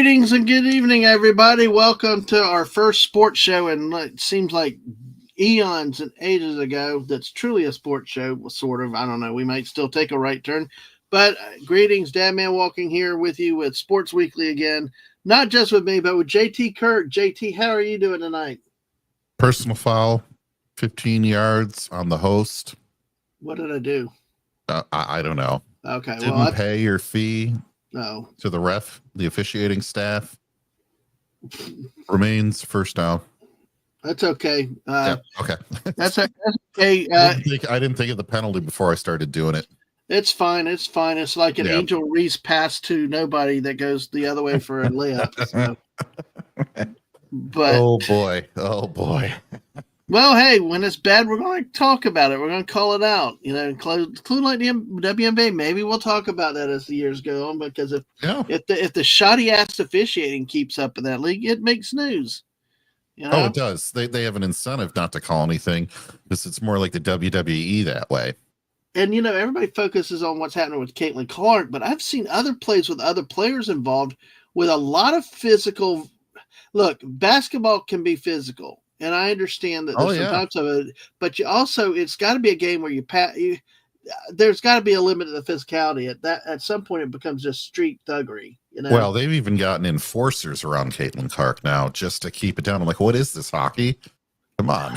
Greetings and good evening, everybody. Welcome to our first sports show, and it seems like eons and ages ago. That's truly a sports show, sort of. I don't know. We might still take a right turn, but greetings, Dadman, walking here with you with Sports Weekly again. Not just with me, but with JT Kirk. JT, how are you doing tonight? Personal foul, 15 yards on the host. What did I do? I don't know. Okay, Didn't pay your fee. No. To the ref, the officiating staff. Remains first down. That's okay. Okay. That's okay. I didn't think of the penalty before I started doing it. It's fine. It's fine. It's like an Angel Reese pass to nobody that goes the other way for a layup. So. But oh boy. Well, hey, when it's bad, we're going to talk about it. We're going to call it out. You know, including like the WNBA. Maybe we'll talk about that as the years go on. Because if the shoddy ass officiating keeps up in that league, it makes news. You know? Oh, it does. They have an incentive not to call anything because it's more like the WWE that way. And, you know, everybody focuses on what's happening with Caitlin Clark, but I've seen other plays with other players involved with a lot of physical. Look, basketball can be physical, and I understand that there's some types of it, but it's got to be a game where there's got to be a limit to the physicality. At some point, it becomes just street thuggery. You know? Well, they've even gotten enforcers around Caitlin Clark now just to keep it down. I'm like, what is this, hockey? Come on.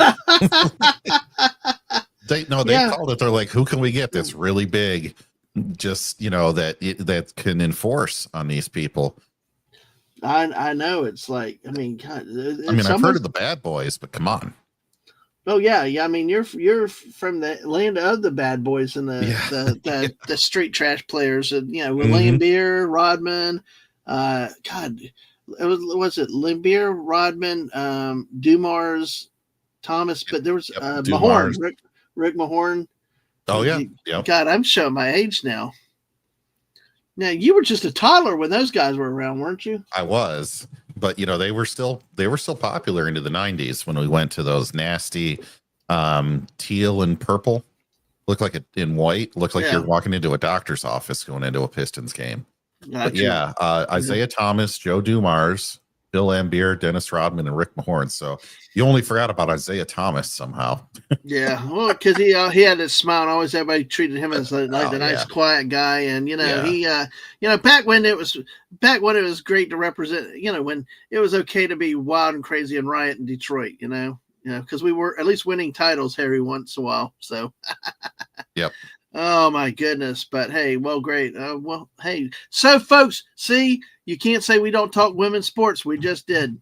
They called it. They're like, who can we get that's really big? Just, that can enforce on these people. I know. It's like, I mean, God, I've heard of the bad boys, but come on. Oh yeah. I mean, you're from the land of the bad boys and the street trash players, and with Lambier, Rodman, God, was it Lambier, Rodman, Dumars, Thomas, but there was Mahorn, Rick Mahorn. Oh yeah. God, I'm showing my age now. Now, you were just a toddler when those guys were around, weren't you? I was, but they were still popular into the 90s when we went to those nasty teal and purple. Looked like it in white. Looked like you're walking into a doctor's office going into a Pistons game. Gotcha. But Isaiah Thomas, Joe Dumars, Bill Lambier, Dennis Rodman, and Rick Mahorn. So you only forgot about Isaiah Thomas somehow. Yeah, well, because he had this smile, and always everybody treated him as the nice, quiet guy, and he, back when it was great to represent, when it was okay to be wild and crazy and riot in Detroit, because we were at least winning titles every once in a while. So, yep. Oh my goodness! But hey, well, great. Hey, so folks, see, you can't say we don't talk women's sports. We just did.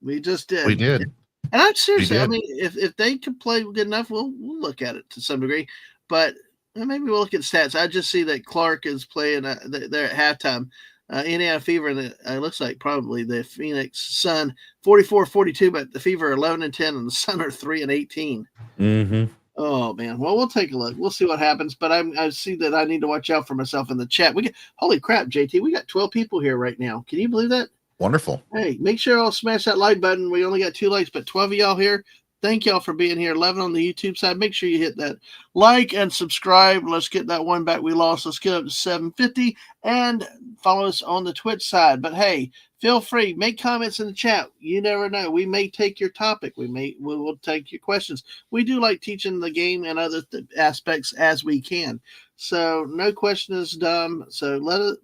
We did. And I'm seriously, I mean, if they can play good enough, we'll look at it to some degree. But maybe we'll look at stats. I just see that Clark is playing. They're at halftime. Indiana Fever, and it looks like probably the Phoenix Sun 44-42, but the Fever are 11-10, and the Sun are 3-18. Mm-hmm. Oh man, well, we'll take a look. We'll see what happens. But I see that I need to watch out for myself in the chat. Holy crap, JT, we got 12 people here right now. Can you believe that? Wonderful. Hey, make sure I'll smash that like button. We only got 2 likes, but 12 of y'all here. Thank y'all for being here. 11 on the YouTube side. Make sure you hit that like and subscribe. Let's get that one back we lost. Let's get up to 750 and follow us on the Twitch side. But hey, feel free. Make comments in the chat. You never know. We may take your topic. We will take your questions. We do like teaching the game and other aspects as we can. So no question is dumb. So let it,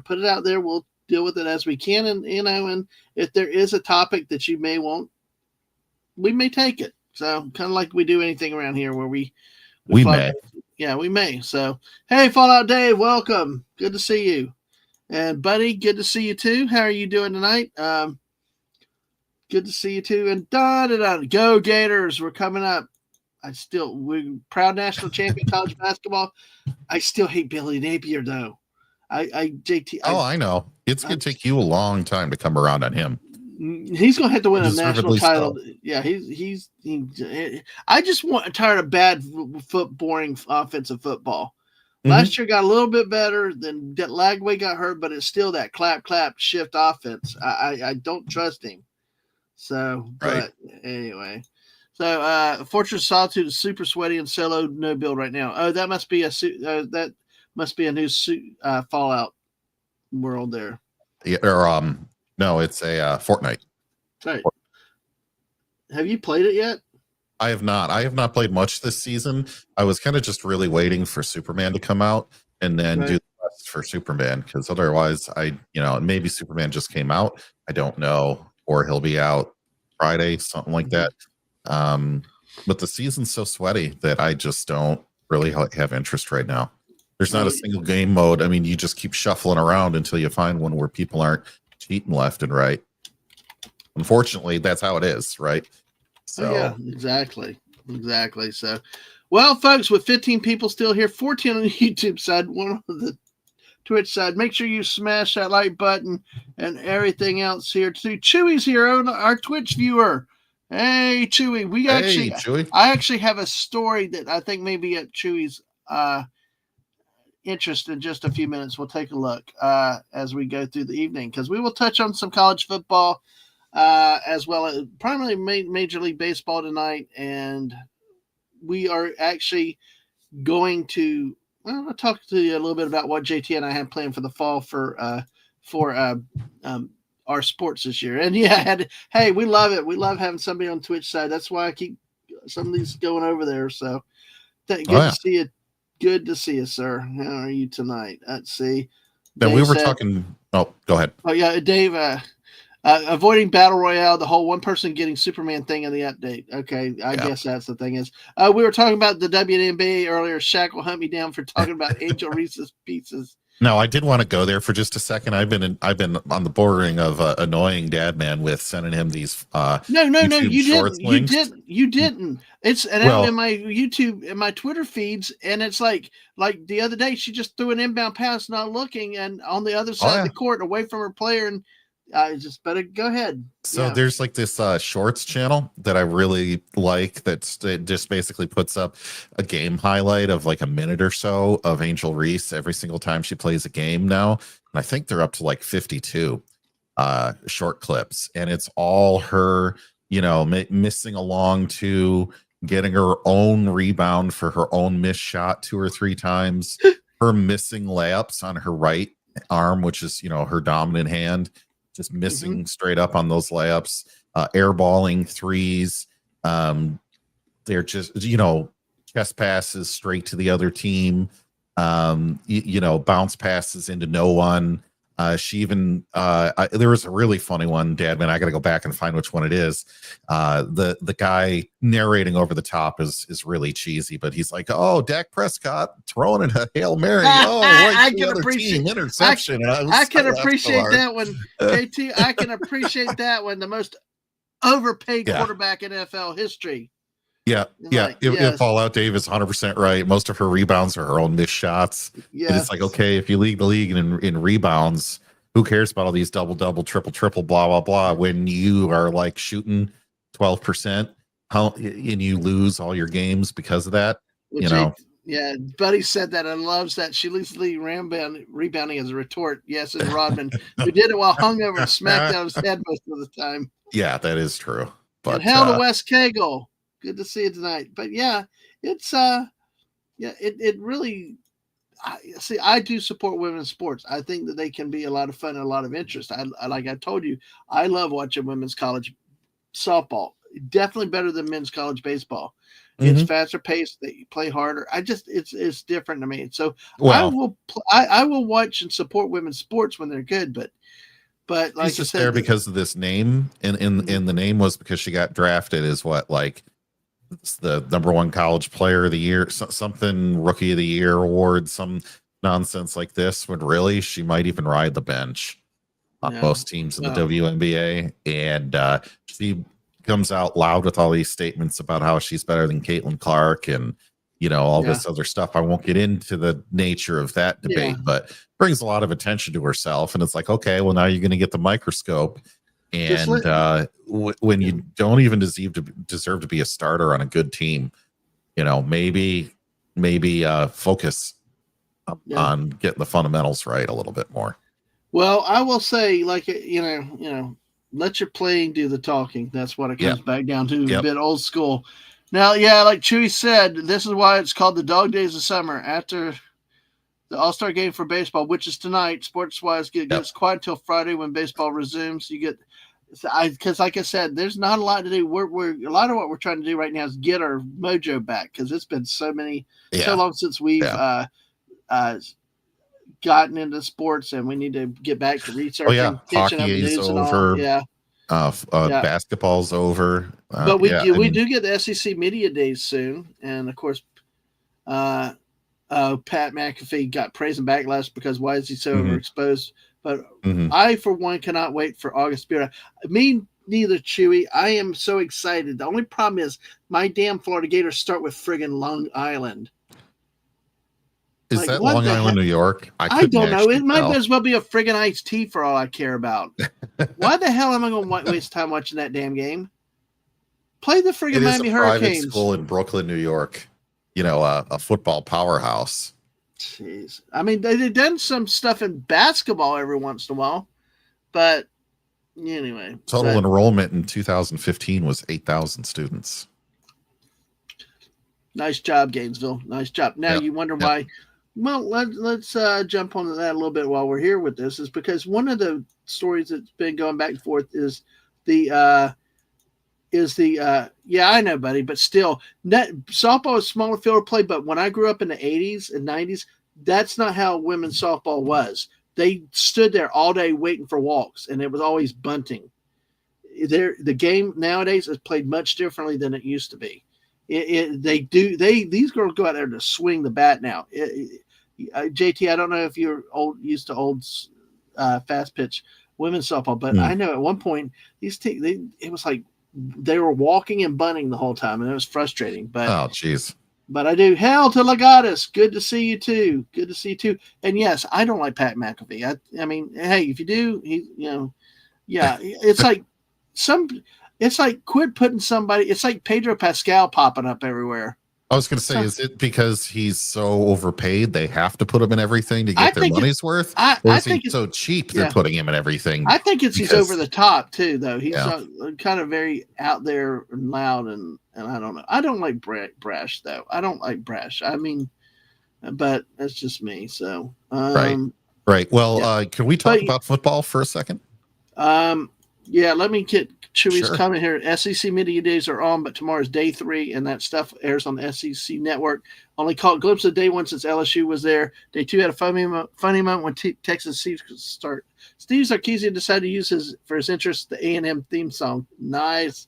put it out there. We'll deal with it as we can. And, and if there is a topic that you may want, we may take it. So kind of like we do anything around here where we may. Yeah, we may. So, hey, Fallout Dave, welcome. Good to see you. And Buddy, good to see you too. How are you doing tonight? Good to see you too. And go Gators. We're coming up. We're proud national champion college basketball. I still hate Billy Napier though. JT. I know. It's going to take you a long time to come around on him. He's going to have to win a national title. So. Yeah, I just tired of bad boring offensive football. Last year got a little bit better. Then Lagway got hurt, but it's still that clap shift offense. I don't trust him. So, right. But anyway. So, Fortress of Solitude is super sweaty and solo no build right now. Oh, that must be a new Fallout world there. Yeah, or no, it's a Fortnite. Right. Have you played it yet? I have not. I have not played much this season. I was kind of just really waiting for Superman to come out and then do Right. the quest for Superman, because otherwise, maybe Superman just came out. I don't know, or he'll be out Friday, something like that. But the season's so sweaty that I just don't really have interest right now. There's not a single game mode. I mean, you just keep shuffling around until you find one where people aren't cheating left and right. Unfortunately, that's how it is, right? So yeah, exactly. So, well, folks, with 15 people still here, 14 on the YouTube side, 1 on the Twitch side, make sure you smash that like button and everything else here too. Chewy's here, our Twitch viewer. Hey, Chewy, Chewy. I actually have a story that I think may be at Chewy's interest in just a few minutes. We'll take a look as we go through the evening, because we will touch on some college football as well as primarily Major League Baseball tonight. And we are actually going to I'll talk to you a little bit about what JT and I have planned for the fall for our sports this year. And hey, we love it. We love having somebody on Twitch side. That's why I keep some of these going over there. So good to see you. Good to see you, sir. How are you tonight? Let's see. Then we were talking. Oh, go ahead. Oh yeah, Dave. Avoiding battle royale, the whole one person getting Superman thing in the update. Okay, I guess that's the thing is. We were talking about the WNBA earlier. Shaq will hunt me down for talking about Angel Reese's Pieces. No, I did want to go there for just a second. I've been on the bordering of annoying Dadman with sending him these. No, you didn't. It's in my YouTube and my Twitter feeds, and it's like the other day she just threw an inbound pass, not looking, and on the other side of the court, away from her player, and I just better go ahead. So there's like this shorts channel that I really like it just basically puts up a game highlight of like a minute or so of Angel Reese every single time she plays a game now. And I think they're up to like 52 short clips. And it's all her, missing along to getting her own rebound for her own missed shot 2 or 3 times, her missing layups on her right arm, which is, her dominant hand. Just missing straight up on those layups, airballing threes. They're just, chest passes straight to the other team, bounce passes into no one. She even, there was a really funny one, Dadman. I got to go back and find which one it is. The guy narrating over the top is really cheesy, but he's like, "Oh, Dak Prescott throwing in a Hail Mary. Oh, right, I can appreciate interception." I can appreciate that one, JT. I can appreciate that one. The most overpaid quarterback in NFL history. Yeah. If Fallout Dave is 100% right, most of her rebounds are her own missed shots. Yeah, and it's like, okay, if you lead the league in rebounds, who cares about all these double, triple, blah, blah, blah, when you are like shooting 12% and you lose all your games because of that, Yeah, Buddy said that and loves that. She leads the league rebounding as a retort. Yes, and Rodman, who did it while hungover and smacked down his head most of the time. Yeah, that is true. But and hell to West Kegel. Good to see you tonight. But yeah, it's it really. I do support women's sports. I think that they can be a lot of fun and a lot of interest. I like I told you, I love watching women's college softball. Definitely better than men's college baseball. It's faster paced. They play harder. It's different to me. So I will watch and support women's sports when they're good. But like she's just there because of this name, and in the name was because she got drafted as the #1 college player of the year, something rookie of the year award, some nonsense like this, when really she might even ride the bench on most teams in the WNBA. And she comes out loud with all these statements about how she's better than Caitlin Clark and all this other stuff. I won't get into the nature of that debate, but brings a lot of attention to herself. And it's like, okay, well, now you're going to get the microscope. And when you don't even deserve to be a starter on a good team, maybe focus on getting the fundamentals right a little bit more. Well, I will say, let your playing do the talking. That's what it comes back down to. A bit old school. Now, like Chewy said, this is why it's called the dog days of summer. After the All-Star game for baseball, which is tonight, sports-wise, gets quiet until Friday when baseball resumes. You get, because like I said, there's not a lot to do. We're a lot of what we're trying to do right now is get our mojo back because it's been so long since we've gotten into sports, and we need to get back to researching, catching up hockey is news over. and all. Basketball's over. But we do get the SEC Media Days soon, and of course, Pat McAfee got praise and backlash because why is he so overexposed? But I, for one, cannot wait for August Spirit. Me neither, Chewy. I am so excited. The only problem is my damn Florida Gators start with friggin' Long Island. Is that Long Island, New York? I don't know. It might as well be a friggin' iced tea for all I care about. Why the hell am I going to waste time watching that damn game? Play the friggin' Miami Hurricanes. Private school in Brooklyn, New York. You know, a football powerhouse. Jeez. I mean, they've done some stuff in basketball every once in a while, but anyway. Total enrollment in 2015 was 8,000 students. Nice job, Gainesville. Nice job. Now you wonder why. Well, let's jump onto that a little bit while we're here with this, is because one of the stories that's been going back and forth is I know, buddy, but still, softball is smaller field of play. But when I grew up in the 80s and 90s, that's not how women's softball was. They stood there all day waiting for walks, and it was always bunting. The game nowadays is played much differently than it used to be. These girls go out there to swing the bat now. JT, I don't know if you're used to old fast pitch women's softball, but I know at one point it was like they were walking and bunting the whole time, and it was frustrating. But oh, jeez. But I do. Hail to Legatus. Good to see you too. Good to see you too. And yes, I don't like Pat McAfee. I mean, hey, if you do, it's like it's like quit putting somebody. It's like Pedro Pascal popping up everywhere. I was going to say, is it because he's so overpaid they have to put him in everything to get their money's worth? Or is he so cheap they're putting him in everything? I think he's over the top too, though. He's kind of very out there and loud, and I don't know. I don't like Brash though. I don't like Brash. I mean, but that's just me. So right. Well, can we talk about football for a second? Let me get Chewy's comment here. SEC Media Days are on, but tomorrow's day 3, and that stuff airs on the SEC Network. Only caught a glimpse of day 1 since LSU was there. Day 2 had a funny moment when Texas start. Steve Sarkisian decided to use for his interest the A&M theme song. Nice.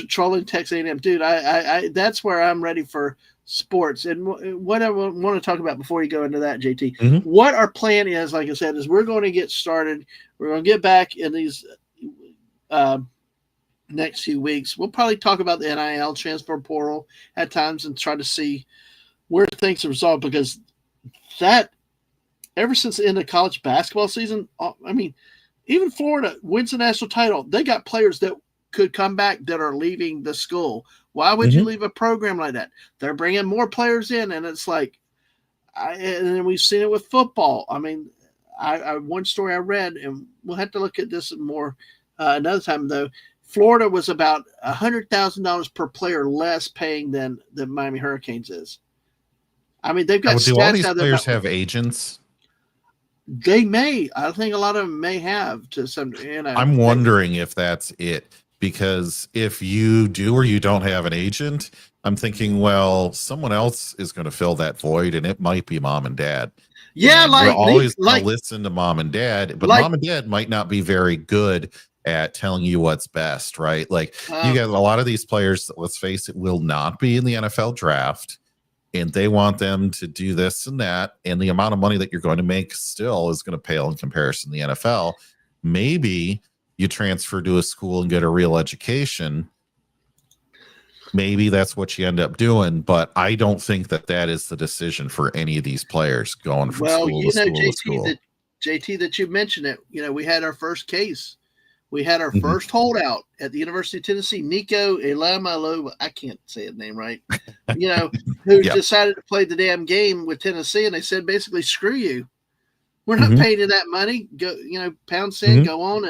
Trolling Texas A&M, dude. I that's where I'm ready for sports. And what I want to talk about before you go into that, JT, what our plan is, like I said, is we're going to get started. We're going to get back in these next few weeks. We'll probably talk about the NIL transfer portal at times and try to see where things are resolved, because that ever since the end of college basketball season, I mean, even Florida wins the national title. They got players that could come back that are leaving the school. Why would you leave a program like that? They're bringing more players in, and it's like, and then we've seen it with football. I mean, one story I read, and we'll have to look at this more another time, though. Florida was about $100,000 per player less paying than the Miami Hurricanes is. I mean, they've got stats. Do all these players have agents? They may. I think a lot of them may have to some. I'm wondering if that's it, because if you do or you don't have an agent, I'm thinking, well, someone else is going to fill that void, and it might be mom and dad. Yeah, and we're always going to listen to mom and dad, but mom and dad might not be very good at telling you what's best, right? Like you got a lot of these players that, let's face it, will not be in the NFL draft, and they want them to do this and that, and the amount of money that you're going to make still is going to pale in comparison to the NFL. Maybe you transfer to a school and get a real education. Maybe that's what you end up doing, but I don't think that is the decision for any of these players going from school to school to school. JT, that you mentioned it, we had our first case. We had our first holdout at the University of Tennessee, Nico Elamalo, I can't say his name right, who decided to play the damn game with Tennessee, and they said basically, screw you. We're not paying you that money. Go, pound sand, go on,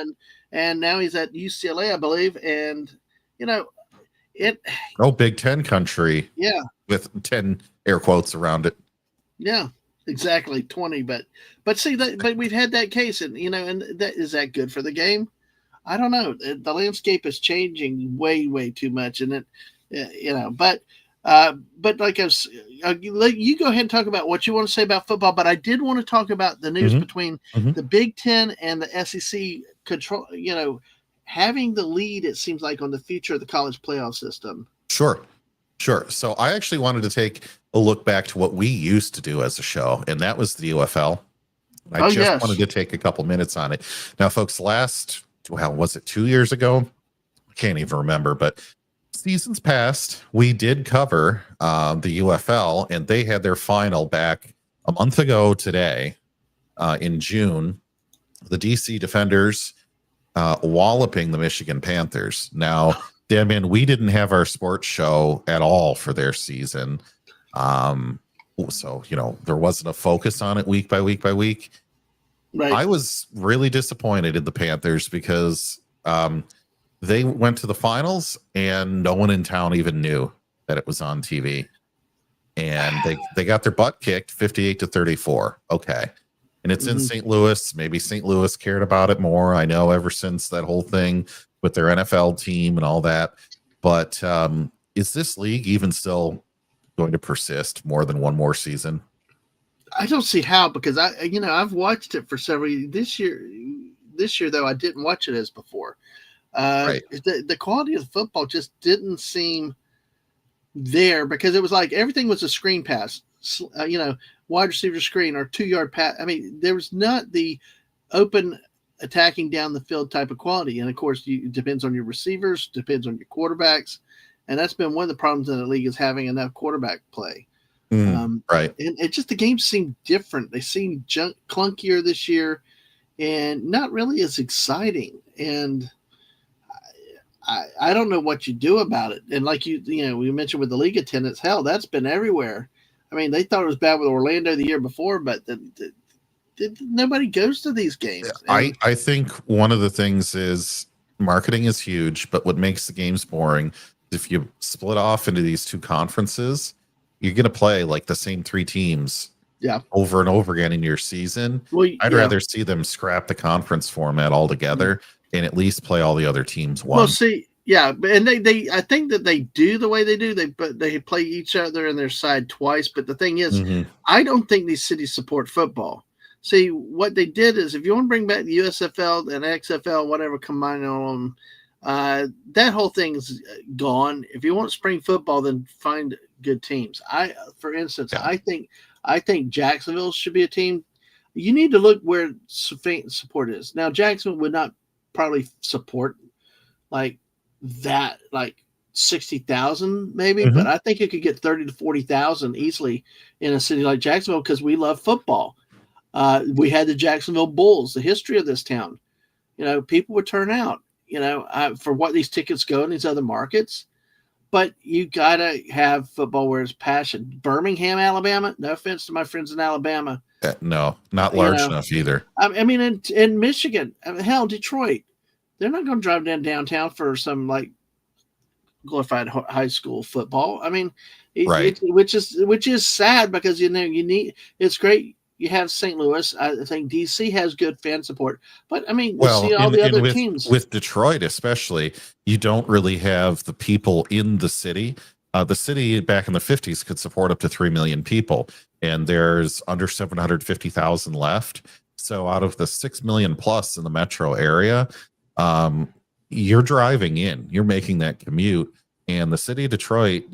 and now he's at UCLA, I believe, and Big Ten country, with 10 air quotes around it. Yeah, exactly 20. But see that, but we've had that case, and and that is that good for the game? I don't know. The landscape is changing way too much, and but like you go ahead and talk about what you want to say about football. But I did want to talk about the news Hmm. between Hmm. the Big Ten and the SEC control. Having the lead. It seems like on the future of the college playoff system. Sure. Sure. So I actually wanted to take a look back to what we used to do as a show, and that was the UFL. I Oh just wanted yes, to take a couple minutes on it. Now, folks, was it 2 years ago? I can't even remember, but seasons past, we did cover the UFL, and they had their final back a month ago today in June. The DC Defenders walloping the Michigan Panthers. Now, Dadman, we didn't have our sports show at all for their season. So, there wasn't a focus on it week by week by week. right. I was really disappointed in the Panthers because they went to the finals and no one in town even knew that it was on TV. And they got their butt kicked 58-34. Okay. And it's in St. Louis. Maybe St. Louis cared about it more. I know ever since that whole thing with their NFL team and all that. But is this league even still going to persist more than one more season? I don't see how, because I've watched it for several this year. This year though, I didn't watch it as before. Right. The quality of the football just didn't seem there, because it was like everything was a screen pass, wide receiver screen or 2-yard pass. I mean, there was not the open attacking down the field type of quality. And of course, it depends on your receivers, depends on your quarterbacks, and that's been one of the problems in the league, is having enough quarterback play. Right. And it just, the games seem different. They seem clunkier this year, and not really as exciting. And I don't know what you do about it. And like we mentioned with the league attendance, hell, that's been everywhere. I mean, they thought it was bad with Orlando the year before, but nobody goes to these games. And I think one of the things is marketing is huge, but what makes the games boring, if you split off into these two conferences, you're going to play like the same three teams over and over again in your season. Well, I'd rather see them scrap the conference format altogether and at least play all the other teams once. Well, see, yeah, and they I think that they do the way they do. They play each other and their side twice. But the thing is, I don't think these cities support football. See, what they did is, if you want to bring back the USFL and XFL, whatever, combine on them, that whole thing is gone. If you want spring football, then find good teams. For instance, I think Jacksonville should be a team. You need to look where support is. Now, Jacksonville would not probably support like that, like 60,000 maybe, but I think you could get 30 to 40,000 easily in a city like Jacksonville, because we love football. We had the Jacksonville Bulls, the history of this town. People would turn out, for what these tickets go in these other markets. But you gotta have football where it's passion. Birmingham, Alabama. No offense to my friends in Alabama. No, not large enough either. I mean, in Michigan, hell, Detroit. They're not going to drive downtown for some like glorified high school football. I mean, which is sad, because you need. It's great you have St. Louis. I think DC has good fan support, but I mean, see all the other teams with Detroit, especially, you don't really have the people in the city. The city back in the 50s could support up to 3 million people, and there's under 750,000 left. So out of the 6 million plus in the metro area, you're driving in, you're making that commute. And the city of Detroit,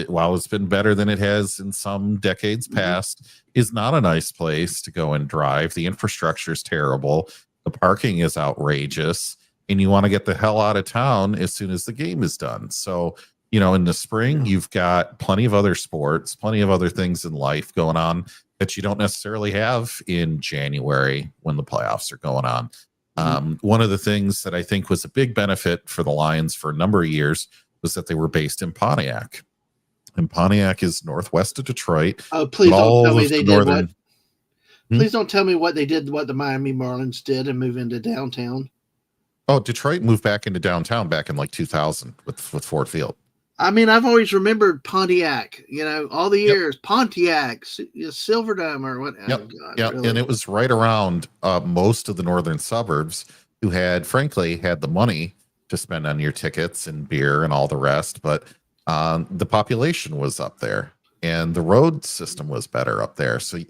while it's been better than it has in some decades past, is not a nice place to go and drive. The infrastructure is terrible. The parking is outrageous. And you want to get the hell out of town as soon as the game is done. So, in the spring, you've got plenty of other sports, plenty of other things in life going on that you don't necessarily have in January when the playoffs are going on. One of the things that I think was a big benefit for the Lions for a number of years was that they were based in Pontiac. And Pontiac is northwest of Detroit. Oh, please don't tell me they did what. Please don't tell me what they did, what the Miami Marlins did, and move into downtown. Oh, Detroit moved back into downtown back in like 2000 with Ford Field. I mean, I've always remembered Pontiac. All the Yep. years Pontiac, Silverdome, or what? Oh Yep. God, Yep. really? And it was right around most of the northern suburbs who frankly, had the money to spend on your tickets and beer and all the rest. But the population was up there and the road system was better up there. So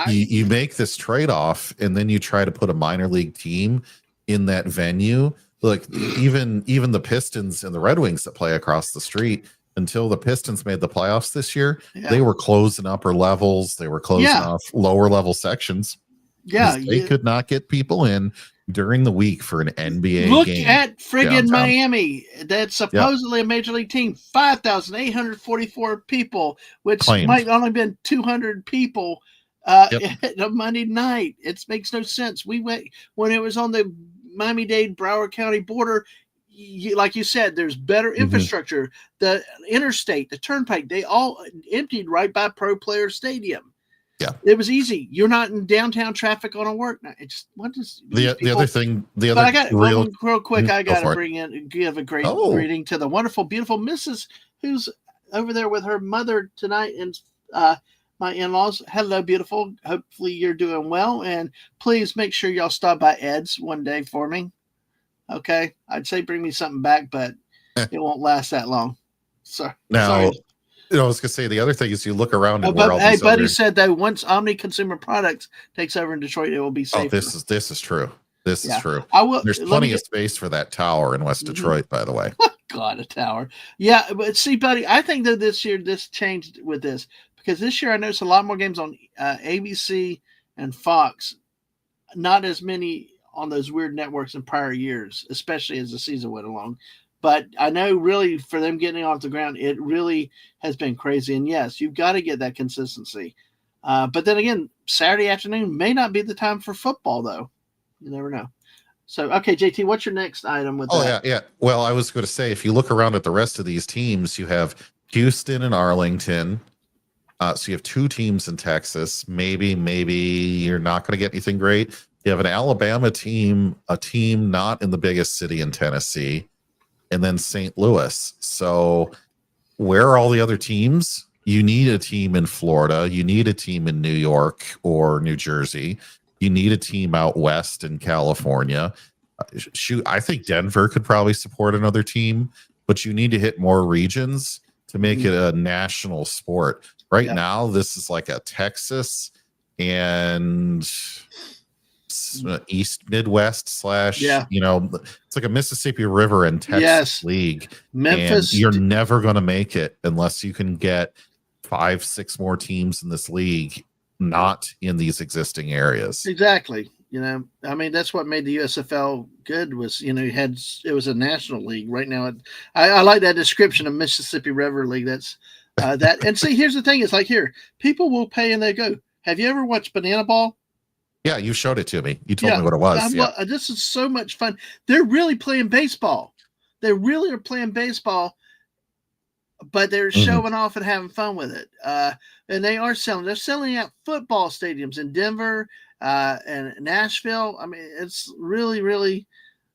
you make this trade off and then you try to put a minor league team in that venue. Like even the Pistons and the Red Wings that play across the street, until the Pistons made the playoffs this year, they were closing upper levels. They were closing off lower level sections. Yeah. They could not get people in during the week for an NBA game. Look at friggin' downtown. Miami. That's supposedly a major league team. 5,844 people, which Claimed. might only have been 200 people a Monday night. It makes no sense. We went when it was on the Miami-Dade Broward County border. Like you said, there's better infrastructure. The interstate, the turnpike, they all emptied right by Pro Player Stadium. Yeah, it was easy. You're not in downtown traffic on a work night. It's what is the other thing. The other, but I got real quick. I got to give a great greeting to the wonderful, beautiful Mrs. who's over there with her mother tonight, and my in-laws. Hello, beautiful. Hopefully you're doing well, and please make sure y'all stop by Ed's one day for me. Okay, I'd say bring me something back, but it won't last that long. Sorry. I was gonna say the other thing is you look around and Buddy said that once Omni Consumer Products takes over in Detroit, it will be safer. This is true. This is true. There's plenty of space for that tower in West Detroit, by the way. God, a tower. Yeah, but see, buddy, I think that this year this changed with this because this year I noticed a lot more games on ABC and Fox, not as many on those weird networks in prior years, especially as the season went along. But I know really for them getting off the ground, it really has been crazy. And yes, you've got to get that consistency. But then again, Saturday afternoon may not be the time for football, though. You never know. So, okay, JT, what's your next item with that? Yeah. Well, I was going to say, if you look around at the rest of these teams, you have Houston and Arlington. So you have two teams in Texas. Maybe you're not going to get anything great. You have an Alabama team, a team not in the biggest city in Tennessee, and then St. Louis. So where are all the other teams? You need a team in Florida. You need a team in New York or New Jersey. You need a team out west in California. Shoot, I think Denver could probably support another team, but you need to hit more regions to make it a national sport. Right now, this is like a Texas and East Midwest / it's like a Mississippi River and Texas league. Memphis, and you're never going to make it unless you can get 5-6 more teams in this league not in these existing areas. Exactly. I mean, that's what made the USFL good was, it was a national league. Right now, I like that description of Mississippi River League. That's that. And see, here's the thing. It's like here, people will pay and they go. Have you ever watched Banana Ball? Yeah, you showed it to me. You told me what it was. This is so much fun. They're really playing baseball. They really are playing baseball, but they're showing off and having fun with it. And they're selling out football stadiums in Denver and Nashville. I mean, it's really, really,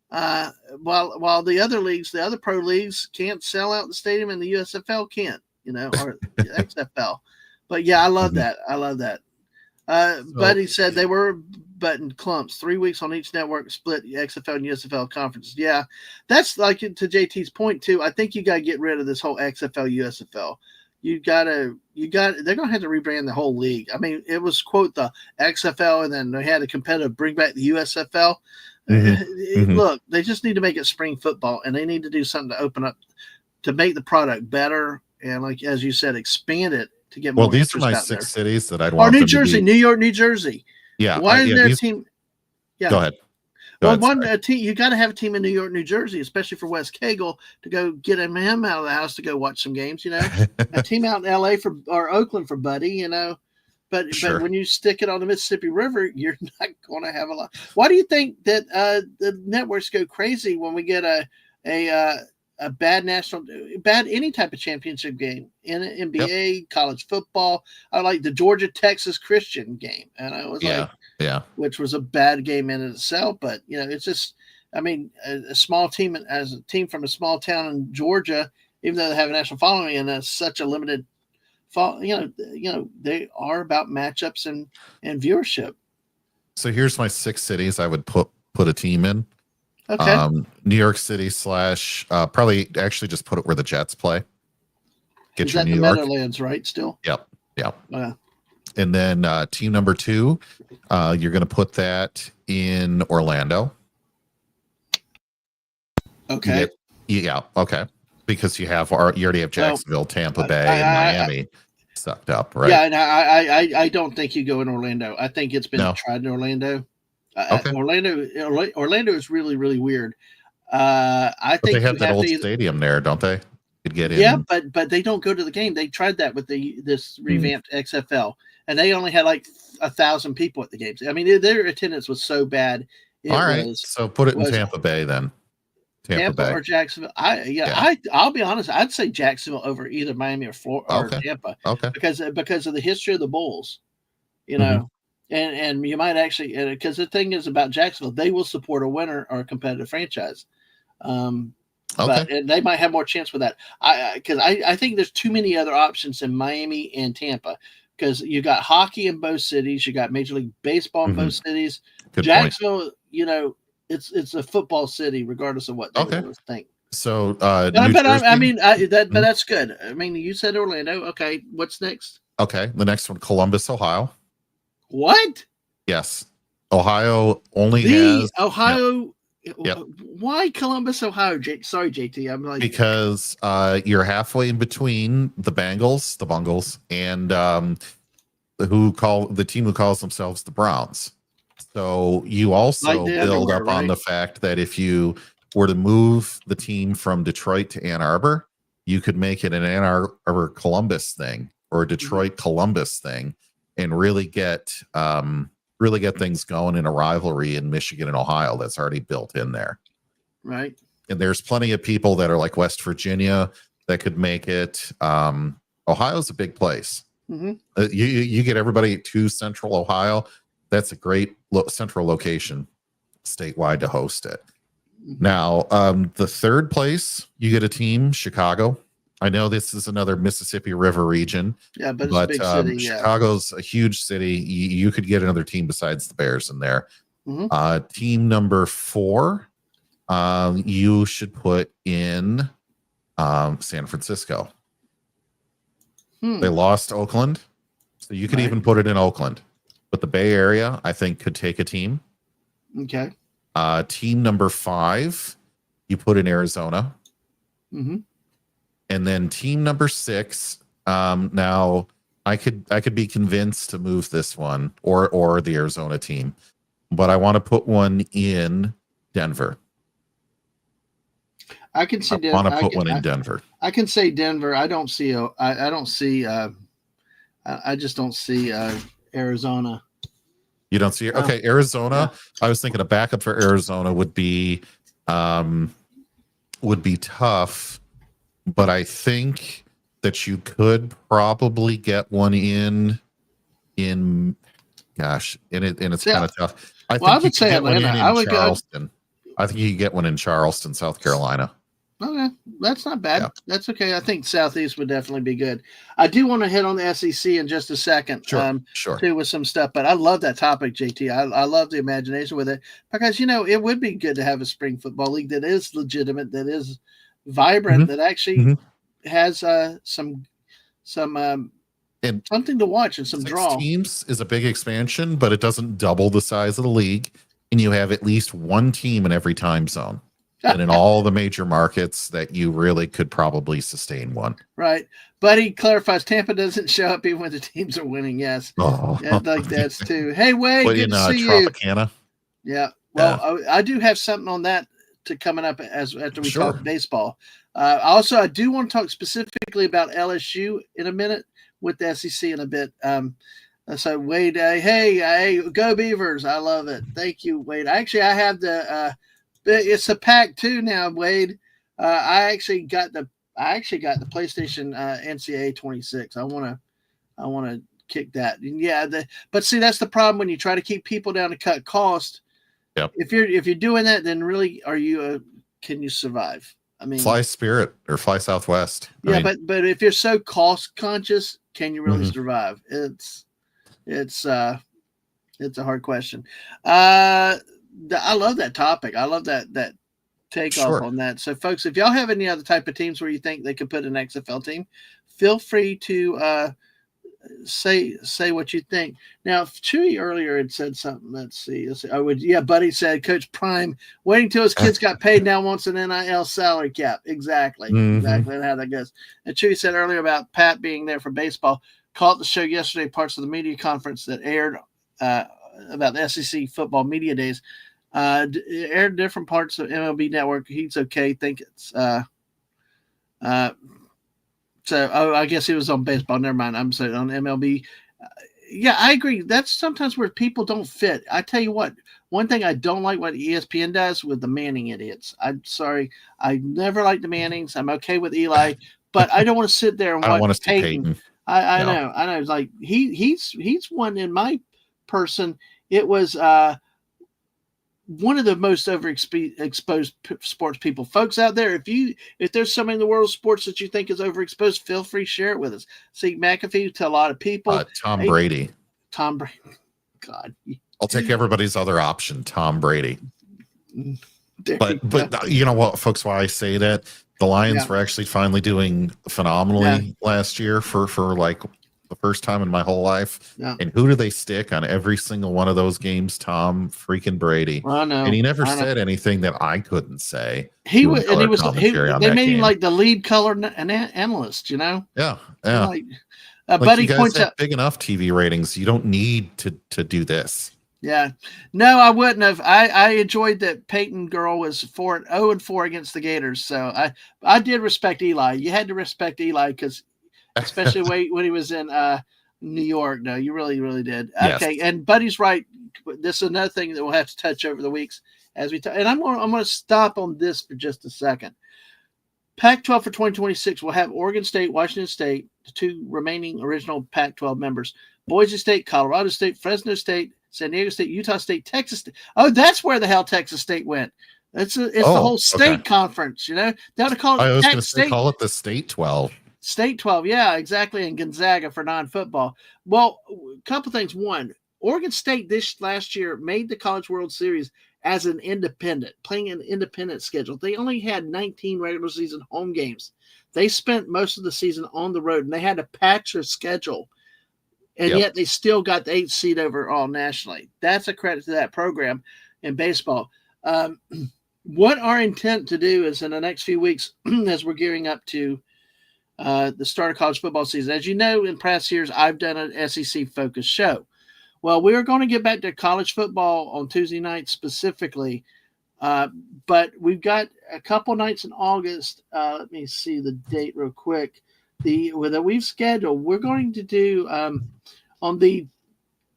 while the other leagues, the other pro leagues can't sell out the stadium and the USFL can't, or the XFL. But yeah, I love that. I love that. Buddy said they were button clumps, 3 weeks on each network, split the XFL and USFL conferences. Yeah, that's like to JT's point too. I think you got to get rid of this whole XFL USFL. They're gonna have to rebrand the whole league. I mean, it was quote the XFL, and then they had a competitive bring back the USFL. Look, they just need to make it spring football, and they need to do something to open up to make the product better, and like as you said, expand it. To get more these are my 6 cities that I'd want. New Jersey, New York, New Jersey. Yeah. Why is there a team? Yeah. Go ahead. A team. You got to have a team in New York, New Jersey, especially for Wes Cagle to go get him out of the house to go watch some games. A team out in LA or Oakland for Buddy. But when you stick it on the Mississippi River, you're not going to have a lot. Why do you think that the networks go crazy when we get a bad any type of championship game in NBA, college football? I like the Georgia Texas Christian game, and I was which was a bad game in itself. But it's just, I mean, a small team as a team from a small town in Georgia even though they have a national following and such a limited they are about matchups and viewership. So here's my 6 cities I would put a team in. Okay. New York City / probably actually just put it where the Jets play. Is that the Meadowlands, right? Still. Yep. And then team number 2, you're going to put that in Orlando. Okay. Okay. Because you already have Jacksonville, Tampa Bay, and Miami sucked up, right? Yeah, and I don't think you go in Orlando. I think it's been tried in Orlando. Okay. Orlando is really, really weird. I think they have that old stadium there, don't they? You'd get in. Yeah, but they don't go to the game. They tried that with this revamped XFL, and they only had like 1,000 people at the games. I mean, their attendance was so bad. All right, so put it in Tampa Bay then. Tampa Bay or Jacksonville. I'll be honest. I'd say Jacksonville over either Miami or Florida or Tampa. Okay. Because of the history of the Bulls, and you might actually, because the thing is about Jacksonville, they will support a winner or a competitive franchise. But they might have more chance with that. I think there's too many other options in Miami and Tampa, because you got hockey in both cities, you got Major League Baseball in both cities. Good Jacksonville, it's a football city, regardless of what they think. So, but that's good. I mean, you said Orlando. Okay, what's next? Okay, the next one, Columbus, Ohio. What? Yes, Ohio only has Ohio. Yep. Why Columbus, Ohio? Sorry, JT. I'm like, because you're halfway in between the Bengals, and the team who calls themselves the Browns. So you also build up on the fact that if you were to move the team from Detroit to Ann Arbor, you could make it an Ann Arbor Columbus thing or a Detroit Columbus thing, and really get things going in a rivalry in Michigan and Ohio that's already built in there. Right. And there's plenty of people that are like West Virginia that could make it. Ohio's a big place. Mm-hmm. You get everybody to Central Ohio. That's a great central location statewide to host it. Mm-hmm. Now, the third place, you get a team, Chicago. I know this is another Mississippi River region. Yeah, but it's a big city. Chicago's a huge city. You could get another team besides the Bears in there. Mm-hmm. Team number 4, you should put in San Francisco. They lost Oakland, so you could even put it in Oakland. But the Bay Area, I think, could take a team. Okay. Team number 5, you put in Arizona. Mm-hmm. And then team number 6. Now I could be convinced to move this one or the Arizona team, but I want to put one in Denver. I can see Denver. I want to put one in Denver. I can say Denver. I don't see. I just don't see Arizona. You don't see it? Okay, Arizona. Yeah. I was thinking a backup for Arizona would be tough, but I think that you could probably get one in gosh, and it's kind of tough. I think you could get one in Charleston. I think you could get one in Charleston, South Carolina. Okay, that's not bad. Yeah. That's okay. I think Southeast would definitely be good. I do want to hit on the SEC in just a second, sure. Too, with some stuff. But I love that topic, JT. I love the imagination with it, because it would be good to have a spring football league that is legitimate, that is vibrant, that actually has some and something to watch and some 6 draw. Teams is a big expansion, but it doesn't double the size of the league, and you have at least one team in every time zone. And in all the major markets that you really could probably sustain one. Right. But he clarifies Tampa doesn't show up even when the teams are winning. Yes. Oh. Yeah, like that's too. Hey, Wade, good to see Tropicana. You. Yeah. Well, I do have something on that coming up after we talk baseball. Also, I do want to talk specifically about LSU in a minute, with the SEC in a bit. So Wade, hey, go Beavers. I love it. Thank you, Wade. I have the it's a pack too now, Wade. I actually got the PlayStation NCAA 26. I want to kick that. And but see, that's the problem when you try to keep people down to cut cost. Yep. If you're doing that, then really, can you survive? I mean, fly Spirit or fly Southwest. Yeah, but if you're so cost conscious, can you really survive? It's a hard question. I love that topic. I love that takeoff on that. So, folks, if y'all have any other type of teams where you think they could put an XFL team, feel free to say what you think. Now, Chewy earlier had said something. Let's see. Buddy said Coach Prime waiting till his kids got paid, now wants an NIL salary cap. Exactly how that goes. And Chewy said earlier about Pat being there for baseball. Caught the show yesterday, parts of the media conference that aired about the SEC football media days. Aired different parts of MLB Network. He's okay. Think it's I guess it was on baseball. Never mind. I'm saying on MLB. Yeah, I agree. That's sometimes where people don't fit. I tell you what, one thing I don't like what ESPN does with the Manning idiots. I'm sorry. I never liked the Mannings. I'm okay with Eli, but I don't want to sit there and watch Peyton. I know. It's like he's one in my person. It was one of the most overexposed sports people. Folks out there, if there's somebody in the world of sports that you think is overexposed, feel free to share it with us. See, McAfee to a lot of people. Tom Brady. God. I'll take everybody's other option, Tom Brady. But you know what, folks, why I say that? The Lions were actually finally doing phenomenally last year for like the first time in my whole life. Yeah. And who do they stick on every single one of those games? Tom freaking Brady. Well, I know. And he never said anything that I couldn't say. They made him like the lead color analyst, you know? Yeah. Like, Buddy you guys points out big enough TV ratings. You don't need to do this. Yeah. No, I wouldn't have. I enjoyed that Peyton girl was 0-4 against the Gators. So I did respect Eli. You had to respect Eli because especially when he was in New York. No, you really, really did. Yes. Okay, and Buddy's right. This is another thing that we'll have to touch over the weeks as we talk. And I'm going to stop on this for just a second. Pac-12 for 2026 will have Oregon State, Washington State, the two remaining original Pac-12 members, Boise State, Colorado State, Fresno State, San Diego State, Utah State, Texas State. Oh, that's where the hell Texas State went. It's the whole state conference, you know. They ought to call it. I was going to say call it the State 12. State 12, yeah, exactly, and Gonzaga for non-football. Well, a couple things. One, Oregon State this last year made the College World Series as an independent, playing an independent schedule. They only had 19 regular season home games. They spent most of the season on the road, and they had to patch their schedule, and yet they still got the 8th seed overall nationally. That's a credit to that program in baseball. What our intent to do is in the next few weeks, as we're gearing up to the start of college football season. As you know, in past years, I've done an SEC-focused show. Well, we're going to get back to college football on Tuesday night specifically, but we've got a couple nights in August. Let me see the date real quick. That we've scheduled. We're going to do on the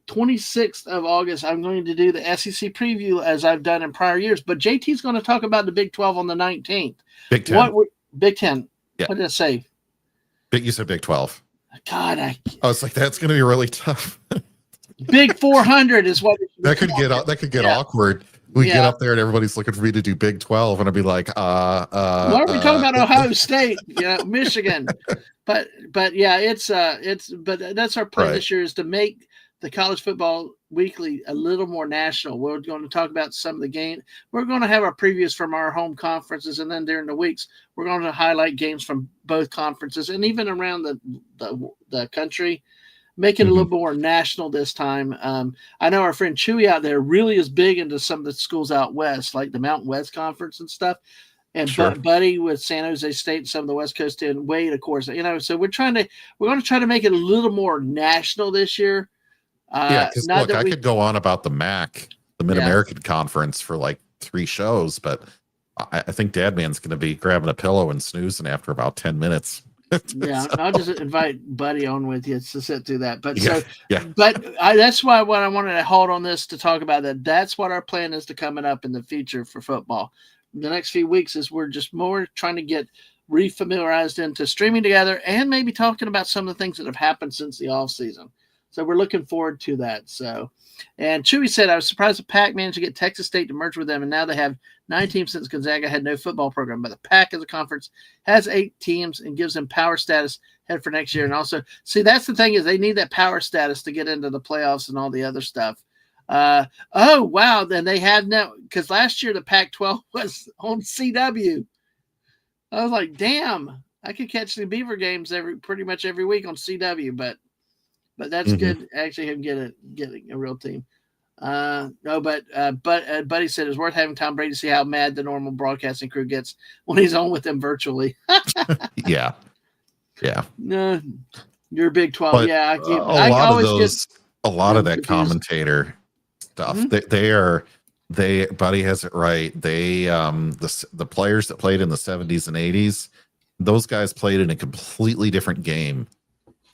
26th of August. I'm going to do the SEC preview as I've done in prior years. But JT's going to talk about the Big 12 on the 19th. Big 10. Big 10. Yeah. What did I say? You said Big 12. God, I was like, that's going to be really tough. Big 400 is what that could get awkward. We get up there and everybody's looking for me to do Big 12, and I'd be like, what are we talking about? Ohio State, Michigan, but yeah, but that's our plan this year is to make the college football weekly a little more national. We're going to talk about some of the games. We're going to have our previews from our home conferences, and then during the weeks, we're going to highlight games from both conferences and even around the country. Make it a little more national this time. I know our friend Chewy out there really is big into some of the schools out west, like the Mountain West Conference and stuff. And Buddy with San Jose State and some of the West Coast and Wade, of course. So we're going to try to make it a little more national this year. Because look, I could go on about the MAC, the Mid-American Conference, for like 3 shows, but I think Dadman's going to be grabbing a pillow and snoozing after about 10 minutes. I'll just invite Buddy on with you to sit through that. But that's why what I wanted to hold on this to talk about that. That's what our plan is to coming up in the future for football. The next few weeks is we're just more trying to get refamiliarized into streaming together and maybe talking about some of the things that have happened since the off season. So we're looking forward to that. So, and Chewy said, I was surprised the Pac managed to get Texas State to merge with them, and now they have 9 teams since Gonzaga had no football program. But the Pac as a conference has 8 teams and gives them power status head for next year. And also, see, that's the thing is they need that power status to get into the playoffs and all the other stuff. Oh, wow. Then they have now, because last year the Pac-12 was on CW. I was like, damn, I could catch the Beaver games pretty much every week on CW, but that's good. Actually, him getting a real team. No, but Buddy said it's worth having Tom Brady to see how mad the normal broadcasting crew gets when he's on with them virtually. Yeah. No, you're Big 12. But yeah, a lot of that commentator stuff. Buddy has it right. They the players that played in the 70s and 80s, those guys played in a completely different game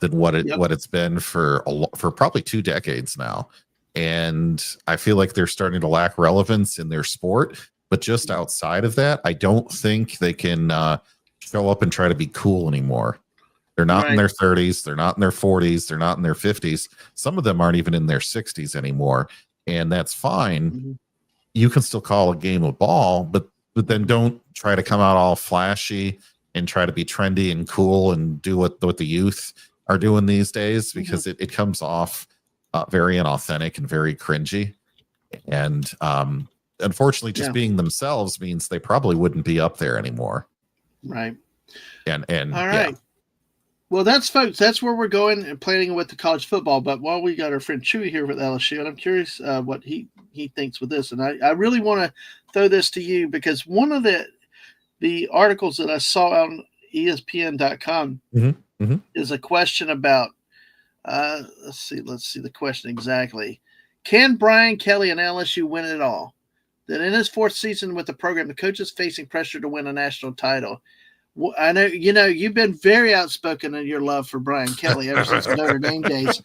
than what it's been for probably 2 decades now. And I feel like they're starting to lack relevance in their sport. But just outside of that, I don't think they can show up and try to be cool anymore. They're not in their 30s. They're not in their 40s. They're not in their 50s. Some of them aren't even in their 60s anymore. And that's fine. You can still call a game of ball, but then don't try to come out all flashy and try to be trendy and cool and do what the youth are doing these days, because it comes off very inauthentic and very cringy. And unfortunately, just being themselves means they probably wouldn't be up there anymore. Right. And all right. Yeah. Well, folks, that's where we're going and planning with the college football. But while we got our friend Chewy here with LSU, and I'm curious what he thinks with this. And I really want to throw this to you, because one of the articles that I saw on ESPN.com is a question about, let's see the question exactly. Can Brian Kelly and LSU win it all? That in his 4th season with the program, the coach is facing pressure to win a national title. I know, you've been very outspoken in your love for Brian Kelly ever since Notre Dame days.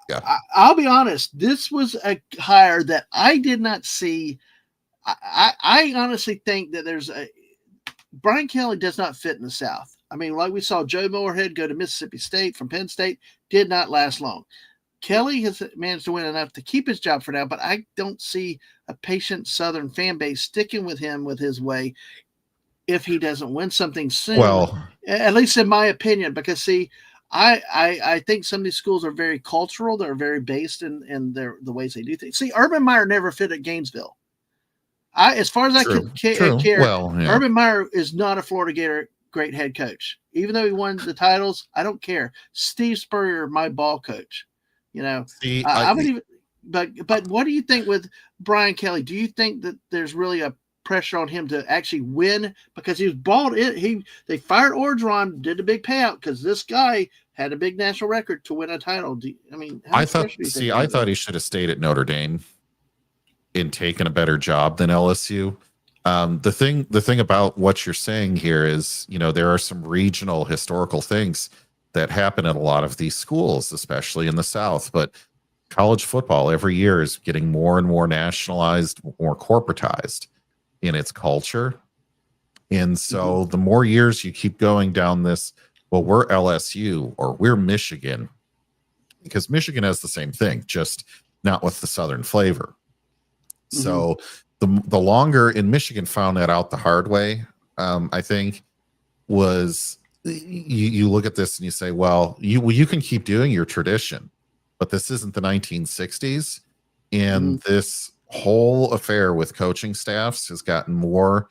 Yeah. I'll be honest. This was a hire that I did not see. I honestly think that Brian Kelly does not fit in the South. I mean, like we saw Joe Moorhead go to Mississippi State from Penn State, did not last long. Kelly has managed to win enough to keep his job for now, but I don't see a patient Southern fan base sticking with him with his way if he doesn't win something soon. Well, at least in my opinion, because see, I think some of these schools are very cultural. They're very based in the ways they do things. See, Urban Meyer never fit at Gainesville. As far as I can care, Urban Meyer is not a Florida Gator great head coach. Even though he won the titles, I don't care. Steve Spurrier, my ball coach. See, but what do you think with Brian Kelly? Do you think that there's really a pressure on him to actually win, because he was balled in? They fired Orgeron, did a big payout because this guy had a big national record to win a title. I thought he should have stayed at Notre Dame and taken a better job than LSU. The thing about what you're saying here is, there are some regional historical things that happen at a lot of these schools, especially in the South. But college football every year is getting more and more nationalized, more corporatized in its culture. And so the more years you keep going down this, well, we're LSU or we're Michigan, because Michigan has the same thing, just not with the Southern flavor. So the longer, and Michigan found that out the hard way, I think, was you look at this and you say, well, you can keep doing your tradition, but this isn't the 1960s. And this whole affair with coaching staffs has gotten more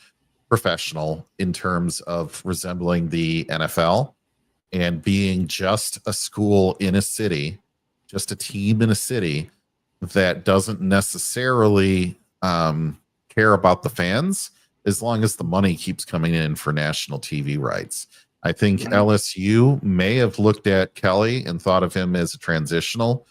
professional in terms of resembling the NFL and being just a school in a city, just a team in a city that doesn't necessarily care about the fans as long as the money keeps coming in for national TV rights. I think LSU may have looked at Kelly and thought of him as a transitional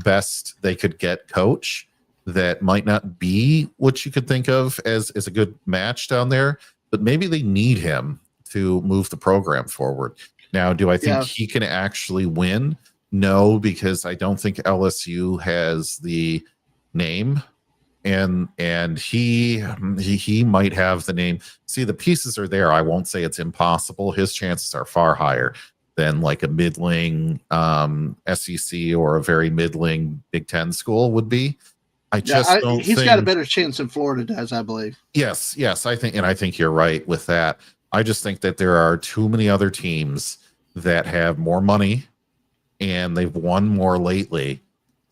best they could get coach that might not be what you could think of as a good match down there, but maybe they need him to move the program forward. Now, do I think he can actually win? No, because I don't think LSU has the name, and he might have the name. See, the pieces are there. I won't say it's impossible. His chances are far higher than like a middling SEC or a very middling Big Ten school would be. I just don't he's think got a better chance than Florida does, I believe. Yes, I think you're right with that. I just think that there are too many other teams that have more money and they've won more lately,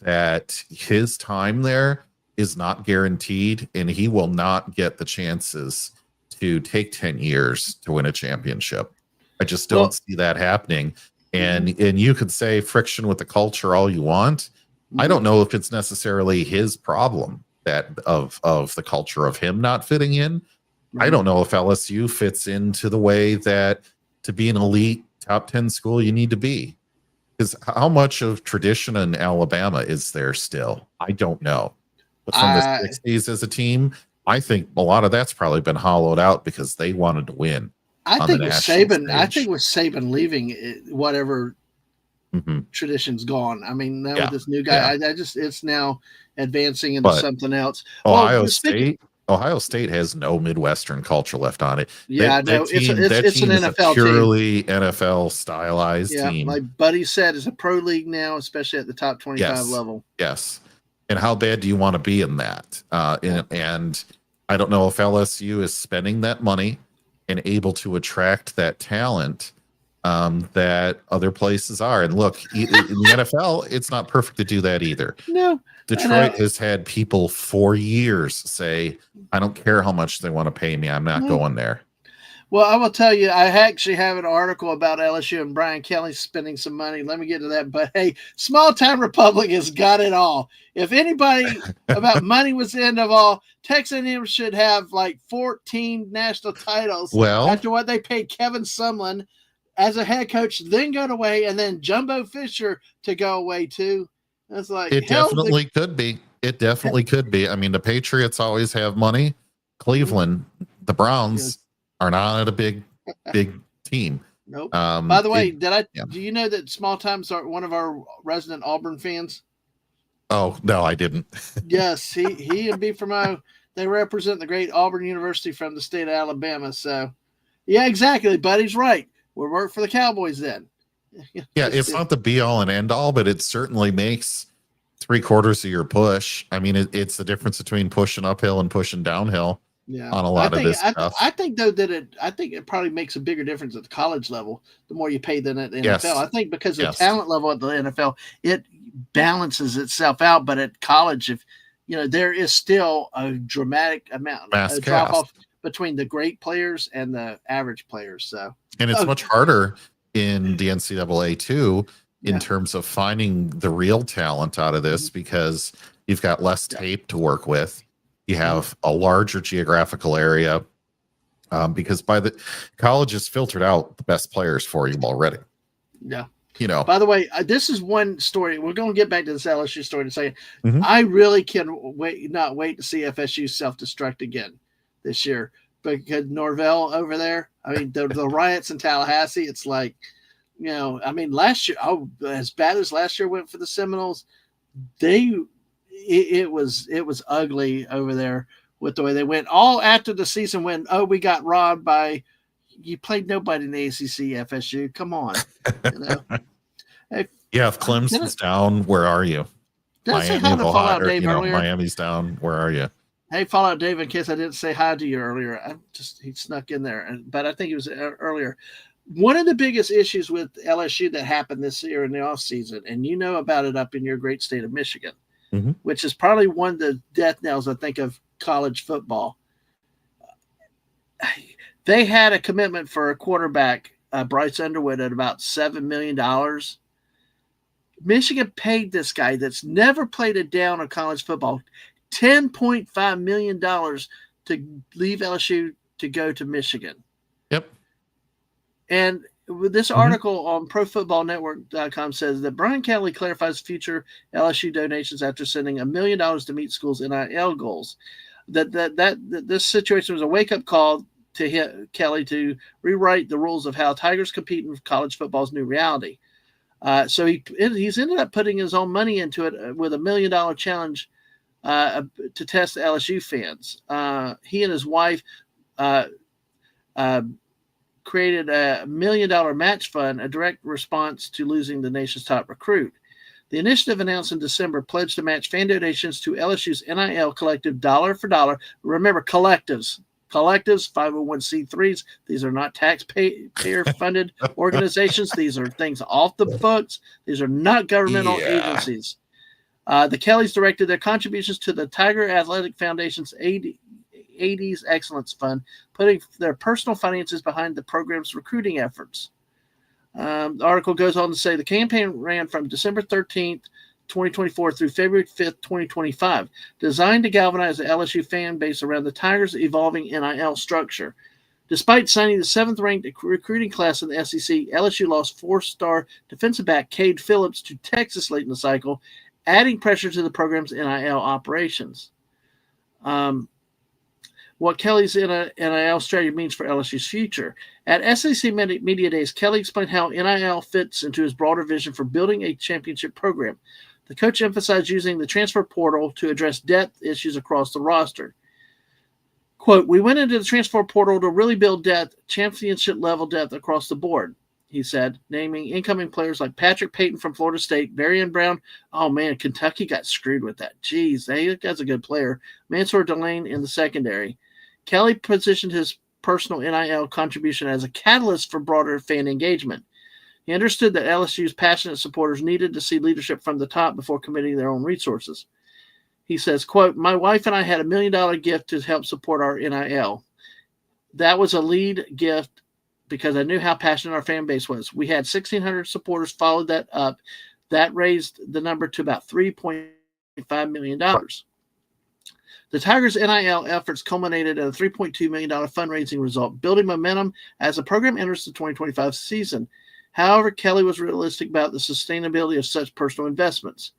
that his time there is not guaranteed, and he will not get the chances to take 10 years to win a championship. I just don't see that happening. And you could say friction with the culture all you want. I don't know if it's necessarily his problem that of the culture of him not fitting in. I don't know if LSU fits into the way that to be an elite top 10 school you need to be. Because how much of tradition in Alabama is there still? I don't know. But from the 60s as a team, I think a lot of that's probably been hollowed out because they wanted to win. I think with Saban leaving, whatever tradition's gone. I mean, now with this new guy, it's now advancing into something else. Ohio State has no Midwestern culture left on it. Yeah, that team it's an is NFL a purely team. NFL stylized team. Like Buddy said, it's a pro league now, especially at the top 25 level. Yes. And how bad do you want to be in that? And I don't know if LSU is spending that money and able to attract that talent that other places are. And look, in the NFL, it's not perfect to do that either. No. Detroit has had people for years say, I don't care how much they want to pay me. I'm not going there. Well, I will tell you, I actually have an article about LSU and Brian Kelly spending some money. Let me get to that. But hey, small town Republic has got it all. If anybody about money was the end of all, Texas A&M should have like 14 national titles after what they paid Kevin Sumlin as a head coach, then go away, and then Jumbo Fisher to go away too. It's like it definitely could be. It definitely could be. I mean, the Patriots always have money. Cleveland, the Browns are not a big team. Nope. By the way, do you know that Small Times are one of our resident Auburn fans? Oh no, I didn't. Yes, he and B from O, they represent the great Auburn University from the state of Alabama. So, yeah, exactly. Buddy's right. We'll work for the Cowboys then. Yeah, it's not the be all and end all, but it certainly makes 3/4 of your push. I mean, it's the difference between pushing uphill and pushing downhill on a lot of this stuff. I think though that it probably makes a bigger difference at the college level the more you pay than at the NFL. I think because of the talent level at the NFL, it balances itself out. But at college, if there is still a dramatic amount of drop off between the great players and the average players. So, and it's much harder in the NCAA too, in terms of finding the real talent out of this, because you've got less tape to work with. You have a larger geographical area, because by the college has filtered out the best players for you already. Yeah. By the way, this is one story. We're going to get back to this LSU story in a second. I really not wait to see FSU self-destruct again this year, because Norvell over there, I mean, the riots in Tallahassee, it's like, I mean, last year, as bad as last year went for the Seminoles, it was ugly over there with the way they went. All after the season when, we got robbed by, you played nobody in the ACC, FSU. Come on. If Clemson's down, where are you? Miami's down. Where are you? Hey, Fallout Dave, in case I didn't say hi to you earlier, he snuck in there, but I think it was earlier. One of the biggest issues with LSU that happened this year in the offseason, and you know about it up in your great state of Michigan, which is probably one of the death knells, I think, of college football. They had a commitment for a quarterback, Bryce Underwood, at about $7 million. Michigan paid this guy that's never played a down in college football $10.5 million to leave LSU to go to Michigan. Yep. And this article on ProFootballNetwork.com says that Brian Kelly clarifies future LSU donations after sending $1 million to meet schools' NIL goals. That this situation was a wake-up call to Kelly to rewrite the rules of how Tigers compete in college football's new reality. So he's ended up putting his own money into it with $1 million challenge to test the LSU fans. He and his wife, created a $1 million match fund, a direct response to losing the nation's top recruit. The initiative, announced in December, pledged to match fan donations to LSU's NIL collective dollar for dollar. Remember, collectives, 501c3s. These are not taxpayer-funded organizations. These are things off the books. These are not governmental agencies. The Kellys directed their contributions to the Tiger Athletic Foundation's 80s Excellence Fund, putting their personal finances behind the program's recruiting efforts. The article goes on to say the campaign ran from December 13th, 2024 through February 5th, 2025, designed to galvanize the LSU fan base around the Tigers' evolving NIL structure. Despite signing the 7th-ranked recruiting class in the SEC, LSU lost 4-star defensive back Cade Phillips to Texas late in the cycle, adding pressure to the program's NIL operations. What Kelly's NIL strategy means for LSU's future. At SEC Media Days, Kelly explained how NIL fits into his broader vision for building a championship program. The coach emphasized using the transfer portal to address depth issues across the roster. Quote, "We went into the transfer portal to really build depth, championship-level depth across the board," he said, naming incoming players like Patrick Payton from Florida State, Varian Brown. Oh, man, Kentucky got screwed with that. Jeez, that guy's a good player. Mansour Delane in the secondary. Kelly positioned his personal NIL contribution as a catalyst for broader fan engagement. He understood that LSU's passionate supporters needed to see leadership from the top before committing their own resources. He says, quote, "My wife and I had $1 million gift to help support our NIL. That was a lead gift because I knew how passionate our fan base was. We had 1,600 supporters followed that up. That raised the number to about $3.5 million. The Tigers' NIL efforts culminated in a $3.2 million fundraising result, building momentum as the program enters the 2025 season. However, Kelly was realistic about the sustainability of such personal investments.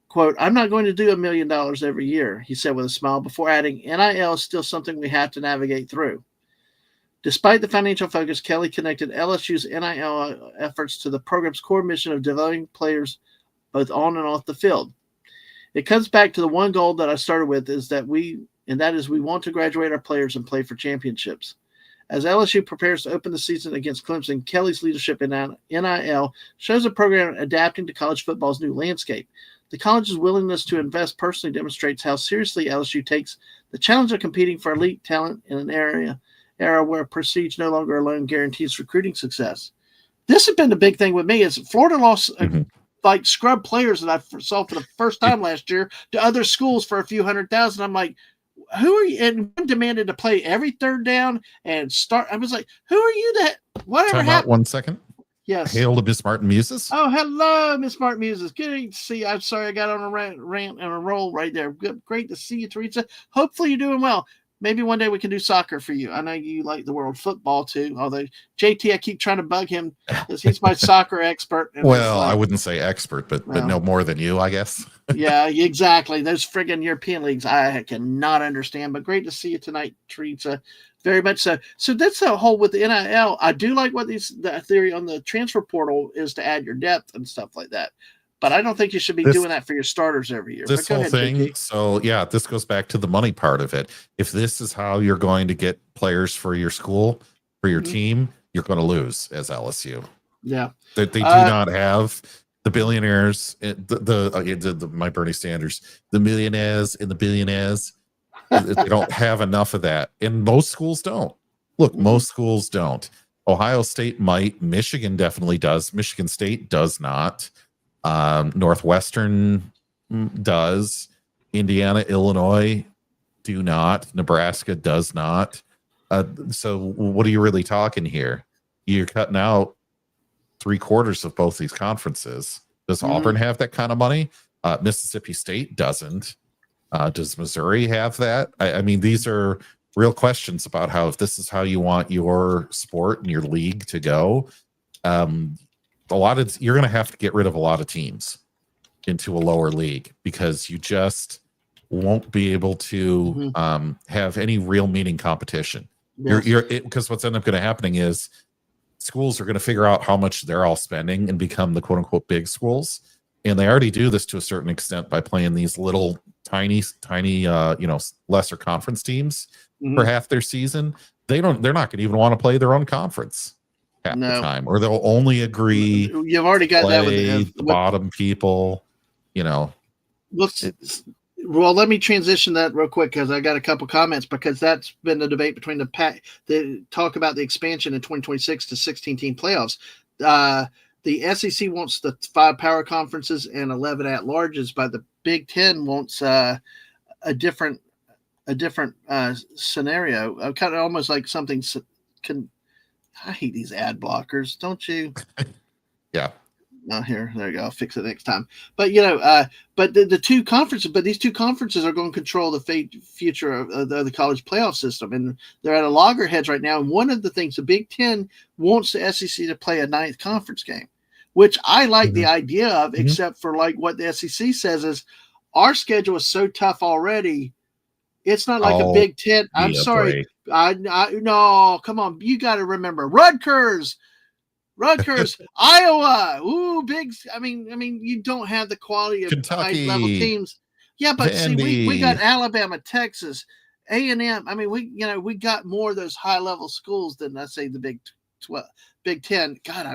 Quote, "I'm not going to do $1 million every year," he said with a smile, before adding, "NIL is still something we have to navigate through." Despite the financial focus, Kelly connected LSU's NIL efforts to the program's core mission of developing players both on and off the field. It comes back to the one goal that I started with, that is we want to graduate our players and play for championships. As LSU prepares to open the season against Clemson, Kelly's leadership in NIL shows a program adapting to college football's new landscape. The college's willingness to invest personally demonstrates how seriously LSU takes the challenge of competing for elite talent in an era where prestige no longer alone guarantees recruiting success. This has been the big thing with me is Florida lost like scrub players that I saw for the first time last year to other schools for a few $100,000. I'm like, who are you? And one demanded to play every third down and start. I was like, who are you that whatever Time happened? out 1 second. Yes. Hail to Miss Martin Muses. Oh, hello, Miss Martin Muses. Good to see you. I'm sorry I got on a rant and a roll right there. Good, great to see you, Teresa. Hopefully you're doing well. Maybe one day we can do soccer for you. I know you like the world football too. Although JT, I keep trying to bug him because he's my soccer expert. Well, I wouldn't say expert, but no more than you, I guess. Yeah, exactly. Those friggin' European leagues, I cannot understand. But great to see you tonight, Teresa. Very much so. So that's the whole with the NIL. I do like what the theory on the transfer portal is to add your depth and stuff like that. But I don't think you should be doing that for your starters every year. This whole thing. JT. So, yeah, this goes back to the money part of it. If this is how you're going to get players for your school, for your team, you're going to lose as LSU. Yeah. They do not have the billionaires, my Bernie Sanders, the millionaires and the billionaires. They don't have enough of that. And most schools don't. Look, most schools don't. Ohio State might. Michigan definitely does. Michigan State does not. Northwestern does. Indiana, Illinois do not. Nebraska does not. So what are you really talking here? You're cutting out 3/4 of both these conferences. Does Auburn have that kind of money? Mississippi State doesn't. Does Missouri have that? I mean, these are real questions about how, if this is how you want your sport and your league to go, you're going to have to get rid of a lot of teams into a lower league because you just won't be able to have any real meaning competition. Yes. Because what's ended up going to happening is schools are going to figure out how much they're all spending and become the quote unquote big schools. And they already do this to a certain extent by playing these little tiny, lesser conference teams Mm-hmm. for half their season, they're not going to even want to play their own conference half the time, or they'll only agree. You've already got that with the bottom people, Well, let me transition that real quick because I got a couple comments, because that's been the debate between the talk about the expansion in 2026 to 16-team playoffs. The SEC wants the 5 power conferences and 11 at-larges, but the Big Ten wants a different scenario. Kind of almost like something. I hate these ad blockers, don't you? Yeah. There you go. I'll fix it next time. But but these two conferences are going to control the future of the college playoff system, and they're at a loggerheads right now. And one of the things, the Big Ten wants the SEC to play a 9th conference game, which I like the idea of, except for like what the SEC says is our schedule is so tough already. It's not like a Big Ten. I'm sorry. No, come on. You got to remember Rutgers, Iowa. Ooh, big. I mean, you don't have the quality of Kentucky, high-level teams. Yeah, but see, we got Alabama, Texas, A&M. I mean, we got more of those high-level schools than, I say, the Big Ten. God,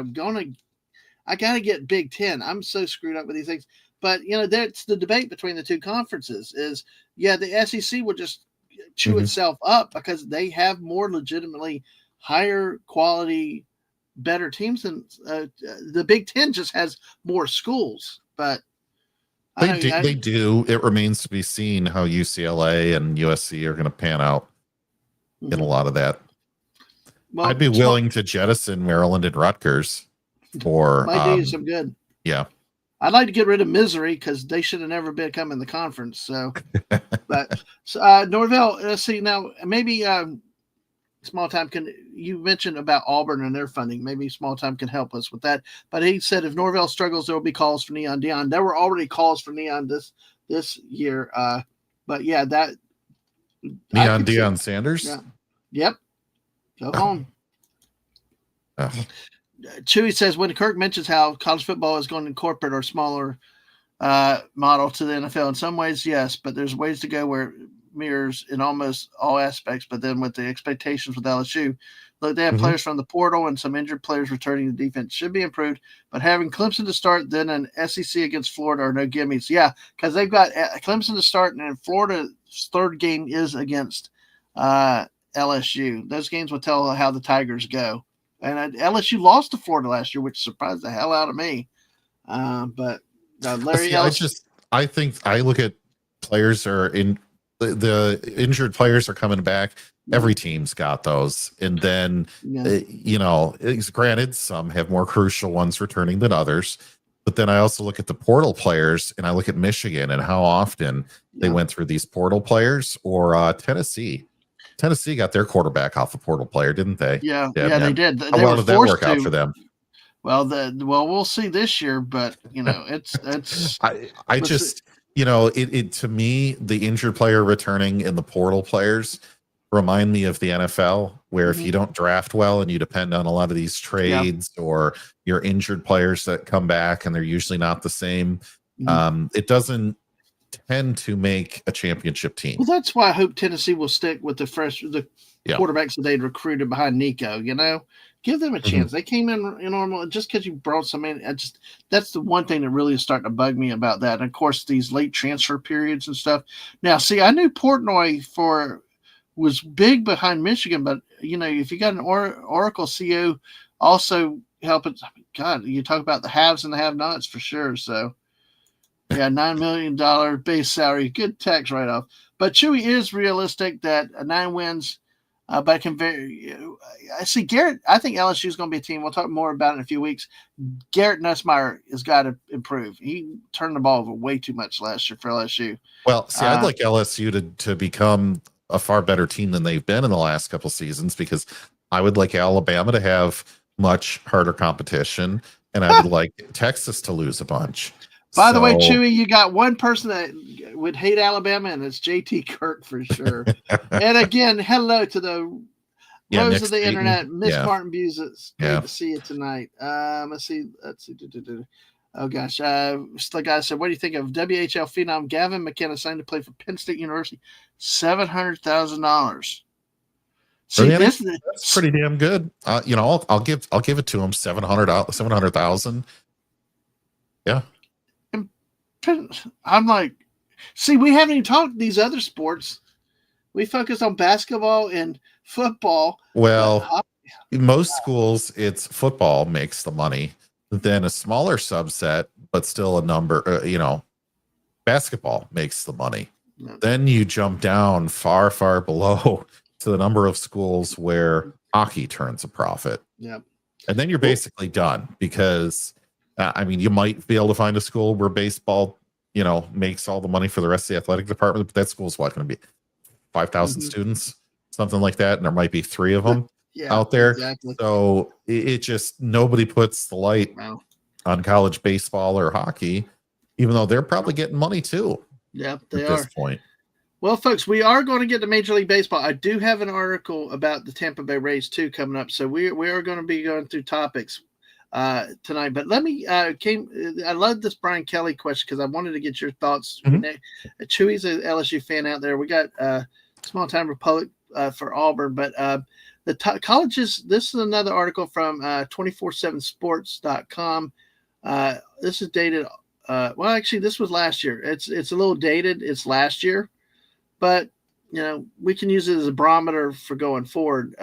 I got to get Big Ten. I'm so screwed up with these things. But, that's the debate between the two conferences is, the SEC will just chew itself up because they have more legitimately higher quality, better teams than the Big Ten just has more schools. But they do. It remains to be seen how UCLA and USC are going to pan out in a lot of that. Well, I'd be willing to jettison Maryland and Rutgers for might do you some good. Yeah. I'd like to get rid of Missouri because they should have never become in the conference. So, but Norvell, let's see now. Maybe Small Time you mentioned about Auburn and their funding. Maybe Small Time can help us with that. But he said if Norvell struggles, there will be calls for Neon Deion. There were already calls for Neon this year. But yeah, that Neon Deion Sanders. Yeah. Yep. Go home. Chewy says when Kirk mentions how college football is going to incorporate or smaller model to the NFL, in some ways, yes, but there's ways to go where it mirrors in almost all aspects. But then with the expectations with LSU, look, they have players from the portal and some injured players returning to defense should be improved. But having Clemson to start, then an SEC against Florida are no gimmies. Yeah, because they've got Clemson to start, and then Florida's third game is against LSU. Those games will tell how the Tigers go. And LSU lost to Florida last year, which surprised the hell out of me. But Larry Ellis, I think I look at players are in the injured players are coming back. Every team's got those, and then it's granted some have more crucial ones returning than others. But then I also look at the portal players, and I look at Michigan and how often they went through these portal players, or Tennessee. Tennessee got their quarterback off a portal player, didn't they? Yeah, they did. How well did that work out for them? Well, we'll see this year, but it's. I just it to me, the injured player returning and the portal players remind me of the NFL, where if you don't draft well and you depend on a lot of these trades or your injured players that come back and they're usually not the same, it doesn't tend to make a championship team. Well, that's why I hope Tennessee will stick with the quarterbacks that they'd recruited behind Nico. Give them a chance. They came in normal just because you brought some in. That's the one thing that really is starting to bug me about that. And of course, these late transfer periods and stuff. Now, see, I knew Portnoy was big behind Michigan, but if you got an Oracle CO also helping, God, you talk about the haves and the have-nots for sure. So. Yeah, $9 million base salary, good tax write-off. But Chewy is realistic that 9 wins, but can vary. I see Garrett. I think LSU is going to be a team. We'll talk more about it in a few weeks. Garrett Nussmeier has got to improve. He turned the ball over way too much last year for LSU. Well, see, I'd like LSU to become a far better team than they've been in the last couple seasons, because I would like Alabama to have much harder competition, and I would like Texas to lose a bunch. By the way, Chewy, you got one person that would hate Alabama, and it's JT Kirk for sure. And again, hello to the rose of the internet, Miss Martin Buzes. Great to see you tonight. Let's see. Oh gosh, the guy said, "What do you think of WHL phenom Gavin McKenna signed to play for Penn State University? $700,000." For See, the this NHL, that's pretty damn good. I'll give it to him. 700,000. Yeah. I'm like, see, we haven't even talked these other sports. We focus on basketball and football. Well, in most schools, it's football makes the money. Then a smaller subset, but still a number. Basketball makes the money. Yeah. Then you jump down far, far below to the number of schools where hockey turns a profit. Yeah. And then you're basically done because, you might be able to find a school where baseball, makes all the money for the rest of the athletic department, but that school's going to be 5,000 students, something like that. And there might be 3 of them out there. Exactly. So it just, nobody puts the light on college baseball or hockey, even though they're probably getting money too. Yeah, they at are. This point. Well, folks, we are going to get to Major League Baseball. I do have an article about the Tampa Bay Rays too coming up, so we are going to be going through topics tonight. But let me I love this Brian Kelly question because I wanted to get your thoughts. Chewy's an LSU fan out there. We got Small Time Republic for Auburn, but the colleges. This is another article from 247sports.com. This is dated. Well, actually, this was last year. It's a little dated. It's last year. But, we can use it as a barometer for going forward.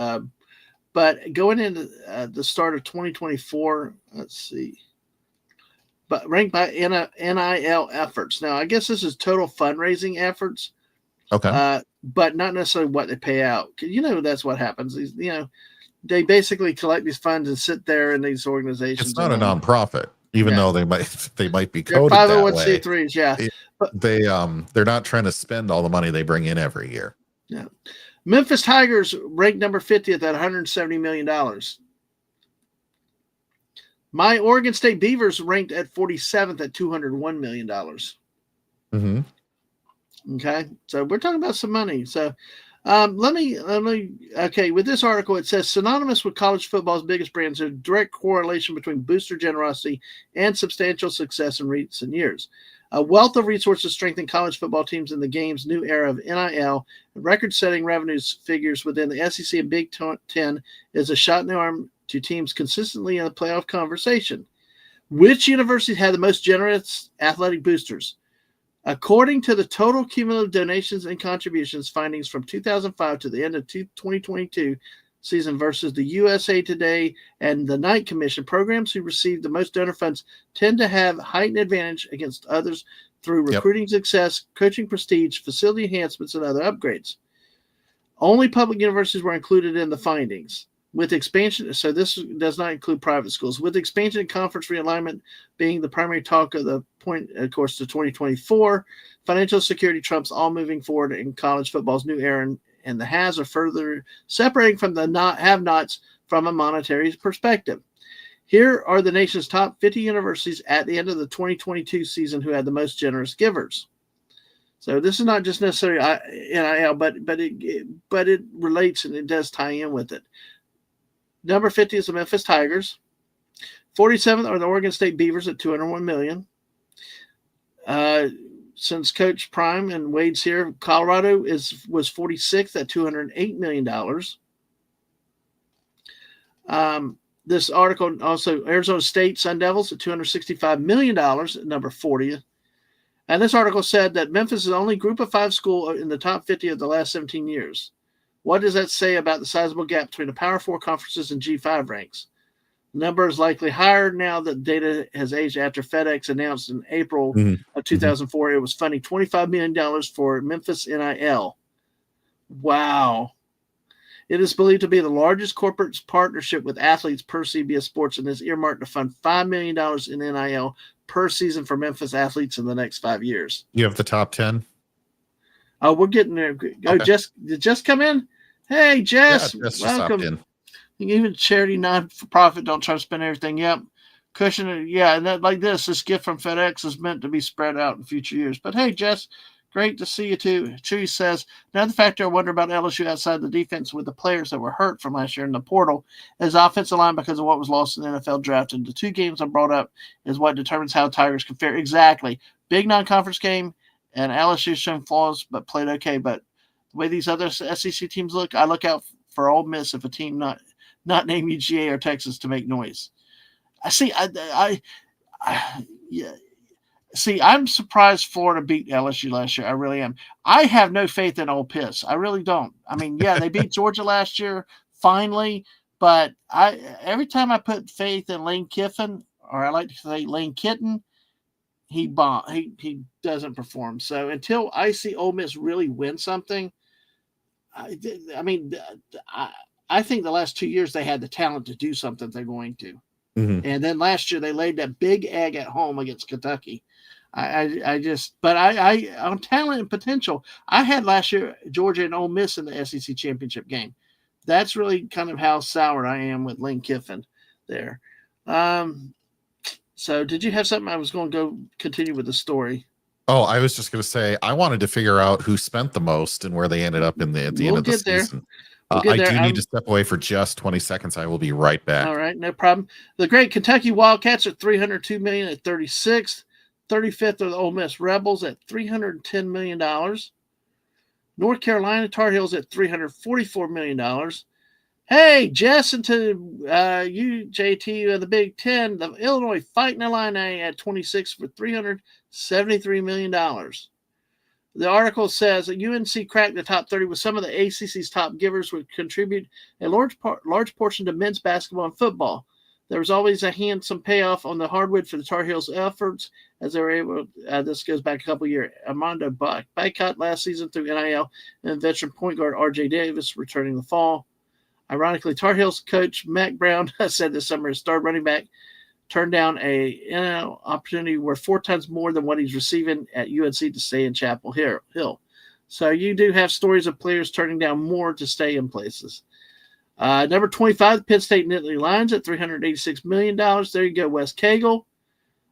But going into the start of 2024, let's see. But ranked by NIL efforts. Now, I guess this is total fundraising efforts. Okay. But not necessarily what they pay out. That's what happens. They basically collect these funds and sit there in these organizations. It's not a nonprofit. Even though they might be coded that way. 501c3s, yeah. But they're not trying to spend all the money they bring in every year. Yeah. Memphis Tigers ranked number 50th at $170 million. My Oregon State Beavers ranked at 47th at $201 million. Mm-hmm. Okay, so we're talking about some money. So let me with this article, it says synonymous with college football's biggest brands, there's a direct correlation between booster generosity and substantial success in recent years. A wealth of resources strengthen college football teams in the game's new era of NIL. Record-setting revenues figures within the SEC and Big Ten is a shot in the arm to teams consistently in the playoff conversation. Which universities had the most generous athletic boosters? According to the total cumulative donations and contributions findings from 2005 to the end of 2022 season versus the USA Today and the Knight Commission, programs who receive the most donor funds tend to have heightened advantage against others through recruiting success, coaching prestige, facility enhancements, and other upgrades. Only public universities were included in the findings. With expansion, so this does not include private schools. With expansion and conference realignment being the primary talk of the point, of course, to 2024, financial security trumps all moving forward in college football's new era, and the haves are further separating from the have-nots from a monetary perspective. Here are the nation's top 50 universities at the end of the 2022 season who had the most generous givers. So this is not just necessarily NIL, but it relates and it does tie in with it. Number 50 is the Memphis Tigers. 47th are the Oregon State Beavers at $201 million. Since Coach Prime and Wade's here, Colorado was 46th at $208 million. This article also, Arizona State Sun Devils at $265 million at number 40th. And this article said that Memphis is the only group of 5 school in the top 50 of the last 17 years. What does that say about the sizable gap between the Power 4 conferences and G5 ranks? The number is likely higher now that data has aged after FedEx announced in April of 2004 it was funding $25 million for Memphis NIL. Wow. It is believed to be the largest corporate partnership with athletes per CBS Sports and is earmarked to fund $5 million in NIL per season for Memphis athletes in the next 5 years. You have the top 10? Oh, we're getting there. Oh, okay. Just come in. Hey, Jess, welcome. Even charity, non-for-profit, don't try to spend everything. Yep. Cushion, yeah, and that, like this gift from FedEx is meant to be spread out in future years. But hey, Jess, Great to see you too. Chewy says, another factor I wonder about LSU outside the defense with the players that were hurt from last year in the portal is offensive line because of what was lost in the NFL draft. And the two games I brought up is what determines how Tigers can fare. Exactly. Big non-conference game, and LSU's shown flaws but played okay. But the way these other SEC teams look, I look out for Ole Miss if a team not named UGA or Texas to make noise. Yeah. See, I'm surprised Florida beat LSU last year. I really am. I have no faith in Ole Miss. I really don't. I mean, yeah, they beat Georgia last year finally, but every time I put faith in Lane Kiffin, or I like to say Lane Kitten, he doesn't perform. So until I see Ole Miss really win something, I think the last 2 years they had the talent to do something they're going to. Mm-hmm. And then last year they laid that big egg at home against Kentucky. On talent and potential, I had last year Georgia and Ole Miss in the SEC championship game. That's really kind of how sour I am with Lane Kiffin there. So did you have something? I was going to go continue with the story. Oh, I was just going to say, I wanted to figure out who spent the most and where they ended up at the end of the season. I do need to step away for just 20 seconds. I will be right back. All right, no problem. The great Kentucky Wildcats are $302 million at 36th. 35th are the Ole Miss Rebels at $310 million. North Carolina Tar Heels at $344 million. Hey, Jess, and to you, JT, of the Big Ten, the Illinois Fighting Illini at 26 for $373 million. The article says that UNC cracked the top 30 with some of the ACC's top givers would contribute a large portion to men's basketball and football. There was always a handsome payoff on the hardwood for the Tar Heels' efforts as they were able. This goes back a couple of years. Armando Bacot last season through NIL, and veteran point guard R.J. Davis returning the fall. Ironically, Tar Heels coach Mac Brown said this summer his star running back turned down a NIL opportunity worth 4 times more than what he's receiving at UNC to stay in Chapel Hill. So you do have stories of players turning down more to stay in places. Number 25, the Penn State Nittany Lions at $386 million. There you go, Wes Cagle.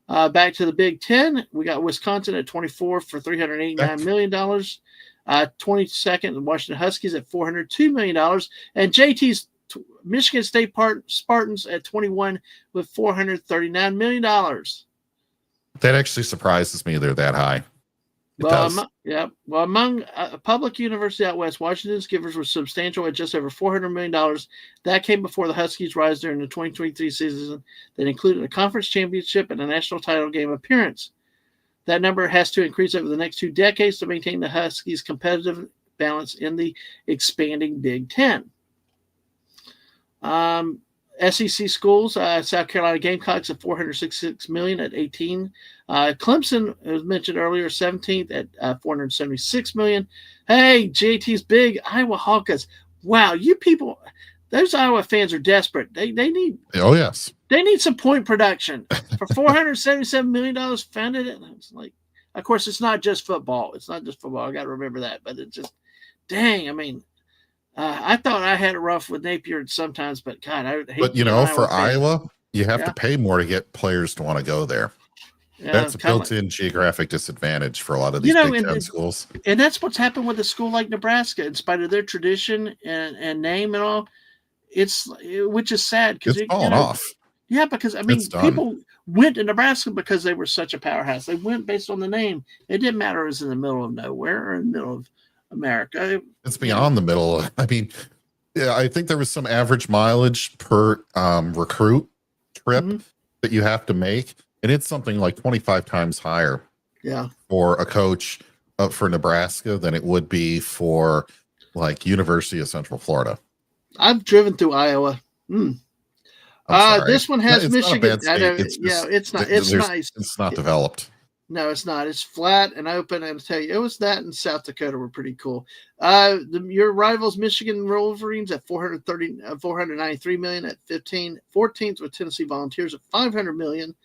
Back to the Big Ten, we got Wisconsin at 24 for $389 million. 22nd, the Washington Huskies at $402 million. And JT's Michigan State Spartans at 21 with $439 million. That actually surprises me they're that high. Among public university out west, Washington's givers were substantial at just over $400 million. That came before the Huskies' rise during the 2023 season that included a conference championship and a national title game appearance. That number has to increase over the next 2 decades to maintain the Huskies' competitive balance in the expanding Big Ten. SEC schools, South Carolina Gamecocks at $466 million at 18. Clemson, as mentioned earlier, 17th at $476 million. Hey, JT's big Iowa Hawkeyes. Wow, you people, those Iowa fans are desperate. They need. Oh yes. They need some point production for $477 million. Founded it. And I was like, of course, it's not just football. I got to remember that. But it's just, dang. I mean. I thought I had it rough with Napier sometimes, but God, I hate. But for Iowa, you have to pay more to get players to want to go there. Yeah, that's a built-in geographic disadvantage for a lot of these Big Ten schools. And that's what's happened with a school like Nebraska, in spite of their tradition and name and all. Which is sad because it's fallen off. Yeah, because people went to Nebraska because they were such a powerhouse. They went based on the name. It didn't matter if it was in the middle of nowhere or in the middle of America. It's beyond the middle. I think there was some average mileage per recruit trip that you have to make, and it's something like 25 times higher for a coach for Nebraska than it would be for like University of Central Florida. I've driven through Iowa. This one has Michigan. It's not. It's nice. It's not developed. No, it's not. It's flat and open. And I'll tell you, it was that in South Dakota were pretty cool. Your rivals, Michigan Wolverines at $493 million at 15. 14th with Tennessee Volunteers at $500 million.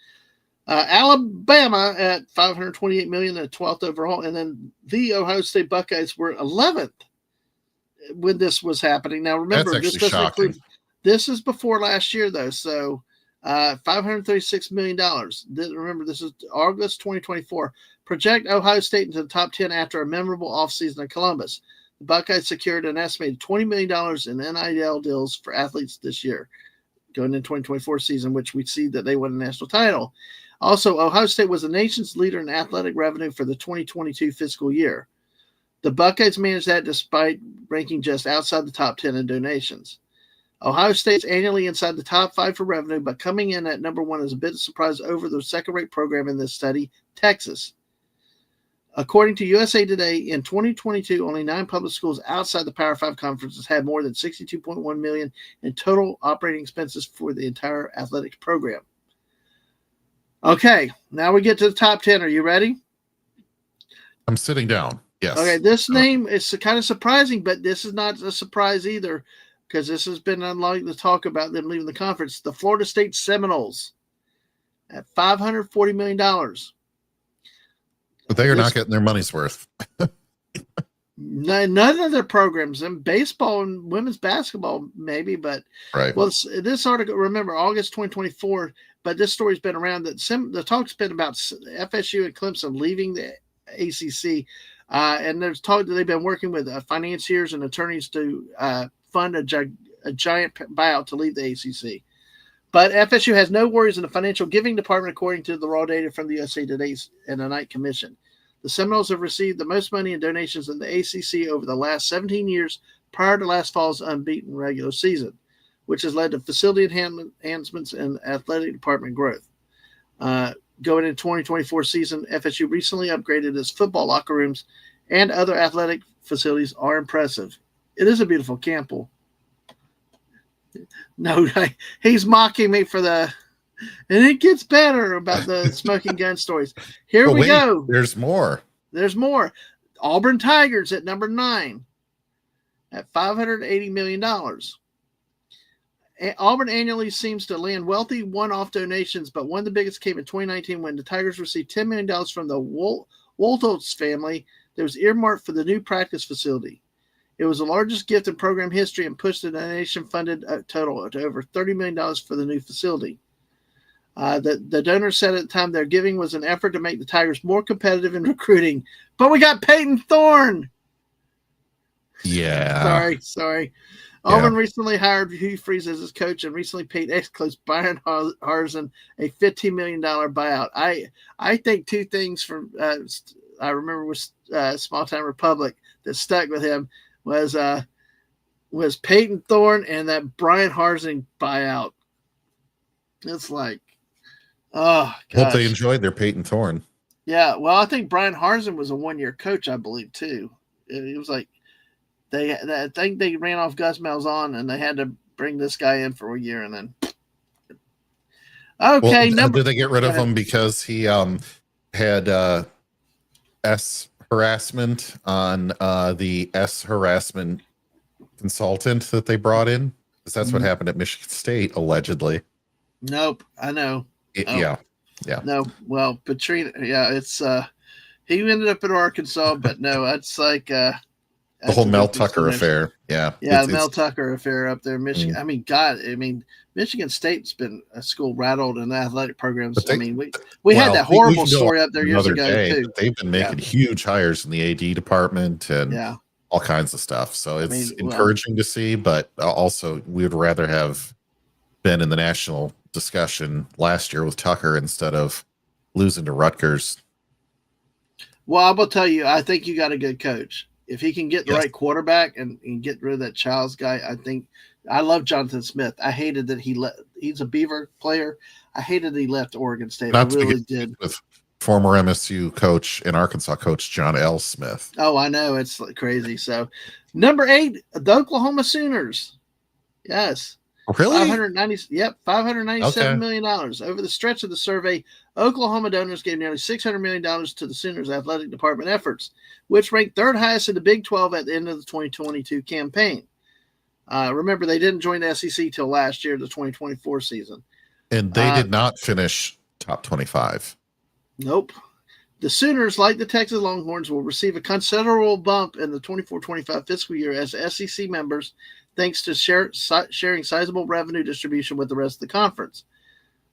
Alabama at $528 million at 12th overall. And then the Ohio State Buckeyes were 11th when this was happening. Now, remember, this doesn't include. This is before last year, though. So $536 million. Remember, this is August 2024. Project Ohio State into the top 10 after a memorable offseason in Columbus. The Buckeyes secured an estimated $20 million in NIL deals for athletes this year, going into 2024 season, which we see that they won a national title. Also, Ohio State was the nation's leader in athletic revenue for the 2022 fiscal year. The Buckeyes managed that despite ranking just outside the top 10 in donations. Ohio State's annually inside the top 5 for revenue, but coming in at number 1 is a bit of a surprise over the second-rate program in this study, Texas. According to USA Today, in 2022, only 9 public schools outside the Power 5 conferences had more than $62.1 million in total operating expenses for the entire athletics program. Okay, now we get to the top 10. Are you ready? I'm sitting down. Yes. Okay, this name is kind of surprising, but this is not a surprise either, because this has been unlikely to talk about them leaving the conference. The Florida State Seminoles at $540 million. But they are not getting their money's worth. None of their programs, and baseball and women's basketball, maybe, but right. Well, this article, remember, August 2024, but this story's been around that the talk's been about FSU and Clemson leaving the ACC, and there's talk that they've been working with financiers and attorneys to fund a giant buyout to leave the ACC. But FSU has no worries in the financial giving department, according to the raw data from the USA Today and the Knight Commission. The Seminoles have received the most money in donations in the ACC over the last 17 years prior to last fall's unbeaten regular season, which has led to facility enhancements and athletic department growth. Going into 2024 season, FSU recently upgraded its football locker rooms, and other athletic facilities are impressive. It is a beautiful campus. No, he's mocking me for and it gets better about the smoking gun stories. Here we go. There's more. There's more. Auburn Tigers at number 9 at $580 million. Auburn annually seems to land wealthy one-off donations, but one of the biggest came in 2019 when the Tigers received $10 million from the Woltholtz family that was earmarked for the new practice facility. It was the largest gift in program history and pushed the donation-funded total to over $30 million for the new facility. The donors said at the time their giving was an effort to make the Tigers more competitive in recruiting. But we got Peyton Thorne. Yeah. Sorry. Auburn recently hired Hugh Freeze as his coach and recently paid ex-coach Brian Harsin a $15 million buyout. I think two things from I remember with Small Town Republic that stuck with him was Peyton Thorne and that Brian Harsin buyout. It's like, oh, gosh. Hope they enjoyed their Peyton Thorne. Yeah, well, I think Brian Harsin was a one-year coach, I believe, too. It was like I think they ran off Gus Malzahn, and they had to bring this guy in for a year, and then. Okay, did they get rid of him because he had S harassment on the S harassment consultant that they brought in? Because that's what happened at Michigan State, allegedly. Nope, I know. Yeah. No, well, Petrino, it's he ended up in Arkansas, but no, it's like the whole Mel Tucker affair. Yeah, the Mel Tucker affair up there in Michigan. I mean, Michigan State's been a school rattled in athletic programs. We had that horrible story up there years ago too. They've been making huge hires in the AD department and all kinds of stuff. So it's encouraging to see, but also we would rather have been in the national discussion last year with Tucker instead of losing to Rutgers. Well, I will tell you, I think you got a good coach. If he can get the right quarterback and get rid of that Childs guy, I think I love Jonathan Smith. I hated that he's a Beaver player. I hated that he left Oregon State. I really did. With former MSU coach and Arkansas coach John L. Smith. Oh, I know. It's crazy. So, number 8, the Oklahoma Sooners. Yes. Really? $597 million. Over the stretch of the survey, Oklahoma donors gave nearly $600 million to the Sooners athletic department efforts, which ranked third highest in the Big 12 at the end of the 2022 campaign. Remember, they didn't join the SEC till last year, the 2024 season. And they did not finish top 25. Nope. The Sooners, like the Texas Longhorns, will receive a considerable bump in the 24-25 fiscal year as SEC members, thanks to sharing sizable revenue distribution with the rest of the conference.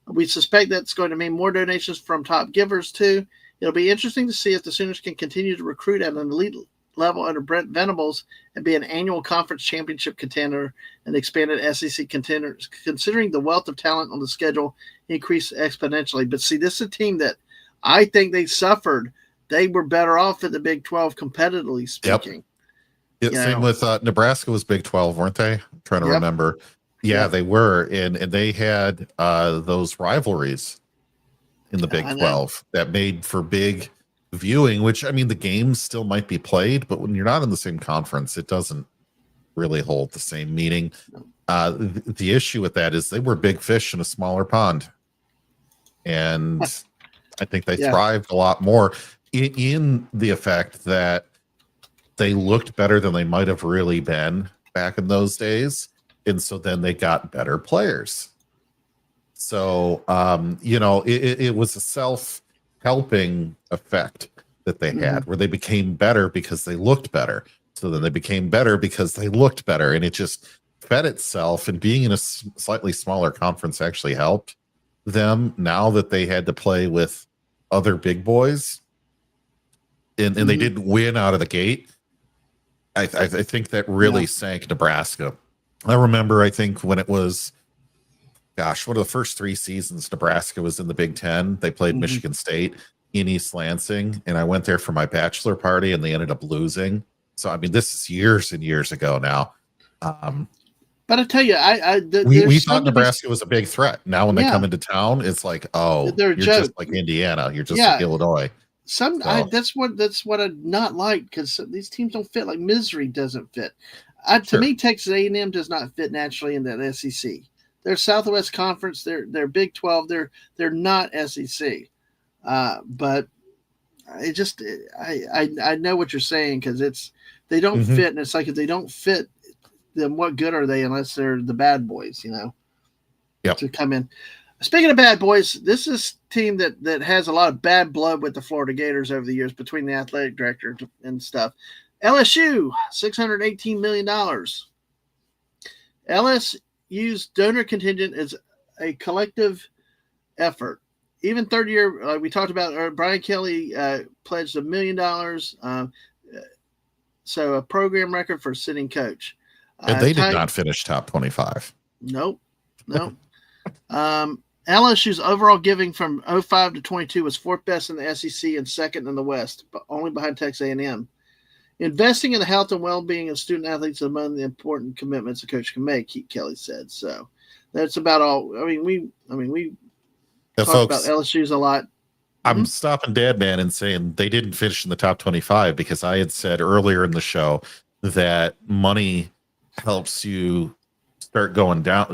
We suspect that's going to mean more donations from top givers, too. It'll be interesting to see if the Sooners can continue to recruit at an elite level under Brent Venables and be an annual conference championship contender and expanded SEC contenders. Considering the wealth of talent on the schedule increased exponentially. But see, this is a team that I think they suffered. They were better off at the Big 12 competitively speaking. Yep. Same with Nebraska was Big 12, weren't they? I'm trying to remember. Yeah, they were. And they had those rivalries in the Big 12 that made for big viewing, which, I mean, the games still might be played, but when you're not in the same conference, it doesn't really hold the same meaning. The issue with that is they were big fish in a smaller pond. And I think they thrived a lot more in the effect that they looked better than they might have really been back in those days. And so then they got better players. So, it was a self-helping effect that they had where they became better because they looked better. So then they became better because they looked better. And it just fed itself. And being in a slightly smaller conference actually helped them now that they had to play with other big boys. And they didn't win out of the gate. I think that really sank Nebraska. I remember, I think when it was, one of the first 3 seasons, Nebraska was in the Big Ten. They played Michigan State in East Lansing, and I went there for my bachelor party, and they ended up losing. So, I mean, this is years and years ago now. But I tell you, we thought Nebraska was a big threat. Now, when they come into town, it's like, you're just like Indiana. You're just like Illinois. That's what I not like, because these teams don't fit. Like Missouri doesn't fit. To me, Texas A&M does not fit naturally in that SEC. They're Southwest Conference. They're Big 12. They're not SEC. But it just I know what you're saying, because they don't fit, and it's like if they don't fit, then what good are they unless they're the bad boys, to come in. Speaking of bad boys, this is a team that has a lot of bad blood with the Florida Gators over the years between the athletic director and stuff. LSU, $618 million. LSU's donor contingent is a collective effort. Even third year, we talked about Brian Kelly pledged $1 million. So a program record for sitting coach. And they did not finish top 25. Nope. LSU's overall giving from 05 to 22 was 4th best in the SEC and 2nd in the West, but only behind Texas A&M. Investing in the health and well-being of student athletes is among the important commitments a coach can make, Kelly said. So that's about all. I mean, we talk about LSU's a lot. I'm stopping Dadman and saying they didn't finish in the top 25 because I had said earlier in the show that money helps you start going down,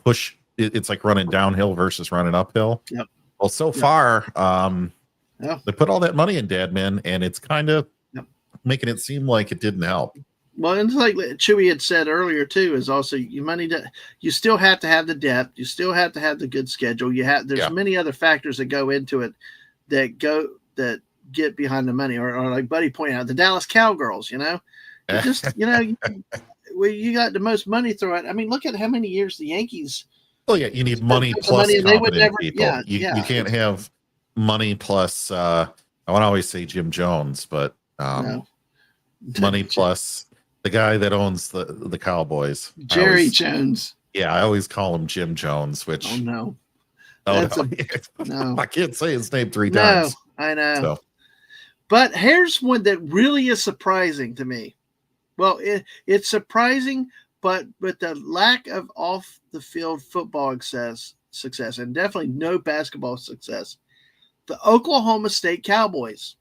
push. It's like running downhill versus running uphill. Yep. Well, so far, they put all that money in Dadman, and it's kind of making it seem like it didn't help. Well, and like Chewy had said earlier too, is also you still have to have the depth, you still have to have the good schedule. There's many other factors that go into it that get behind the money, or like Buddy pointed out, the Dallas Cowgirls. You got the most money through it. I mean, look at how many years the Yankees. Oh yeah, you need money plus competent people. You can't have money plus. I want to always say Jim Jones, but money plus the guy that owns the Cowboys, Jerry Jones. Yeah, I always call him Jim Jones. Which no, I can't say his name 3 times. No, I know. So. But here's one that really is surprising to me. Well, it's surprising, but with the lack of off-the-field football success, and definitely no basketball success, the Oklahoma State Cowboys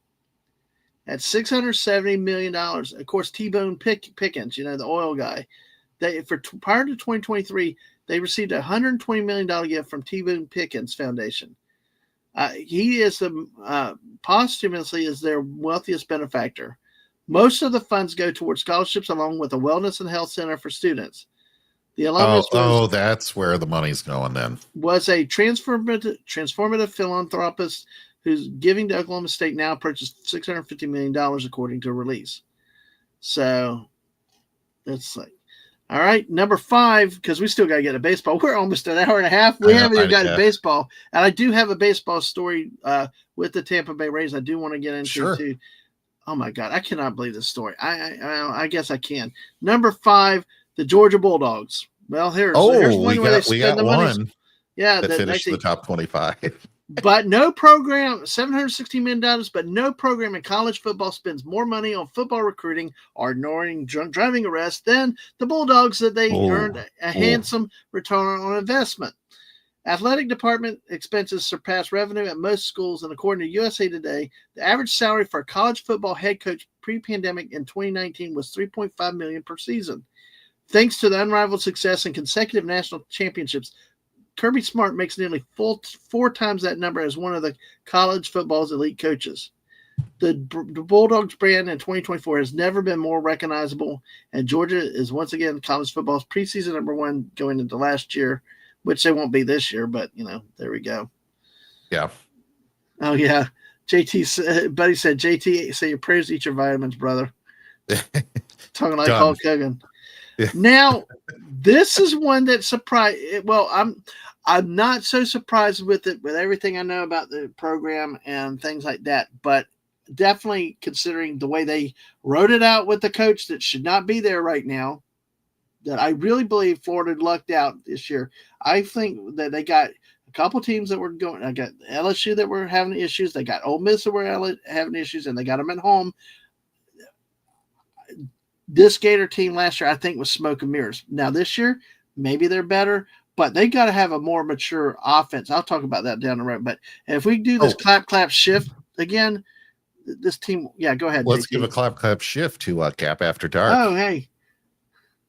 at $670 million. Of course, T-Bone Pickens, the oil guy, prior to 2023, they received a $120 million gift from T-Bone Pickens Foundation. He is posthumously is their wealthiest benefactor. Most of the funds go towards scholarships, along with a wellness and health center for students. The alumnus that's where the money's going then. Was a transformative philanthropist whose giving to Oklahoma State now approaches $650 million, according to a release. So that's like, All right, number 5, because we still got to get to baseball. We're almost an hour and a half. We haven't even gotten to baseball. And I do have a baseball story with the Tampa Bay Rays I do want to get into, too. Oh, my God. I cannot believe this story. I guess I can. Number 5, the Georgia Bulldogs. Well, here's one where they spend the money. Yeah, that finished the top 25. But no program, $760 million, but no program in college football spends more money on football recruiting or ignoring drunk driving arrests than the Bulldogs that they earned a handsome return on investment. Athletic department expenses surpass revenue at most schools, and according to USA Today, the average salary for a college football head coach pre-pandemic in 2019 was $3.5 million per season. Thanks to the unrivaled success and consecutive national championships, Kirby Smart makes nearly 4 times that number as one of the college football's elite coaches. The Bulldogs brand in 2024 has never been more recognizable, and Georgia is once again college football's preseason number 1 going into last year, which they won't be this year, but, there we go. Yeah. Oh, yeah. Buddy said, JT, say your prayers, eat your vitamins, brother. Talking like Hulk Hogan. Yeah. Now, this is one that surprised. Well, I'm not so surprised with it, with everything I know about the program and things like that. But definitely considering the way they wrote it out with the coach that should not be there right now, that I really believe Florida lucked out this year. I think that they got a couple teams that were going. I got LSU that were having issues. They got Ole Miss that were having issues, and they got them at home. This Gator team last year, I think, was smoke and mirrors. Now this year, maybe they're better, but they got to have a more mature offense. I'll talk about that down the road. But if we do this clap shift again, this team, go ahead. Let's JT. give a clap shift to Gap After Dark. Oh, hey.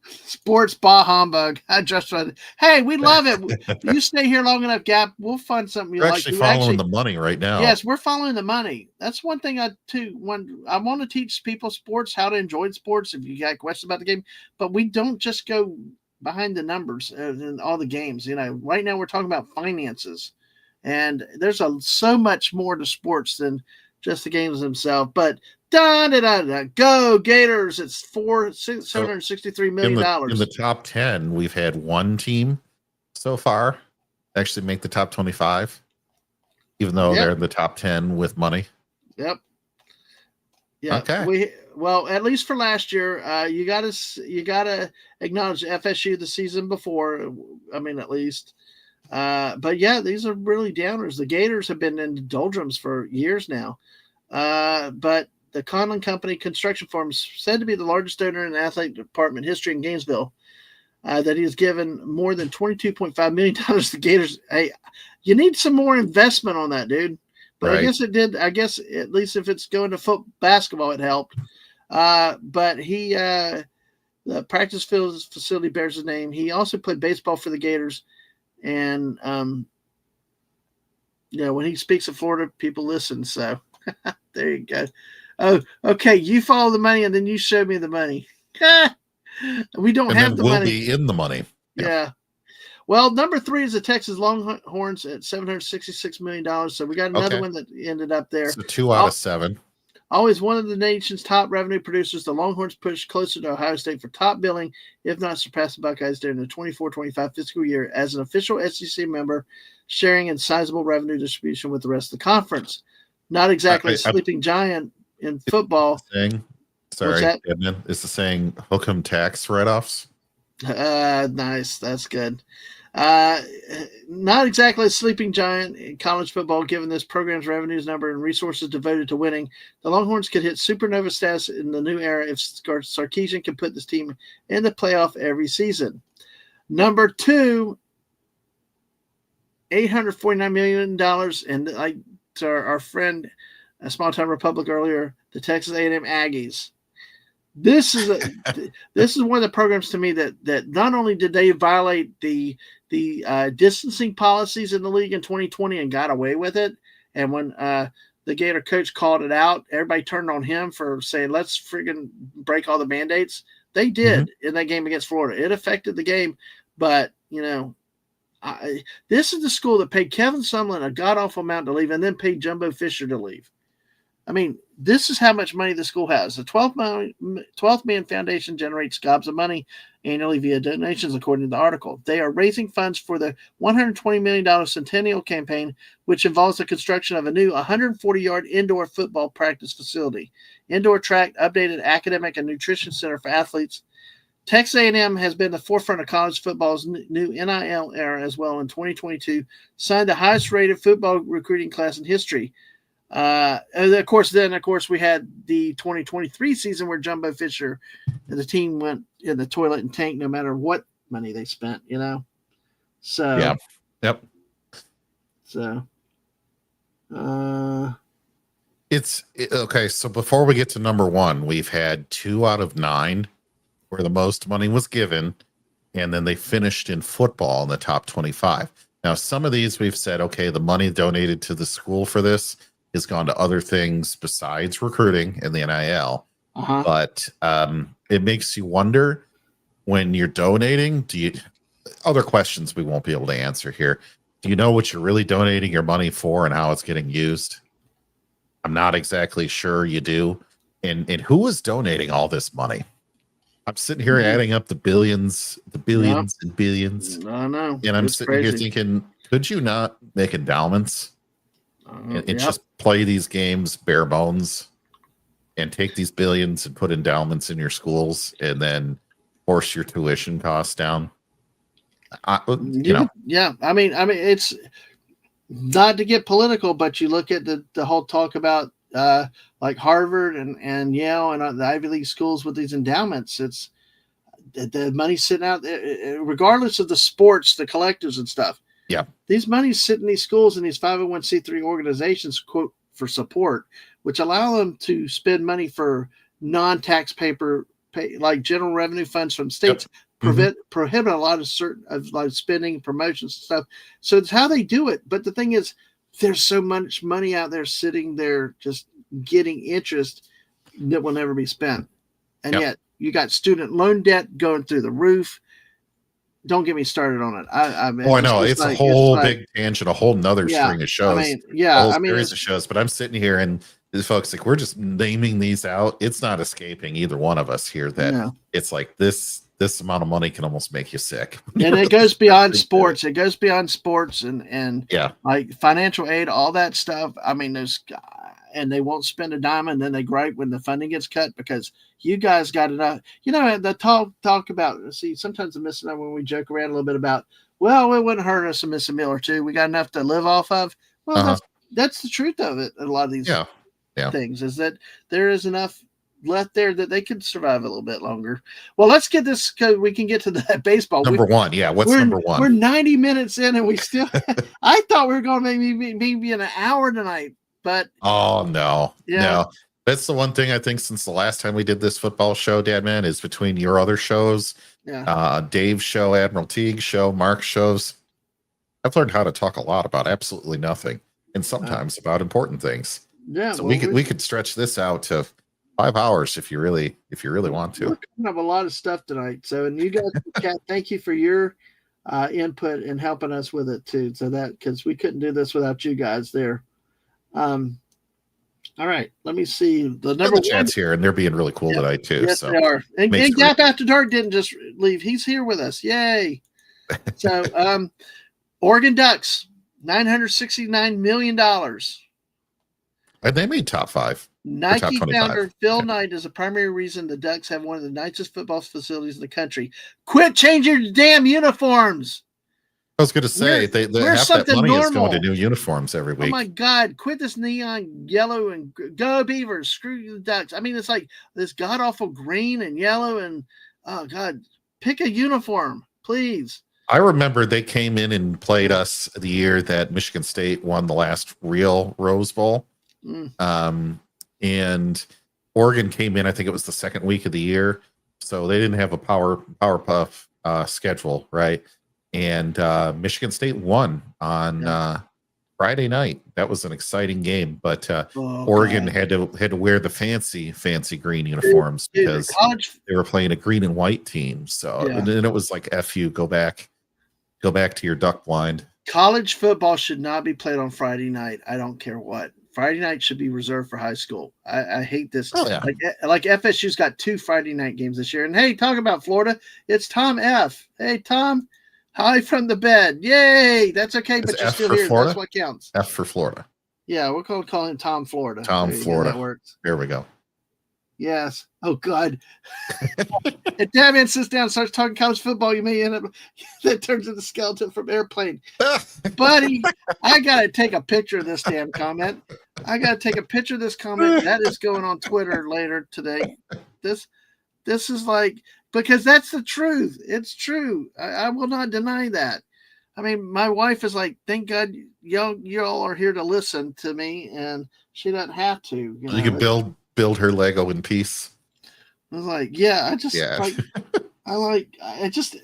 Sports Bah Humbug. I just read it. Hey, we love it. You stay here long enough, Gap. We'll find something you we're like. Actually following the money right now. Yes, we're following the money. That's one thing I want to teach people sports, how to enjoy sports. If you got questions about the game, but we don't just go behind the numbers in all the games. Right now we're talking about finances, and there's so much more to sports than just the games themselves. But go Gators! It's $663 million. In the top 10, we've had one team so far actually make the top 25, even though they're in the top 10 with money. Yep. Yeah. Okay. Well, at least for last year, you gotta acknowledge FSU the season before. I mean, at least. But yeah, these are really downers. The Gators have been in doldrums for years now. But the Conlon Company construction firm is said to be the largest donor in athletic department history in Gainesville. That he has given more than $22.5 million to Gators. Hey, you need some more investment on that, dude. But right. I guess it did. I guess at least if it's going to basketball, it helped. But he, the practice field facility bears his name. He also played baseball for the Gators. And, when he speaks of Florida, people listen. So there you go. Oh, okay. You follow the money and then you show me the money. We don't have the money. We'll be in the money. Yeah. Well, number 3 is the Texas Longhorns at $766 million. So we got another one that ended up there. So 2 out of 7. Always one of the nation's top revenue producers, the Longhorns pushed closer to Ohio State for top billing, if not surpassed the Buckeyes during the 24-25 fiscal year as an official SEC member, sharing in sizable revenue distribution with the rest of the conference. Not exactly a sleeping giant in football. Sorry, Dadman, is the saying hook 'em tax write-offs? Nice. That's good. Not exactly a sleeping giant in college football, given this program's revenues number and resources devoted to winning. The Longhorns could hit supernova status in the new era if Sarkisian can put this team in the playoff every season. Number 2, $849 million. And like to our friend, a Small Town Republic earlier, the Texas A&M Aggies. This is one of the programs to me that not only did they violate the distancing policies in the league in 2020 and got away with it, and when the Gator coach called it out, everybody turned on him for saying let's friggin' break all the mandates. They did in that game against Florida. It affected the game, but this is the school that paid Kevin Sumlin a god awful amount to leave, and then paid Jumbo Fisher to leave. I mean, this is how much money the school has. The 12 Man Foundation generates gobs of money annually via donations, according to the article. They are raising funds for the $120 million Centennial campaign, which involves the construction of a new 140-yard indoor football practice facility, indoor track, updated academic and nutrition center for athletes. Texas A&M has been the forefront of college football's new NIL era as well. In 2022, signed the highest-rated football recruiting class in history. And of course, we had the 2023 season where Jumbo Fisher and the team went in the toilet and tank no matter what money they spent, So yeah, yep. So it's okay. So before we get to number one, we've had 2 out of 9 where the most money was given, and then they finished in football in the top 25. Now, some of these we've said, okay, the money donated to the school for this has gone to other things besides recruiting and the NIL. But it makes you wonder when you're donating, other questions we won't be able to answer here. Do you know what you're really donating your money for and how it's getting used? I'm not exactly sure you do. And who is donating all this money? I'm sitting here adding up the billions and billions. I know. And I'm sitting here thinking, could you not make endowments? And just play these games bare bones and take these billions and put endowments in your schools and then force your tuition costs down. Yeah. I mean, it's not to get political, but you look at the whole talk about like Harvard and Yale and the Ivy League schools with these endowments. It's the money's sitting out there, regardless of the sports, the collectives and stuff. Yeah, these monies sit in these schools and these 501c3 organizations, quote, for support, which allow them to spend money for non-taxpayer, like general revenue funds from states, prohibit a lot of spending, promotions, and stuff. So it's how they do it. But the thing is, there's so much money out there sitting there just getting interest that will never be spent, and yet you got student loan debt going through the roof. Don't get me started on it. I know it's like, a whole big tangent, a whole nother string of shows. Series of shows. But I'm sitting here and these folks, like, we're just naming these out. It's not escaping either one of us here that it's like this amount of money can almost make you sick. And it goes beyond sports. It goes beyond sports and like financial aid, all that stuff. I mean, and they won't spend a dime, and then they gripe when the funding gets cut because you guys got enough. The talk about, sometimes I'm missing out when we joke around a little bit about, well, it wouldn't hurt us to miss a meal or two. We got enough to live off of. Well, that's the truth of it. A lot of these things is that there is enough left there that they could survive a little bit longer. Well, let's get this, because we can get to that baseball. Number one. Yeah. What's number one? We're 90 minutes in and we still, I thought we were going to maybe an hour tonight, but. Oh, no. Yeah. No. That's the one thing I think since the last time we did this football show, Dadman, is between your other shows, Dave's show, Admiral Teague's show, Mark's shows. I've learned how to talk a lot about absolutely nothing and sometimes about important things. Yeah. So we could stretch this out to 5 hours if you really want to. We have a lot of stuff tonight. So, and you guys, thank you for your input and helping us with it too. So because we couldn't do this without you guys there. All right, let me see the number one chance here, and they're being really cool tonight too. Yes, so they are. And Gap After Dark didn't just leave; he's here with us. Yay! So, Oregon Ducks, $969 million. And they made top 5. Nike founder Phil Knight is the primary reason the Ducks have one of the nicest football facilities in the country. Quit changing your damn uniforms. I was going to say, they half that money is going to new uniforms every week. Oh my God, quit this neon yellow and go Beavers, screw the Ducks. I mean, it's like this god-awful green and yellow and, oh God, pick a uniform, please. I remember they came in and played us the year that Michigan State won the last real Rose Bowl. And Oregon came in, I think it was the second week of the year. So they didn't have a Powerpuff schedule, right? And Michigan State won on Friday night. That was an exciting game, but Oregon had to wear the fancy green uniforms because they were playing a green and white team. So and then it was like, F you, go back to your duck blind. College football should not be played on Friday night. I don't care what. Friday night should be reserved for high school. I hate this. Oh yeah. Like FSU's got 2 Friday night games this year. And hey, talk about Florida. It's Tom F. Hey, Tom. Hi from the bed. Yay. That's okay, but you're F still for here. Florida? That's what counts. F for Florida. Yeah, we're going to call him Tom Florida. Tom Florida. That works. There we go. Yes. Oh, God. If Dadman sits down and starts talking college football, you may end up that turns into skeleton from Airplane. Buddy, I got to take a picture of this damn comment. I got to take a picture of this comment. That is going on Twitter later today. This is like, because that's the truth. It's true. I will not deny that. I mean, my wife is like, thank God y'all are here to listen to me, and she doesn't have to. You can build her Lego in peace. I was like, yeah, I just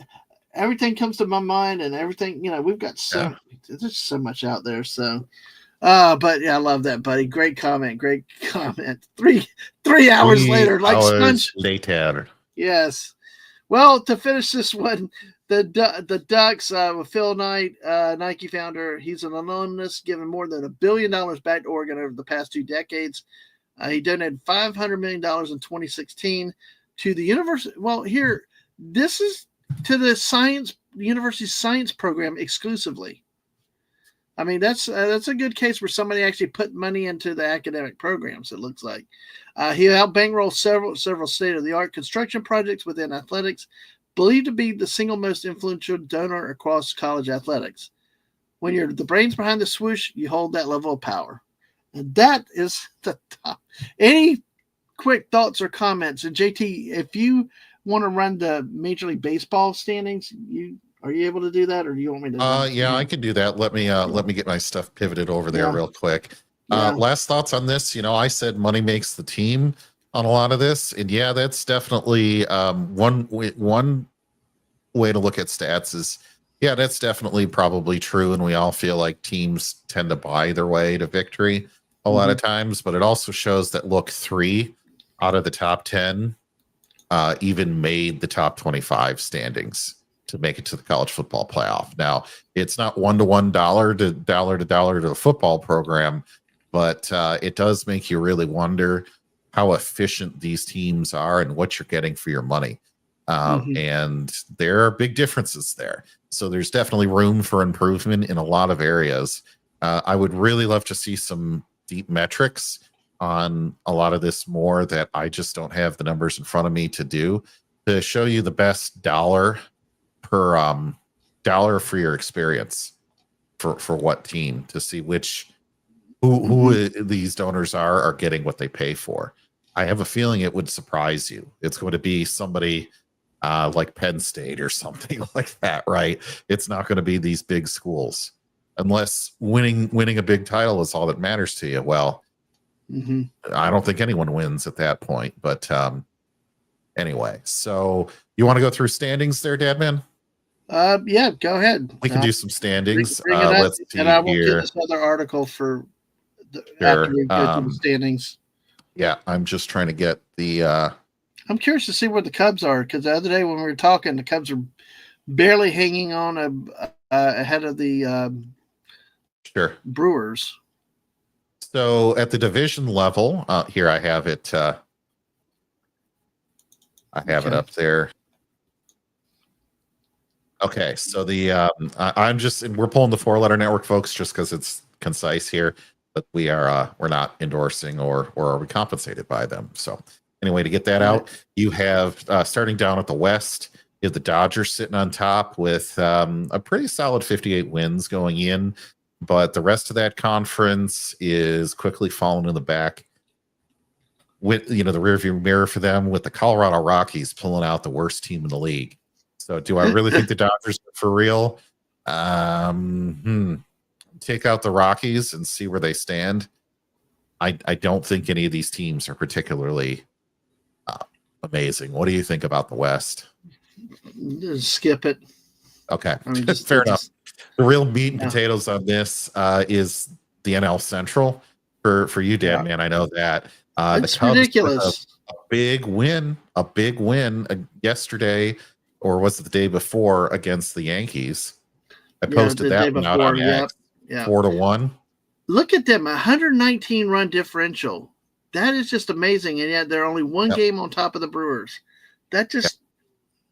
everything comes to my mind, and everything, we've got there's so much out there. So, but yeah, I love that, buddy. Great comment. 3 hours later, like sponge later. Yes. Well, to finish this one, the Ducks with Phil Knight, Nike founder, he's an alumnus, given more than $1 billion back to Oregon over the past 2 decades. He donated $500 million in 2016 to the university. Well, this is to the university's science program exclusively. I mean, that's a good case where somebody actually put money into the academic programs. It looks like he helped bankroll several state-of-the-art construction projects within athletics, believed to be the single most influential donor across college athletics. When you're the brains behind the swoosh, you hold that level of power. And that is the top. Any quick thoughts or comments? And JT, if you want to run the Major League Baseball standings, are you able to do that, or do you want me to? Yeah, I can do that. Let me get my stuff pivoted over there real quick. Yeah. Last thoughts on this. I said money makes the team on a lot of this, and yeah, that's definitely one way to look at stats is. Yeah, that's definitely probably true, and we all feel like teams tend to buy their way to victory a lot of times, but it also shows that, look, 3 out of the top 10 even made the top 25 standings to make it to the college football playoff. Now, it's not $1-to-$1 dollar to the football program, but it does make you really wonder how efficient these teams are and what you're getting for your money. And there are big differences there. So there's definitely room for improvement in a lot of areas. I would really love to see some deep metrics on a lot of this more that I just don't have the numbers in front of me to show you the best dollar per dollar for your experience for what team, to see who these donors are getting what they pay for. I have a feeling it would surprise you. It's going to be somebody like Penn State or something like that, right? It's not going to be these big schools, unless winning a big title is all that matters to you. Well, I don't think anyone wins at that point. But anyway, so you want to go through standings there, Dadman? Yeah, go ahead. We can do some standings. Bring it up, let's see and I will here. get this other article after we go through the standings. Yeah, I'm just trying to get the. I'm curious to see where the Cubs are, because the other day when we were talking, the Cubs are barely hanging on ahead of the Brewers. So at the division level, here I have it. I have it up there. Okay, so we're pulling the 4-letter network, folks, just because it's concise here. But we're not endorsing or are we compensated by them? So. Anyway, to get that out, you have starting down at the West, you have the Dodgers sitting on top with a pretty solid 58 wins going in, but the rest of that conference is quickly falling in the back with the rearview mirror for them, with the Colorado Rockies pulling out the worst team in the league. So, do I really think the Dodgers are for real? Take out the Rockies and see where they stand. I don't think any of these teams are particularly amazing. What do you think about the West? Just skip it. Okay, fair enough. The real meat and potatoes on this is the NL Central for you, Dadman. I know that. It's ridiculous. A big win yesterday, or was it the day before, against the Yankees? I posted that one out on X, 4-1. Look at them, 119 run differential. That is just amazing, and yet they're only one game on top of the Brewers. That just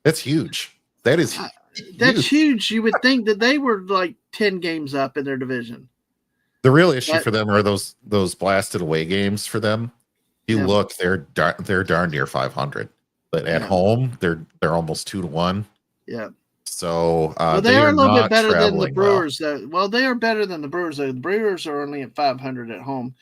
that's huge. That is that's huge. You would think that they were like 10 games up in their division. The real issue for them are those blasted away games for them. You look, they're darn near 500, but at home they're almost 2-1. Yeah. So they are a little bit better than the Brewers. Well, they are better than the Brewers. The Brewers are only at 500 at home,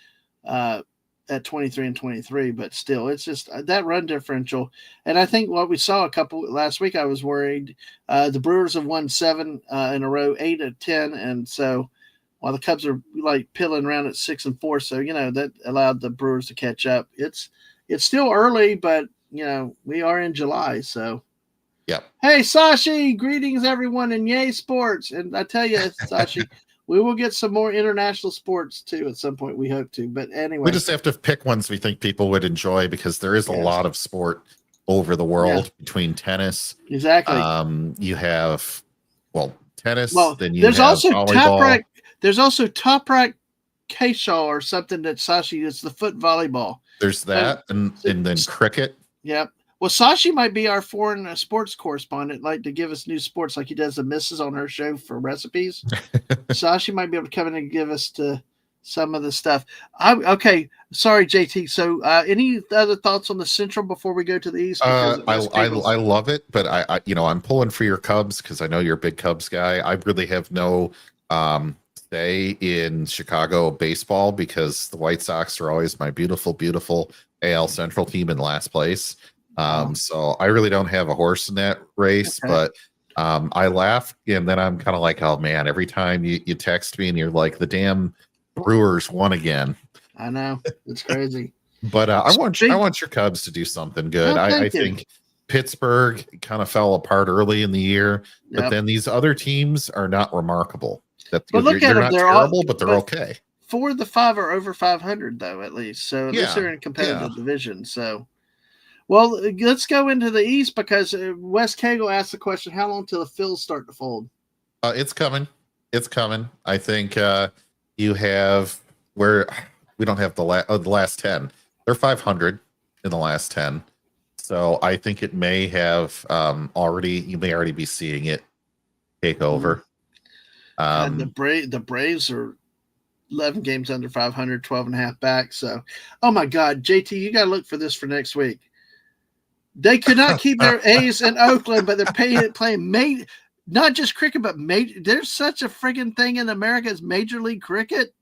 at 23-23. But still, it's just that run differential. And I think what we saw last week, I was worried. The Brewers have won 7 in a row, 8 of 10, and so while the Cubs are like pilling around at 6-4, so that allowed the Brewers to catch up. It's still early, but we are in July, so. Yep. Hey, Sashi, greetings everyone in Yay Sports. And I tell you, Sashi, we will get some more international sports too at some point. We hope to. But anyway. We just have to pick ones we think people would enjoy because there is a lot of sport over the world between tennis. Exactly. You have, tennis. Well, then you there's have also volleyball. There's also Top Rack K-Shaw or something that Sashi, it's the foot volleyball. There's that. And then cricket. Yep. Well, Sashi might be our foreign sports correspondent, like to give us new sports, like he does the misses on her show for recipes. Sashi might be able to come in and give us some of the stuff. Okay, sorry, JT. So, any other thoughts on the Central before we go to the East? I love it, but I'm pulling for your Cubs because I know you're a big Cubs guy. I really have no say in Chicago baseball because the White Sox are always my beautiful, beautiful AL Central team in last place. So I really don't have a horse in that race, but I laugh and then I'm kind of like, oh man, every time you text me and you're like, the damn Brewers won again. I know, it's crazy. But I want your Cubs to do something good. I think Pittsburgh kind of fell apart early in the year, but then these other teams are not remarkable. But look at them, they're terrible, but they're okay. 4 of the 5 are over 500 though, at least. So at least they're in a competitive division. So. Well, let's go into the East because Wes Cagle asked the question, how long till the Phils start to fold? It's coming. It's coming. I think you have where we don't have the last 10. They're 500 in the last 10. So I think it may have you may already be seeing it take over. And the Braves are 11 games under 500, 12 and a half back. So, oh my God, JT, you got to look for this for next week. They could not keep their A's in Oakland, but they're playing not just cricket, but there's such a friggin' thing in America as Major League Cricket.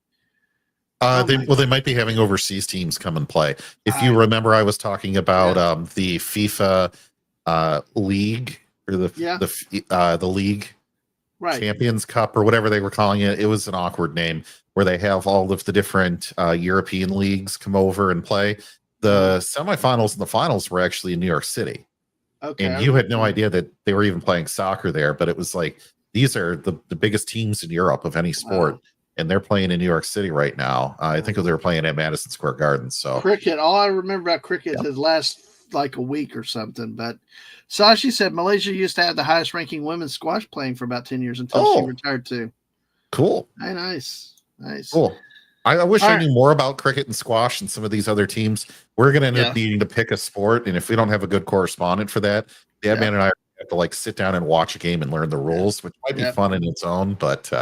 They might be having overseas teams come and play. If you remember, I was talking about the FIFA league or the league Champions Cup or whatever they were calling it. It was an awkward name where they have all of the different European leagues come over and play. The semifinals and the finals were actually in New York City. Okay. And you had no idea that they were even playing soccer there, but it was like, these are the biggest teams in Europe of any sport. Wow. And they're playing in New York City right now. I think they were playing at Madison Square Garden. So cricket, all I remember about cricket is last like a week or something. But Sashi said Malaysia used to have the highest ranking women's squash playing for about 10 years until she retired too. Cool. Hey, nice. Cool. I wish I knew more about cricket and squash and some of these other teams. We're going to end up needing to pick a sport. And if we don't have a good correspondent for that, Dadman and I have to sit down and watch a game and learn the rules, which might be fun in its own. But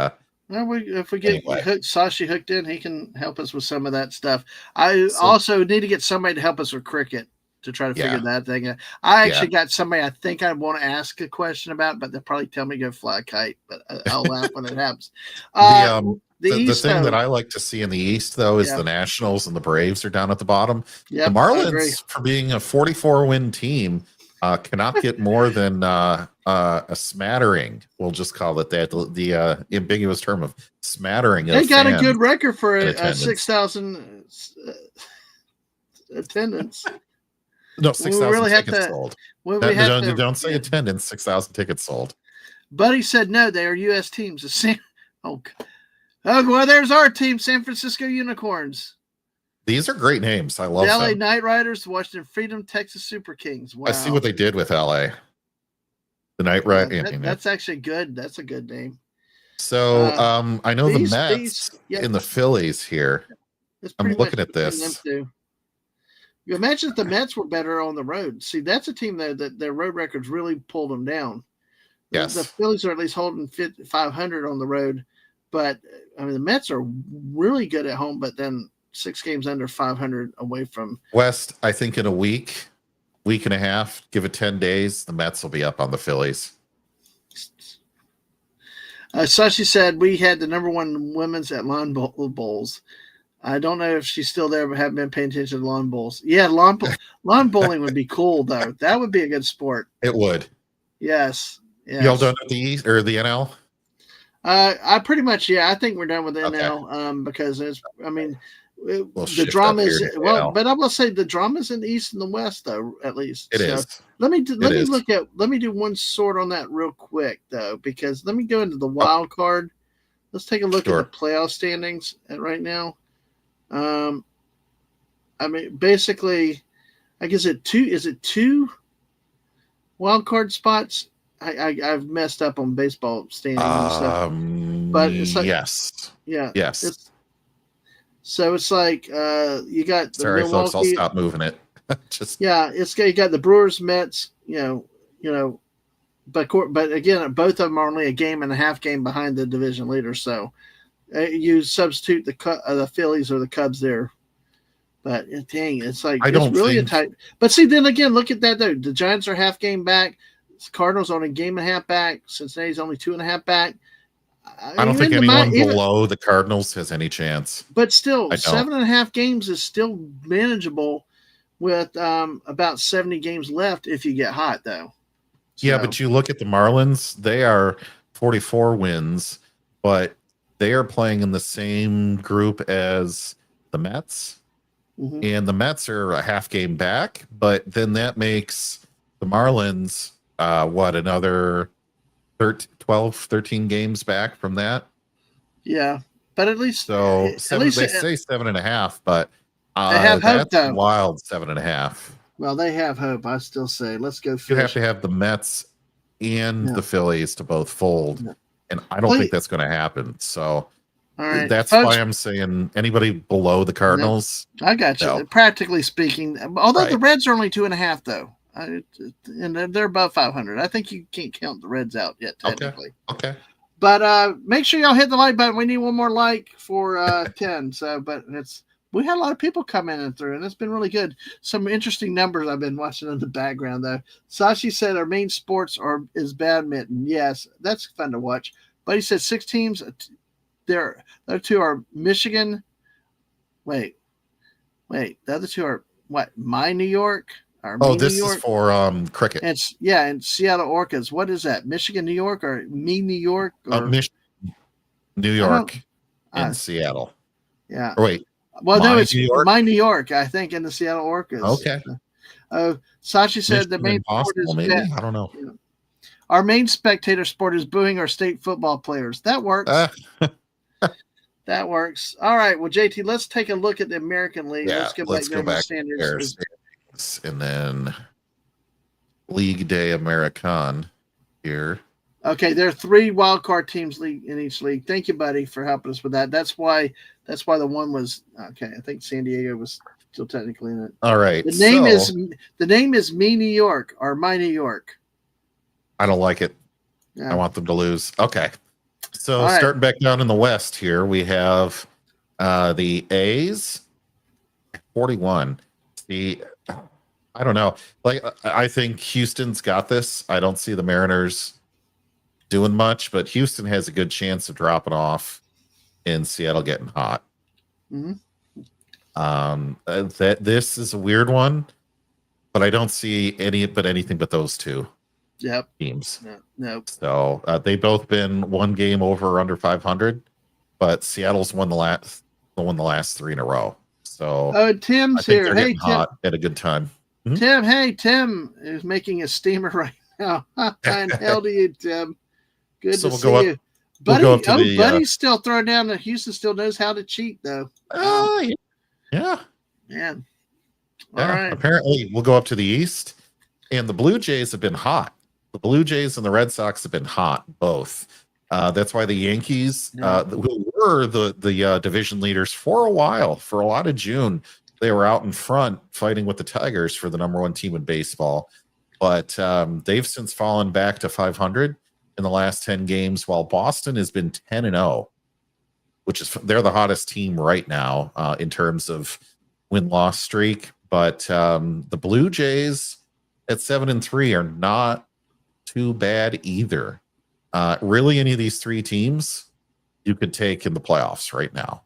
if we get Sashi hooked in, he can help us with some of that stuff. I also need to get somebody to help us with cricket to try to figure that thing out. I actually got somebody I think I want to ask a question about, but they'll probably tell me to go fly a kite. But I'll laugh when it happens. The thing that I like to see in the East, though, is the Nationals and the Braves are down at the bottom. Yep, the Marlins, for being a 44-win team, cannot get more than a smattering. We'll just call it that. The ambiguous term of smattering. They got a good record for a 6,000 attendance. No, 6,000 tickets sold. Don't say attendance. 6,000 tickets sold. Buddy said no. They are U.S. teams. Well, there's our team, San Francisco Unicorns. These are great names. I love the LA them. Knight Riders, Washington Freedom, Texas Super Kings. Wow. I see what they did with LA. The Knight Riders. That's actually good. That's a good name. So I know the Mets yeah, and the Phillies here. it's I'm pretty looking much at between them this. two. You imagine if the Mets were better on the road. See, that's a team that their road records really pulled them down. The Yes. Phillies are at least holding 500 on the road, but I mean the Mets are really good at home, but then 6 games under 500 away from West, I think in a week and a half, give it 10 days, the Mets will be up on the Phillies. Sashi said we had the number 1 women's at lawn bowls. I don't know if she's still there, but haven't been paying attention to lawn bowls. Yeah, lawn bowling would be cool though. That would be a good sport. It would. Yes. Y'all done with the East or the NL? I pretty much, I think we're done with Okay. NL We'll the drama is but I will say the drama's in the East and the West though, at least. It is. Let me do one sort on that real quick though, because let me go into the wild card. Let's take a look at the playoff standings right now. I mean, basically, I guess is it two wild card spots? I've messed up on baseball standings and stuff, but it's like yes, yes. So it's like you got the Milwaukee. Folks, I'll stop moving it. You got the Brewers, Mets, but again, both of them are only a game and a half game behind the division leader. So you substitute the Phillies or the Cubs there. But dang, it's like it's really a tight. But see, then again, look at that though. The Giants are half game back. Cardinals on a game and a half back. Cincinnati's only 2.5 back. I don't think anyone below the Cardinals has any chance. But still, 7.5 games is still manageable with about 70 games left if you get hot, though. Yeah, but you look at the Marlins, they are 44 wins, but they are playing in the same group as the Mets. Mm-hmm. And the Mets are a half game back, but then that makes the Marlins, another 13 games back from that? Yeah, but at least... So they say 7.5, but they have hope, that's wild 7.5. Well, they have hope. I still say, let's go fish. You have to have the Mets and the Phillies to both fold, and I don't think that's going to happen. So that's why I'm saying anybody below the Cardinals. I got you. No. Practically speaking, although the Reds are only 2.5, though, and they're above 500. I think you can't count the Reds out yet, technically. Okay. But make sure y'all hit the like button. We need one more like for 10. So, but we had a lot of people come in and through, and it's been really good. Some interesting numbers I've been watching in the background, though. Sashi said our main sports is badminton. Yes, that's fun to watch. But he said 6 teams. The other 2 are Michigan. Wait. The other 2 are what? My New York. This is for cricket. And Seattle Orcas. What is that? Michigan, New York, or me, New York? Or Michigan, New York, and Seattle. Yeah. Or wait. Well, no, it's my New York, I think, in the Seattle Orcas. Okay. Sashi said the main sport is maybe. I don't know. Our main spectator sport is booing our state football players. That works. That works. All right. Well, JT, let's take a look at the American League. Yeah, let's go back standards. And then League Day American here. Okay, there are 3 wild card teams in each league. Thank you, buddy, for helping us with that. That's why the one was okay. I think San Diego was still technically in it. All right. The name is Me New York or My New York. I don't like it. Yeah. I want them to lose. Okay. So starting back down in the West here, we have the A's 41. I don't know. Like, I think Houston's got this. I don't see the Mariners doing much, but Houston has a good chance of dropping off and Seattle getting hot. Mm-hmm. This is a weird one, but I don't see anything but those 2 teams. No. So they've both been 1 game over or under 500, but Seattle's won the last 3 in a row. So Tim's here. Hey, Tim. Hot at a good time. Mm-hmm. Tim, hey, Tim is making a steamer right now. And hell to you, Tim. Good to see you. Buddy, Buddy's still throwing down that Houston still knows how to cheat, though. Yeah. Man. All right. Apparently, we'll go up to the East, and the Blue Jays have been hot. The Blue Jays and the Red Sox have been hot, both. That's why the Yankees, who were the division leaders for a while, for a lot of June, they were out in front fighting with the Tigers for the number one team in baseball. But they've since fallen back to 500 in the last 10 games, while Boston has been 10-0, which is they're the hottest team right now in terms of win-loss streak. But the Blue Jays at 7-3 are not too bad either. Really, any of these three teams you could take in the playoffs right now.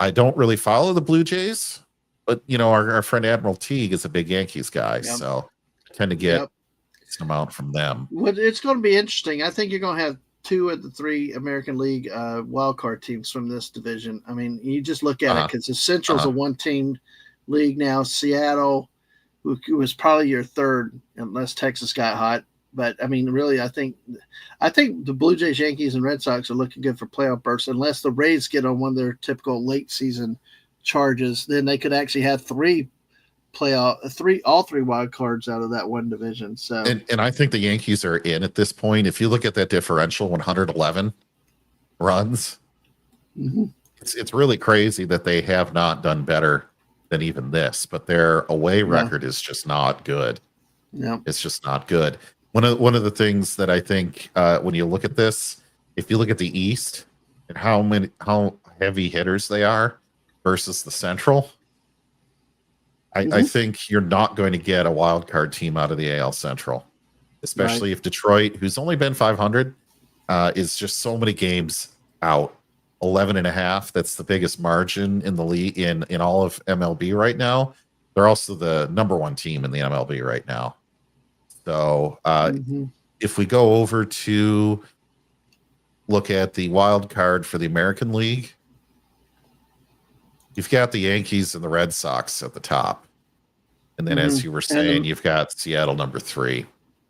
I don't really follow the Blue Jays, but our friend Admiral Teague is a big Yankees guy, so I tend to get some amount from them. Well, it's going to be interesting. I think you're going to have two of the three American League wildcard teams from this division. I mean, you just look at it because the Central's a one-team league now. Seattle, who was probably your third, unless Texas got hot. But I mean, really, I think the Blue Jays, Yankees, and Red Sox are looking good for playoff berths, unless the Rays get on one of their typical late season charges. Then they could actually have all three wild cards out of that one division. So, and I think the Yankees are in at this point. If you look at that differential, 111 runs, it's really crazy that they have not done better than even this. But their away record is just not good. No, it's just not good. One of the things that I think when you look at this, if you look at the East and how heavy hitters they are versus the Central, I think you're not going to get a wild card team out of the AL Central, especially if Detroit, who's only been 500, is just so many games out. 11.5. That's the biggest margin in the league in all of MLB right now. They're also the number one team in the MLB right now. So if we go over to look at the wild card for the American League, you've got the Yankees and the Red Sox at the top. And then, as you were saying, you've got Seattle number 3.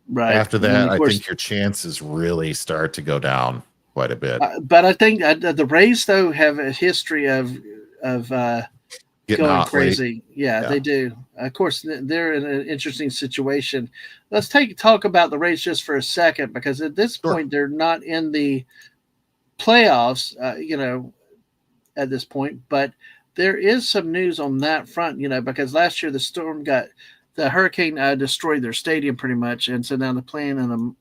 Right. After that, I think your chances really start to go down quite a bit. But I think the Rays, though, have a history of going crazy. Yeah, they do. Of course, they're in an interesting situation. Let's talk about the Rays just for a second, because at this point, they're not in the playoffs, at this point. But there is some news on that front, because last year the hurricane destroyed their stadium pretty much. And so now they're playing in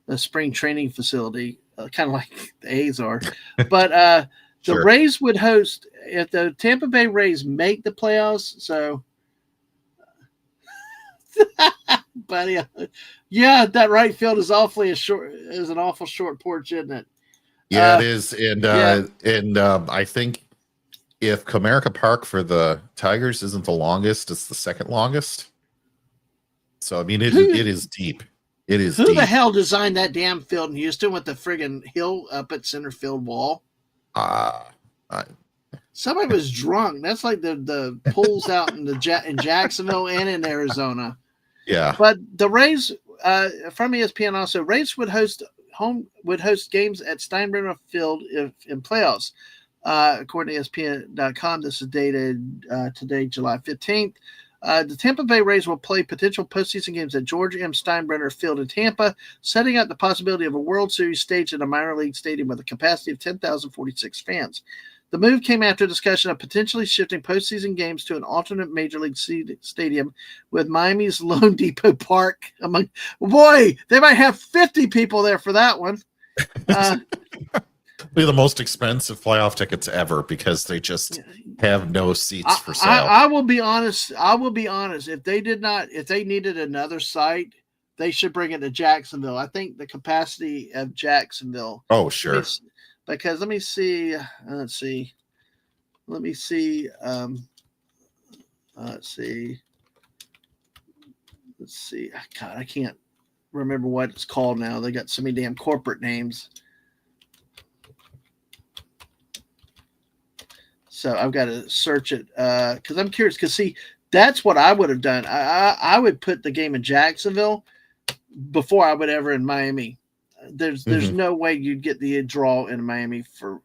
a spring training facility, kind of like the A's are. But the Rays would host, if the Tampa Bay Rays make the playoffs. So, buddy, that right field is an awful short porch, isn't it? Yeah, it is. And I think if Comerica Park for the Tigers isn't the longest, it's the second longest. So, I mean, it is deep. It is. Who the hell designed that damn field in Houston with the friggin' hill up at center field wall? Somebody was drunk. That's like the pools out in Jacksonville and in Arizona. Yeah. But the Rays, from ESPN also, Rays would host games at Steinbrenner Field in playoffs. According to ESPN.com, this is dated today, July 15th. The Tampa Bay Rays will play potential postseason games at George M. Steinbrenner Field in Tampa, setting up the possibility of a World Series staged in a minor league stadium with a capacity of 10,046 fans. The move came after discussion of potentially shifting postseason games to an alternate major league stadium with Miami's Lone Depot Park. Boy, they might have 50 people there for that one. Be the most expensive playoff tickets ever, because they just have no seats for sale. I will be honest. If they needed another site, they should bring it to Jacksonville. I think the capacity of Jacksonville. Oh, sure. Because let me see. Let's see. God, I can't remember what it's called now. They got so many damn corporate names. So I've got to search it because I'm curious. Because see, that's what I would have done. I would put the game in Jacksonville before I would ever in Miami. There's no way you'd get the draw in Miami for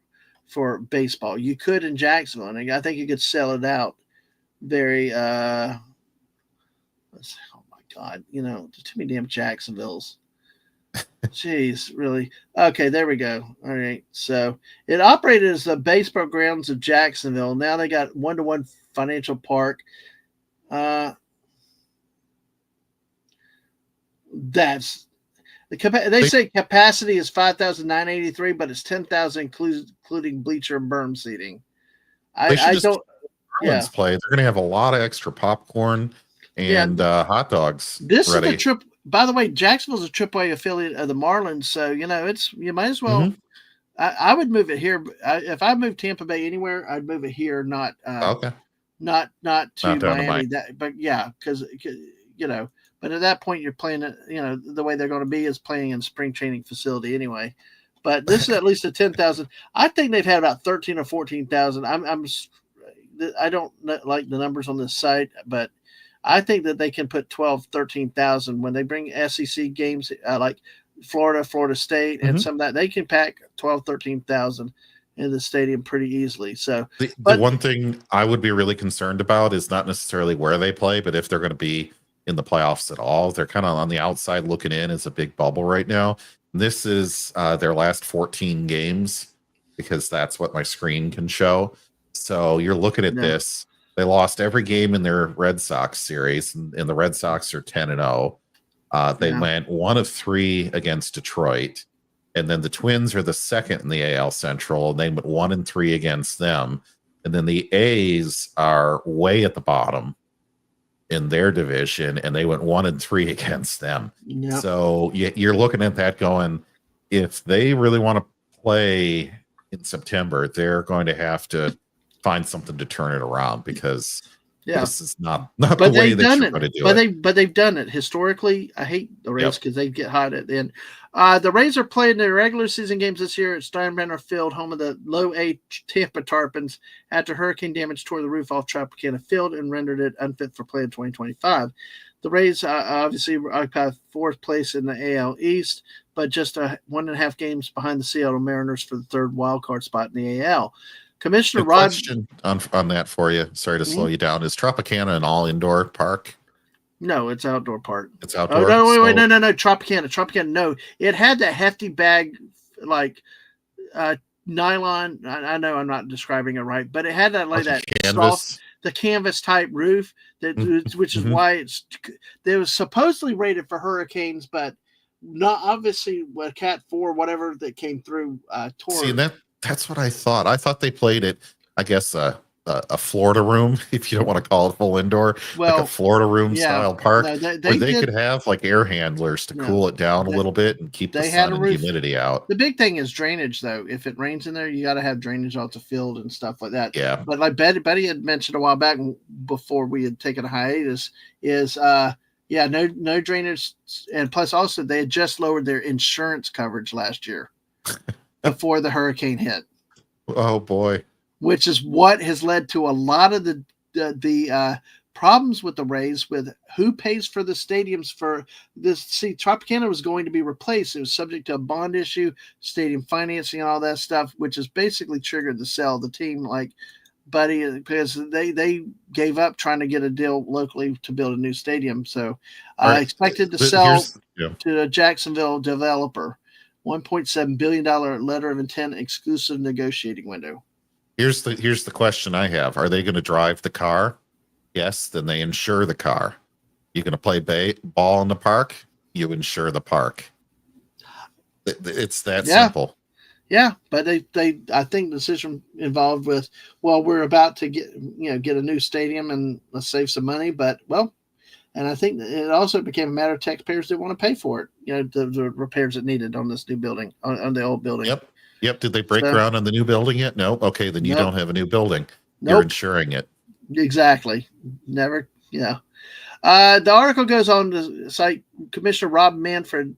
baseball. You could in Jacksonville, and I think you could sell it out very. Oh my God, too many damn Jacksonvilles. Jeez, really? Okay, there we go. All right. So it operated as the baseball grounds of Jacksonville. Now they got 1-to-1 financial park. Uh, that's they They say capacity is 5,983, but it's 10,000 including bleacher and berm seating. they should I just don't. Yeah, Marlins play. They're going to have a lot of extra popcorn yeah. and hot dogs This is the ready. trip. By the way, Jacksonville's a AAA affiliate of the Marlins, so it's you might as well. Hmm. I would move it here. If I moved Tampa Bay anywhere, I'd move it here, not Okay, not not to down to Mike. Miami. But yeah, because but at that point you're playing it. The way they're going to be is playing in spring training facility anyway. But this is at least a 10,000. I think they've had about 13 or 14,000. I don't like the numbers on this site, but I think that they can put 12, 13,000 when they bring SEC games like Florida State, and Hmm. some of that. They can pack 12, 13,000 in the stadium pretty easily. So, The but one thing I would be really concerned about is not necessarily where they play, but if they're going to be in the playoffs at all. They're kind of on the outside looking in. It's a big bubble right now. This is their last 14 games because that's what my screen can show. So you're looking at no, this. They lost every game in their Red Sox series, and the Red Sox are 10-0. They yeah, went 1 of 3 against Detroit. And then the Twins are the second in the AL Central, and they went 1-3 against them. And then the A's are way at the bottom in their division, and they went 1-3 against them. yeah, So you're looking at that going, if they really want to play in September, they're going to have to find something to turn it around because yeah. this is not the But way they've that done you're it. going to do But it. they've done it historically. I hate the Rays Yep. because they get hot at the end. The Rays are playing their regular season games this year at Steinbrenner Field, home of the Low A Tampa Tarpons, after hurricane damage tore the roof off Tropicana Field and rendered it unfit for play in 2025. The Rays obviously occupy fourth place in the AL East, but just 1.5 games behind the Seattle Mariners for the third wild card spot in the AL. Commissioner A Rod. question on that for you. Sorry to slow Hmm? you down. Is Tropicana an all indoor park? No, it's outdoor park. It's Oh outdoor. no, wait, So no, Tropicana. No, it had that hefty bag, like uh, nylon. I know I'm not describing it right, but it had that like like that a soft, canvas. the canvas type roof which is Mhm. why it was supposedly rated for hurricanes, but not obviously with Cat 4, whatever that came through See, tore. that's what I thought. I thought they played it, I guess, a Florida room, if you don't want to call it full indoor, like a Well, Florida room yeah, style park, no, where they they did. could have like air handlers to No, cool it down a they, little bit and keep the they had sun a and roof. humidity out. The big thing is drainage, though. If it rains in there, you got to have drainage off the field and stuff like that. Yeah. But like Betty had mentioned a while back, before we had taken a hiatus, is yeah, no drainage, and plus also they had just lowered their insurance coverage last year before the hurricane hit, Oh boy. which is what has led to a lot of the problems with the Rays with who pays for the stadiums for this. See, Tropicana was going to be replaced. It was subject to a bond issue, stadium financing, and all that stuff, which has basically triggered the sell of the team. Like Buddy, because they gave up trying to get a deal locally to build a new stadium. So All right. expected to But sell here's yeah. to a Jacksonville developer. $1.7 billion letter of intent exclusive negotiating window. Here's the question I have. Are they going to drive the car? Yes, then they insure the car. You're going to play ball in the park, you insure the park. It's that Yeah. simple. Yeah, but they I think the decision involved with, well, we're about to get a new stadium and let's save some money, but and I think it also became a matter of taxpayers that want to pay for it, the repairs that needed on this new building, on the old building. Yep. Did they break So, ground on the new building yet? No. Okay, then you nope, don't have a new building. You're nope, insuring it. exactly, never, The article goes on to cite Commissioner Rob Manfred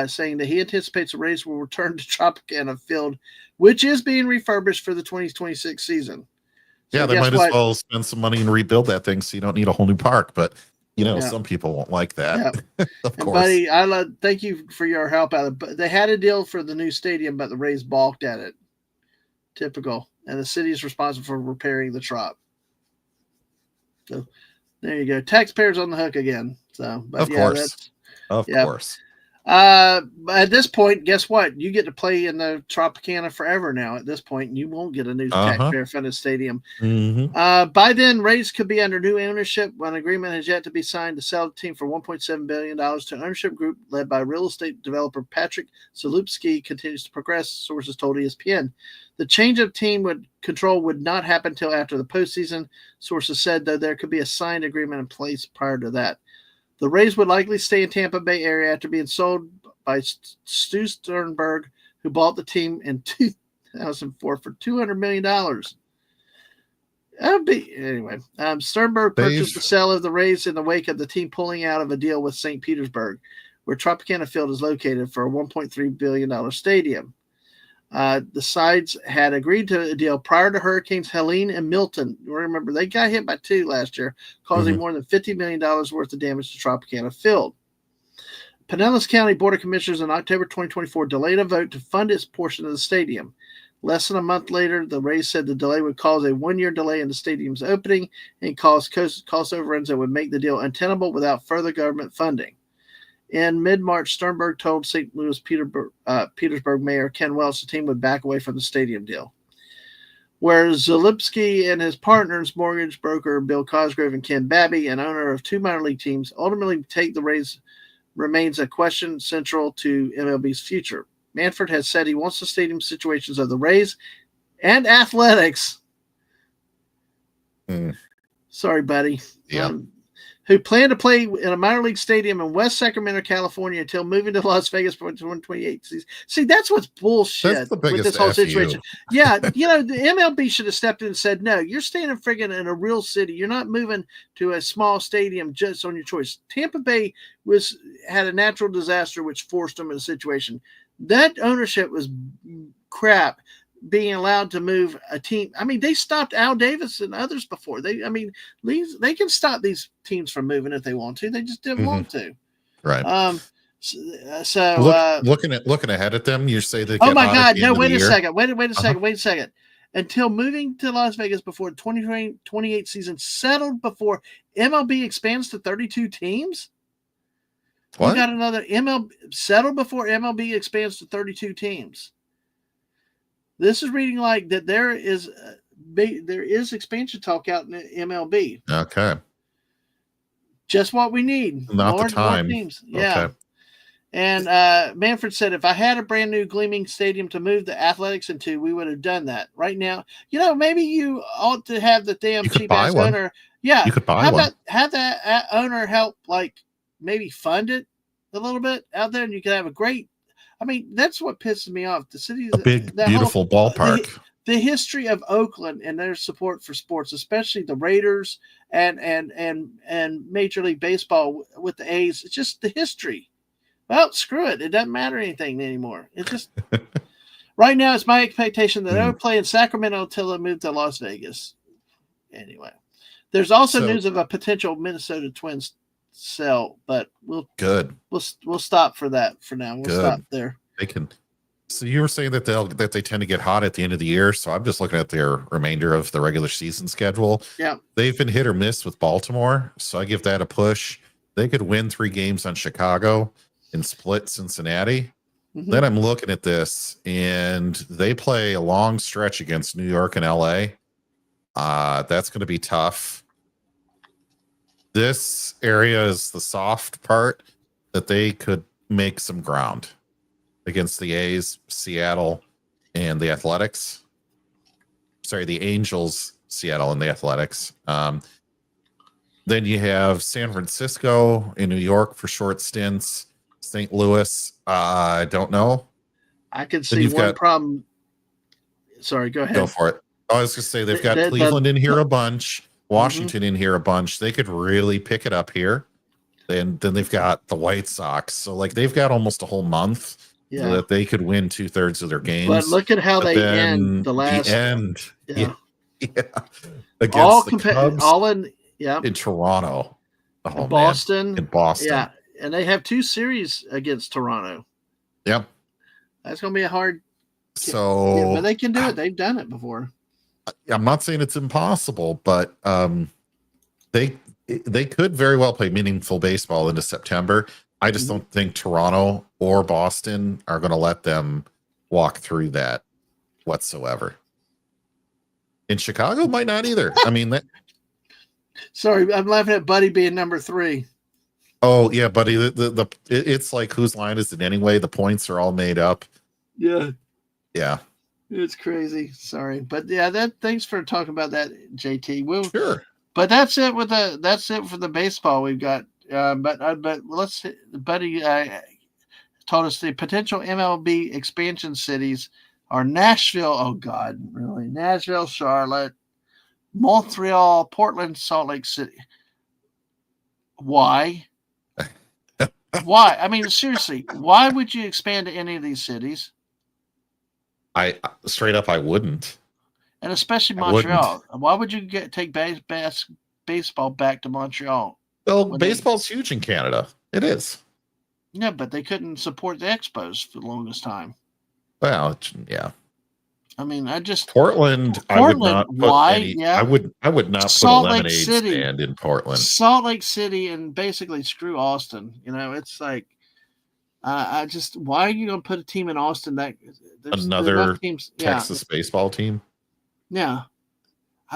saying that he anticipates the Rays will return to Tropicana Field, which is being refurbished for the 2026 season. So Yeah, they guess might as what? well spend some money and rebuild that thing so you don't need a whole new park. But Yeah, some people won't like that. yeah. Of And course. buddy, thank you for your help out of it. They had a deal for the new stadium, but the Rays balked at it. Typical. And the city is responsible for repairing the Trop. So there you go. Taxpayers on the hook again. So, but Of yeah, course. Of yeah. course. At this point, guess what? You get to play in the Tropicana forever now. At this point, you won't get a new taxpayer-funded stadium. By then, Rays could be under new ownership. An agreement has yet to be signed to sell the team for $1.7 billion to an ownership group led by real estate developer Patrick Zalupski continues to progress, sources told ESPN. The change of team control would not happen until after the postseason, sources said, though there could be a signed agreement in place prior to that. The Rays would likely stay in Tampa Bay area after being sold by Stu Sternberg, who bought the team in 2004 for $200 million. That would be anyway. Sternberg purchased the sale of the Rays in the wake of the team pulling out of a deal with St. Petersburg, where Tropicana Field is located, for a $1.3 billion stadium. The sides had agreed to a deal prior to Hurricanes Helene and Milton. Remember, they got hit by 2 last year, causing more than $50 million worth of damage to Tropicana Field. Pinellas County Board of Commissioners in October 2024 delayed a vote to fund its portion of the stadium. Less than a month later, the Rays said the delay would cause a 1-year delay in the stadium's opening and cause cost overruns that would make the deal untenable without further government funding. In mid-March, Sternberg told St. Louis Petersburg Mayor Ken Welch the team would back away from the stadium deal. Where Zalupski and his partners, mortgage broker Bill Cosgrove and Ken Babby, an owner of 2 minor league teams, ultimately take the Rays, remains a question central to MLB's future. Manfred has said he wants the stadium situations of the Rays and Athletics. Sorry, buddy. Yeah. Who plan to play in a minor league stadium in West Sacramento, California, until moving to Las Vegas for 2028 season. See, that's what's bullshit with this whole situation. Yeah, the MLB should have stepped in and said, no, you're staying friggin' in a real city. You're not moving to a small stadium just on your choice. Tampa Bay had a natural disaster which forced them in a situation. That ownership was crap. Being allowed to move a team. I mean, they stopped Al Davis and others before. They can stop these teams from moving if they want to. They just didn't want to. Right. Looking ahead at them, you say they. Oh my God! No, wait a second. Wait a second. Until moving to Las Vegas before the 2028 season settled, before MLB expands to 32 teams. What? You got another MLB settled before MLB expands to 32 teams. This is reading like that there is expansion talk out in the MLB. Okay. Just what we need. Not the time. Yeah. Okay. And Manfred said, if I had a brand new gleaming stadium to move the Athletics into, we would have done that. Right now, maybe you ought to have the damn cheap ass owner. Yeah. You could buy one. Have that owner help, like, maybe fund it a little bit out there, and you could have a great. I mean, that's what pisses me off. The city's a big, beautiful ballpark. The history of Oakland and their support for sports, especially the Raiders and Major League Baseball with the A's, it's just the history. Well, screw it. It doesn't matter anything anymore. It's just right now. It's my expectation that they'll play in Sacramento until they move to Las Vegas. Anyway, there's also news of a potential Minnesota Twins sell, but we'll stop for that for now. We'll stop there. They can. So you were saying that they tend to get hot at the end of the year. So I'm just looking at their remainder of the regular season schedule. Yeah, they've been hit or miss with Baltimore, so I give that a push. They could win 3 games on Chicago and split Cincinnati. Then I'm looking at this, and they play a long stretch against New York and LA. That's going to be tough. This area is the soft part that they could make some ground against the A's, Seattle, and the Athletics. Sorry, the Angels, Seattle, and the Athletics. Then you have San Francisco and New York for short stints. St. Louis, I don't know. I can see one problem. Sorry, go ahead. Go for it. I was going to say they've got Cleveland in here a bunch. Washington in here a bunch. They could really pick it up here. And then they've got the White Sox. So, like, they've got almost a whole month so that they could win 2/3 of their games. But look at how they end the last. Yeah. Against all the Cubs in Toronto. In Boston. Man. In Boston. Yeah. And they have 2 series against Toronto. Yep. That's going to be a hard. So. But they can do it. They've done it before. I'm not saying it's impossible, but they could very well play meaningful baseball into September. I just don't think Toronto or Boston are going to let them walk through that whatsoever. In Chicago, might not either. I mean, sorry, I'm laughing at Buddy being number 3. Oh yeah, buddy. It's like whose line is it anyway? The points are all made up. Yeah, yeah, it's crazy. Sorry, but yeah, thanks for talking about that, JT. Sure. But that's it for the baseball we've got. But let's Buddy told us the potential MLB expansion cities are Nashville. Oh God, really? Nashville, Charlotte, Montreal, Portland, Salt Lake City. Why? Why? I mean, seriously, why would you expand to any of these cities? I straight up, I wouldn't. And especially Montreal. Why would you take baseball back to Montreal? Well, baseball's huge in Canada. It is. Yeah, but they couldn't support the Expos for the longest time. Well, yeah. I mean, Portland. I would not put why? Any, yeah. I would not Salt put a Lake lemonade City. stand in Portland. Salt Lake City, and basically screw Austin. It's like, why are you going to put a team in Austin that another teams, Texas baseball team? Yeah.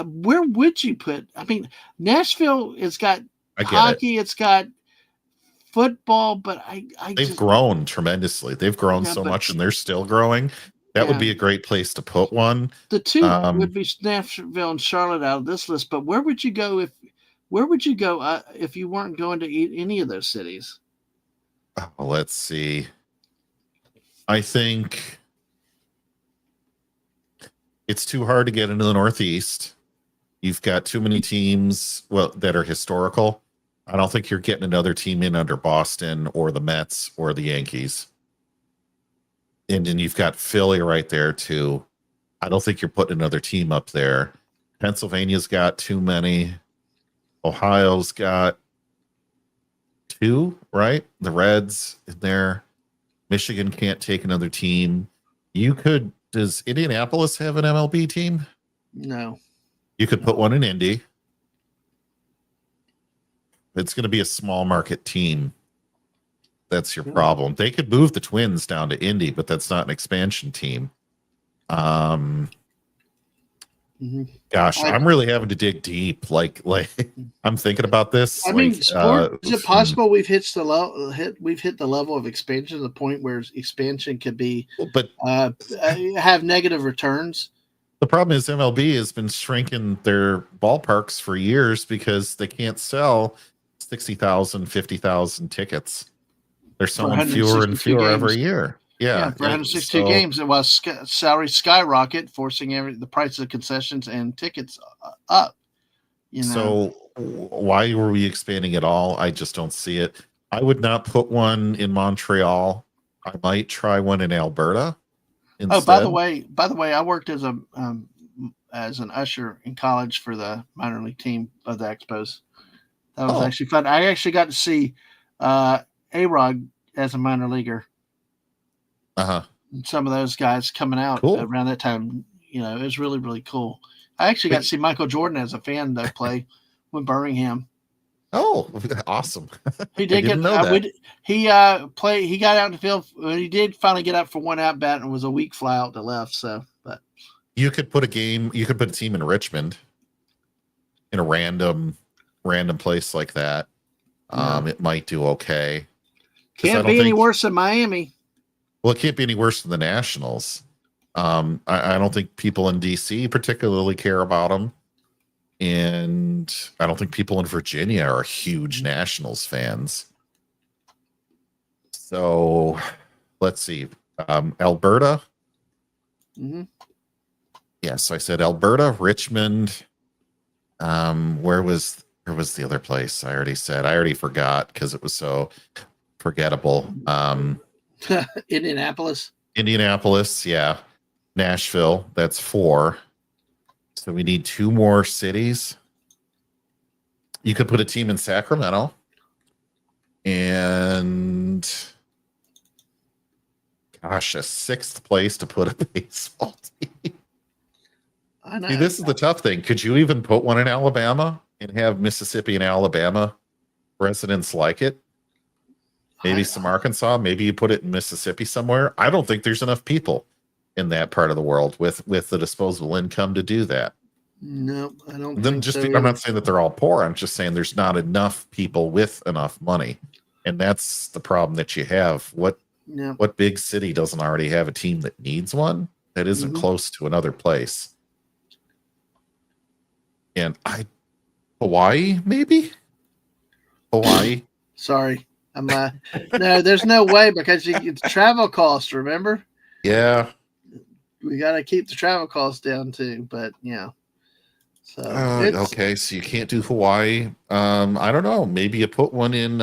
Where would you put? I mean, Nashville has got hockey. It's got football, but they've grown tremendously. They've grown so much, and they're still growing. That would be a great place to put one. The two would be Nashville and Charlotte out of this list. But where would you go if you weren't going to any of those cities? Let's see. I think it's too hard to get into the Northeast. You've got too many teams that are historical. I don't think you're getting another team in under Boston or the Mets or the Yankees. And then you've got Philly right there too. I don't think you're putting another team up there. Pennsylvania's got too many. Ohio's got 2, right? The Reds in there. Michigan can't take another team. Does Indianapolis have an MLB team? No. You could put one in Indy. It's going to be a small market team. That's your problem. They could move the Twins down to Indy, but that's not an expansion team. Gosh, I'm really having to dig deep. Like I'm thinking about this. I mean, is it possible we've hit the level of expansion to the point where expansion could be, but have negative returns? The problem is MLB has been shrinking their ballparks for years because they can't sell 60,000, 50,000 tickets. They're selling fewer and fewer every year. Yeah, for 162 games, it was salary skyrocket, forcing the price of concessions and tickets up. So why were we expanding at all? I just don't see it. I would not put one in Montreal. I might try one in Alberta instead. Oh, by the way, I worked as an usher in college for the minor league team of the Expos. That was actually fun. I actually got to see A-Rod as a minor leaguer. Some of those guys coming out around that time, it was really, really cool. I actually got to see Michael Jordan as a fan play with Birmingham. Oh, awesome! He did he got out in the field. He did finally get up for one at bat and was a weak fly out to left. So, but you could put a team in Richmond in a random place like that. It might do okay. Can't be any worse than Miami. Well, it can't be any worse than the Nationals. I don't think people in DC particularly care about them. And I don't think people in Virginia are huge Nationals fans. So let's see. Alberta. Yes, I said Alberta, Richmond. Where was the other place? I already forgot because it was so forgettable. Indianapolis, yeah. Nashville, that's 4. So we need 2 more cities. You could put a team in Sacramento. And gosh, a 6th place to put a baseball team. I know. See, this is the tough thing. Could you even put one in Alabama and have Mississippi and Alabama residents like it? maybe some Arkansas, maybe you put it in Mississippi somewhere. I don't think there's enough people in that part of the world with the disposable income to do that. No, I don't Then think just so. I'm not saying that they're all poor. I'm just saying there's not enough people with enough money. And that's the problem that you have. What big city doesn't already have a team that needs one that isn't close to another place? And Hawaii, maybe? Hawaii? Sorry. I'm no, there's no way because it's travel costs, remember? Yeah. We got to keep the travel costs down too, but yeah. So okay, so you can't do Hawaii. I don't know. Maybe you put one in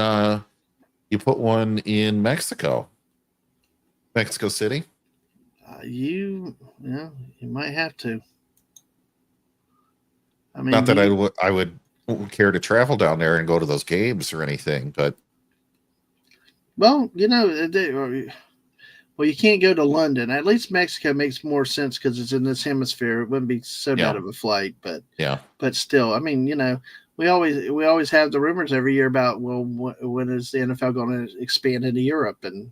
Mexico. Mexico City? You might have to. I mean, not that I would care to travel down there and go to those games or anything, but well, you can't go to London. At least Mexico makes more sense because it's in this hemisphere. It wouldn't be so bad of a flight, but still, I mean, we always have the rumors every year about when is the NFL going to expand into Europe, and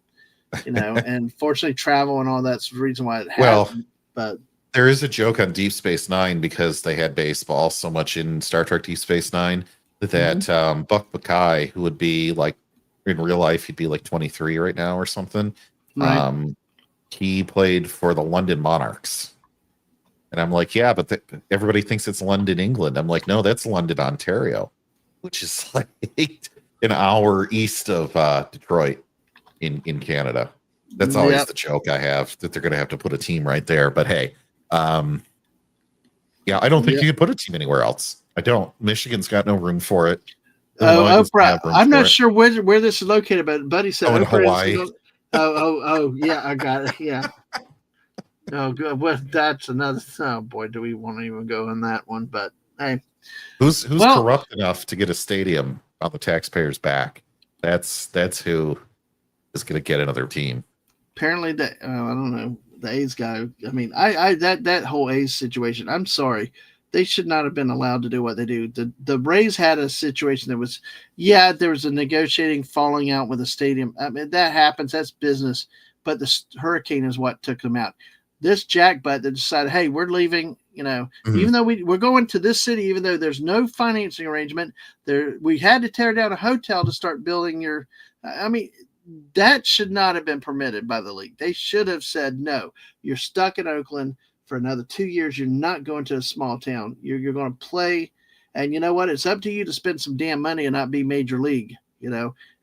and fortunately, travel and all that's the reason why it hasn't. But there is a joke on Deep Space Nine because they had baseball so much in Star Trek Deep Space Nine that Buck Buckeye, who would be like in real life, he'd be like 23 right now or something. Right. He played for the London Monarchs. And I'm like, yeah, but everybody thinks it's London, England. I'm like, no, that's London, Ontario, which is like an hour east of Detroit in Canada. That's always the joke I have, that they're going to have to put a team right there. But hey, I don't think you could put a team anywhere else. I don't. Michigan's got no room for it. I'm not sure where this is located, but Buddy said in Hawaii. Yeah, I got it. Yeah. Oh, good. Well, that's another. Oh boy, do we want to even go in that one? But hey, who's corrupt enough to get a stadium on the taxpayers' back? That's who is going to get another team. Apparently, I don't know, the A's guy. I mean, that whole A's situation. I'm sorry, they should not have been allowed to do what they do. The Rays had a situation that was, there was a negotiating falling out with the stadium. I mean, that happens. That's business. But the hurricane is what took them out. This jackbutt that decided, hey, we're leaving, even though we're going to this city, even though there's no financing arrangement there, we had to tear down a hotel to start building that should not have been permitted by the league. They should have said, no, you're stuck in Oakland for another 2 years. You're not going to a small town. You're going to play. And you know what? It's up to you to spend some damn money and not be major league,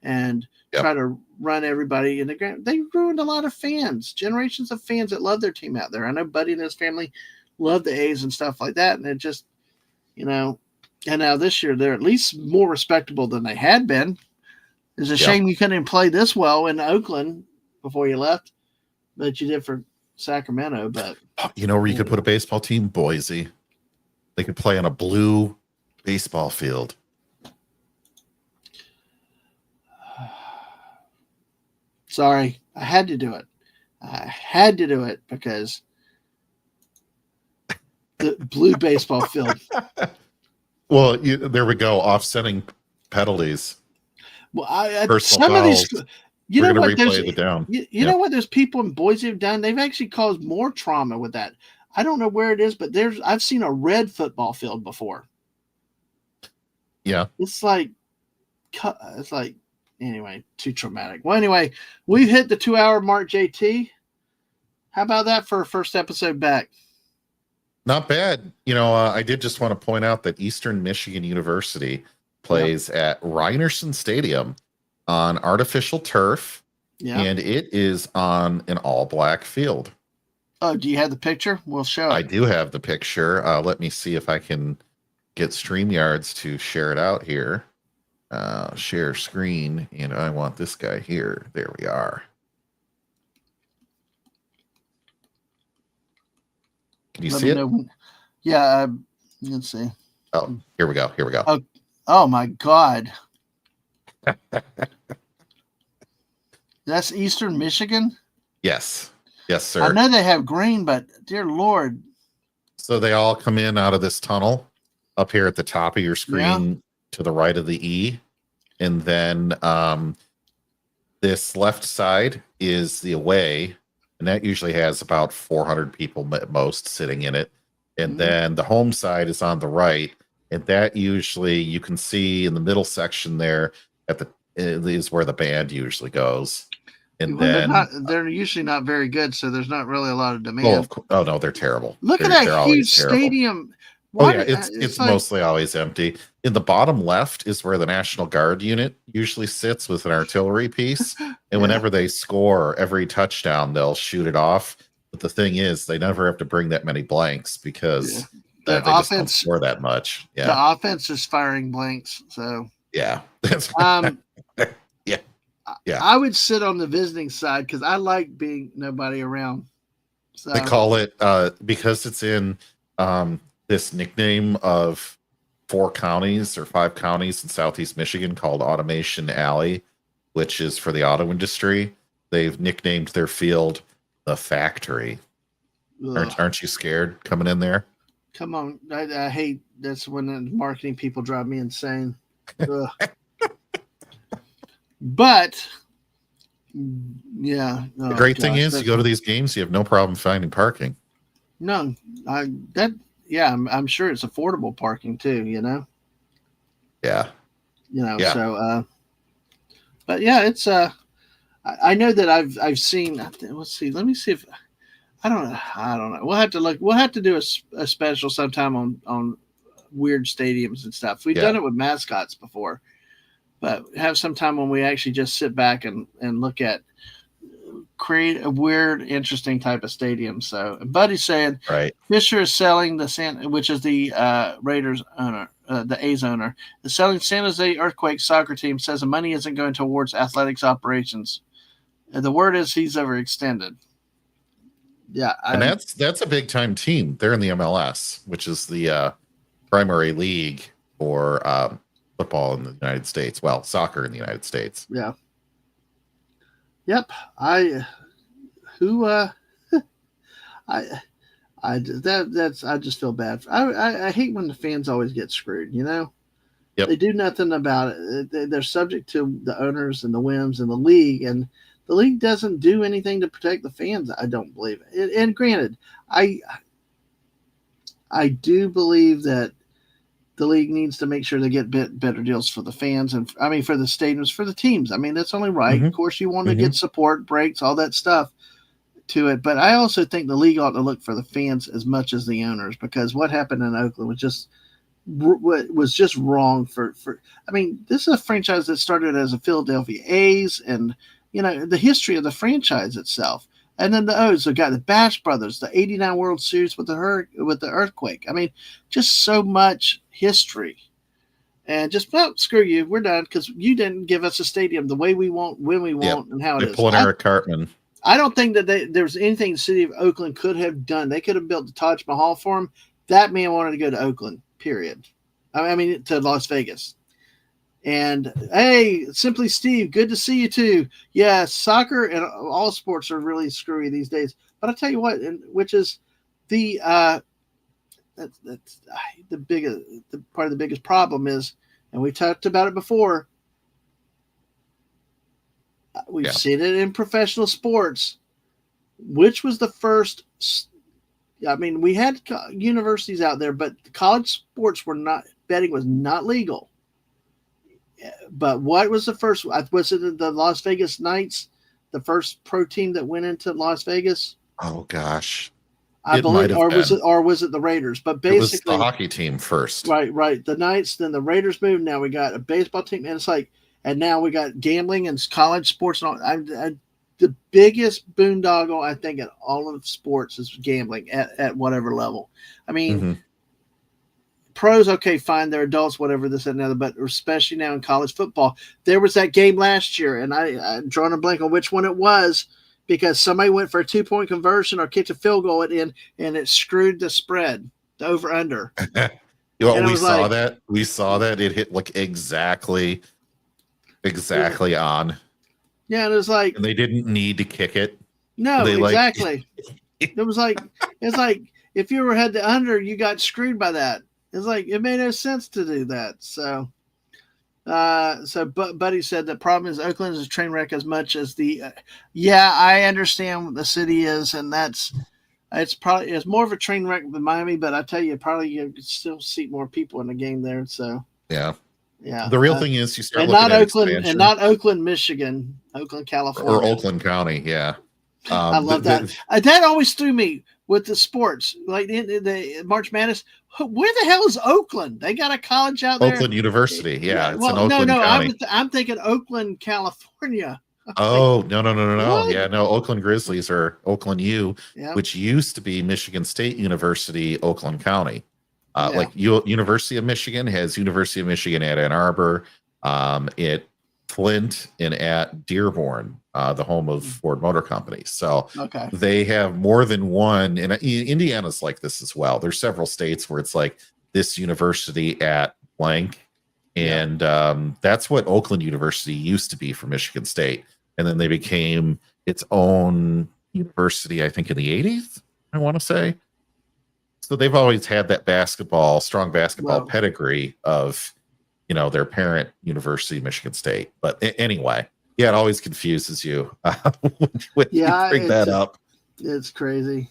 and try to run everybody in the ground. They ruined a lot of fans, generations of fans that love their team out there. I know Buddy and his family love the A's and stuff like that. And it just, and now this year they're at least more respectable than they had been. It's a shame you couldn't play this well in Oakland before you left, but you did for Sacramento. But where you could put a baseball team? Boise. They could play on a blue baseball field. Sorry, I had to do it. I had to do it because the blue baseball field. Well, there we go. Offsetting penalties. Well, some of these, you know what? You know what? There's people in Boise have done. They've actually caused more trauma with that. I don't know where it is, but I've seen a red football field before. Yeah, it's like anyway, too traumatic. Well, anyway, we've hit the 2-hour mark, JT. How about that for a first episode back? Not bad. I did just want to point out that Eastern Michigan University plays at Rynerson Stadium on artificial turf, and it is on an all-black field. Oh, do you have the picture? We'll show it. I do have the picture. Let me see if I can get StreamYards to share it out here. Share screen, and I want this guy here. There we are. Can you see it? Yeah, let's see. Oh, here we go. Oh my God. That's Eastern Michigan? Yes, sir. I know they have green, but dear Lord. So they all come in out of this tunnel up here at the top of your screen to the right of the E. And then This left side is the away, and that usually has about 400 people at most sitting in it. And then the home side is on the right, and that usually you can see in the middle section there at the is where the band usually goes. And then they're usually not very good, so there's not really a lot of demand. Oh no, they're terrible. Look at that huge stadium. What? Oh yeah, it's like, mostly always empty. In the bottom left is where the National Guard unit usually sits with an artillery piece. And whenever they score every touchdown, they'll shoot it off. But the thing is, they never have to bring that many blanks because the they just don't score that much. Yeah, the offense is firing blanks. So yeah, yeah. I would sit on the visiting side because I like being nobody around. So they call it because it's in this nickname of 4 counties or 5 counties in Southeast Michigan called Automation Alley, which is for the auto industry. They've nicknamed their field the Factory. Aren't you scared coming in there? Come on. I hate that's when the marketing people drive me insane. But yeah. The great thing is you go to these games, you have no problem finding parking. No, I'm sure it's affordable parking too, Yeah. So but yeah, it's I know that I've seen, let's see, let me see if I don't know. We'll have to look. We'll have to do a special sometime on weird stadiums and stuff. We've done it with mascots before, but have some time when we actually just sit back and look at create a weird, interesting type of stadium. So Buddy's saying, right, Fisher is selling which is the Raiders owner, the A's owner, is selling San Jose Earthquake soccer team. Says the money isn't going towards athletics operations. And the word is he's overextended. Yeah, and that's a big time team. They're in the MLS, which is the primary league for football in the United States. Well, soccer in the United States. Yeah. Yep. I just feel bad. I hate when the fans always get screwed. Yep. They do nothing about it. They're subject to the owners and the whims and the league, and the league doesn't do anything to protect the fans. I don't believe it. And granted, I do believe that the league needs to make sure they get better deals for the fans and for the stadiums, for the teams. That's only right. Mm-hmm. Of course, you want to get support, breaks, all that stuff to it. But I also think the league ought to look for the fans as much as the owners, because what happened in Oakland was just wrong for. This is a franchise that started as a Philadelphia A's, and the history of the franchise itself. And then the O's have got the Bash Brothers, the '89 World Series with the earthquake. Just so much history. And just, screw you, we're done because you didn't give us a stadium the way we want, when we want, and how it is. Pulling Eric Cartman. I don't think that there's anything the city of Oakland could have done. They could have built the Taj Mahal for him. That man wanted to go to Oakland, period. To Las Vegas. And hey, Simply Steve, good to see you too. Yeah, soccer and all sports are really screwy these days. But I tell you what, which is the that's the part of the biggest problem is, and we talked about it before. We've seen it in professional sports. Which was the first? We had universities out there, but college sports betting was not legal. But what was the first? Was it the Las Vegas Knights, the first pro team that went into Las Vegas? Oh gosh, I believe, or was it the Raiders? But basically, it was the hockey team first. Right. The Knights, then the Raiders moved. Now we got a baseball team, and it's like, and now we got gambling and college sports. And all. The biggest boondoggle I think in all of sports is gambling at whatever level. Pros, okay, fine, they're adults, whatever, this and another, but especially now in college football, there was that game last year, and I'm drawing a blank on which one it was, because somebody went for a 2-point conversion or kicked a field goal and it screwed the spread, the over-under. We saw that. We saw that. It hit like exactly on. Yeah, and it was like... And they didn't need to kick it. No, exactly. It's like, if you ever had the under, you got screwed by that. It's like, it made no sense to do that. So, So Buddy said the problem is Oakland is a train wreck as much as the. Yeah, I understand what the city is, and it's more of a train wreck than Miami. But I tell you, probably you could still seat more people in the game there. So Yeah. yeah. The real thing is you start and looking not at Oakland, expansion. and not Oakland, Michigan, Oakland, California, or Oakland County. Yeah. I love that. That always threw me with the sports, like in the March Madness. Where the hell is Oakland? They got a college out there. Oakland University. Yeah, it's in Well, Oakland County. I'm thinking Oakland, California. Oh, no. What? Yeah, no, Oakland Grizzlies are Oakland U, Yeah. which used to be Michigan State University, Oakland County. Yeah. Like University of Michigan has University of Michigan at Ann Arbor, at Flint, and at Dearborn, the home of Ford Motor Company. So Okay. they have more than one, and Indiana's like this as well. There's several states where it's like this university at blank. And that's what Oakland University used to be for Michigan State. And then they became its own university, I think, in the 80s, I want to say. So they've always had that strong basketball pedigree of, their parent university, Michigan State. But anyway, yeah, it always confuses you when you bring that up. It's crazy.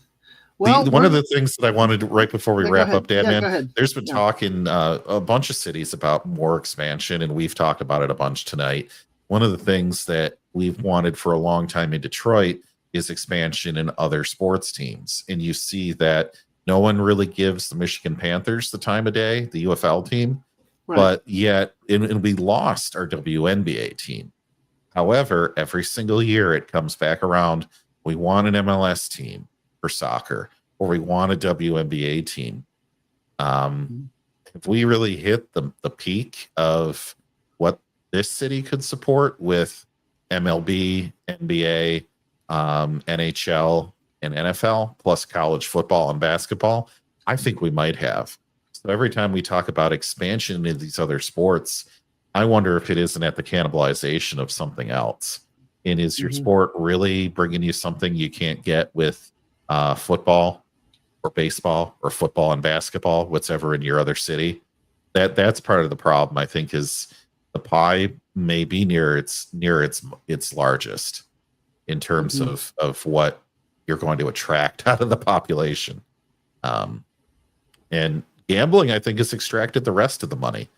Well, one of the things that I wanted to, right before we wrap up, Dadman, there's been talk in a bunch of cities about more expansion, and we've talked about it a bunch tonight. One of the things that we've wanted for a long time in Detroit is expansion in other sports teams. And you see that no one really gives the Michigan Panthers the time of day, the UFL team, but yet, and we lost our WNBA team. However, every single year it comes back around. We want an MLS team for soccer, or we want a WNBA team. If we really hit the peak of what this city could support with MLB, NBA, NHL, and NFL, plus college football and basketball, I think we might have. So every time we talk about expansion into these other sports, I wonder if it isn't at the cannibalization of something else. And is your sport really bringing you something you can't get with football or baseball or football and basketball, whatever in your other city? That's part of the problem, I think, is the pie may be near its largest in terms of what you're going to attract out of the population. And gambling, I think, has extracted the rest of the money.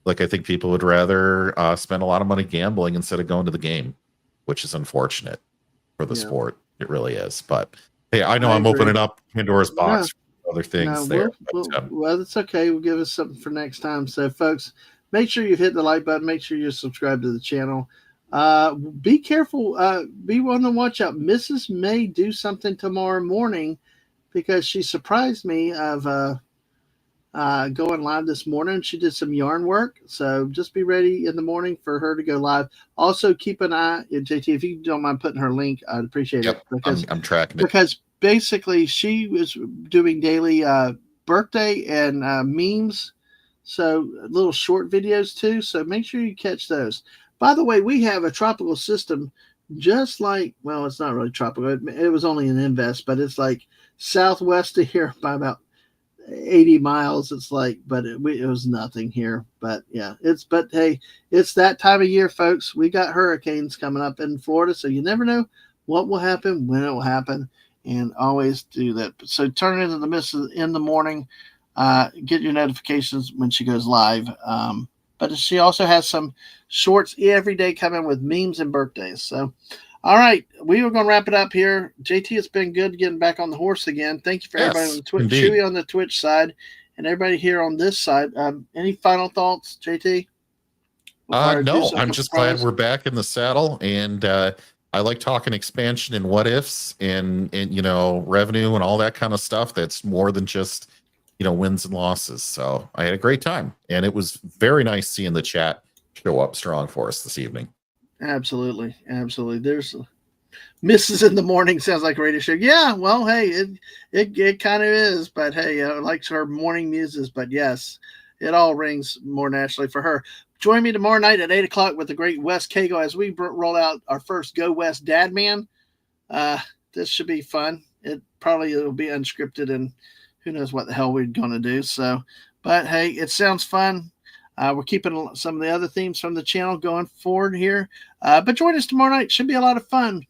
Like, I think people would rather spend a lot of money gambling instead of going to the game, which is unfortunate for the sport. It really is. But hey, I know I'm opening up Pandora's box for other things there. Well, that's okay. We'll give us something for next time. So, folks, make sure you hit the like button. Make sure you subscribe to the channel. Be careful. Be on the watch out. Mrs. may do something tomorrow morning because she surprised me of going live this morning. She did some yarn work, so just be ready in the morning for her to go live. Also, keep an eye, JT, if you don't mind putting her link, I'd appreciate it. Because I'm tracking it. Because basically, she was doing daily birthday and memes, so little short videos too. So make sure you catch those. By the way, we have a tropical system, just like, well, it's not really tropical. It was only an invest, but it's like southwest of here by about 80 miles. It's like, but it was nothing here. But yeah, but hey, it's that time of year, folks. We got hurricanes coming up in Florida, so you never know what will happen, when it will happen, and always do that. So turn into the missus in the morning. Get your notifications when she goes live. But she also has some shorts every day coming with memes and birthdays. So, all right, we are going to wrap it up here. JT, it's been good getting back on the horse again. Thank you for everybody on the Twitch, Chewy on the Twitch side, and everybody here on this side. Any final thoughts, JT? No, I'm just glad we're back in the saddle, and I like talking expansion and what ifs and revenue and all that kind of stuff. That's more than just wins and losses. So I had a great time, and it was very nice seeing the chat show up strong for us this evening. Absolutely. There's Mrs. in the morning sounds like a radio show. Yeah, well, hey, it kind of is, but hey, I like her morning muses. But yes, it all rings more naturally for her. Join me tomorrow night at 8:00 with the great Wes Kago as we roll out our first Go West Dadman. This should be fun. It'll be unscripted, and who knows what the hell we're going to do. So, but hey, it sounds fun. We're keeping some of the other themes from the channel going forward here. But join us tomorrow night. Should be a lot of fun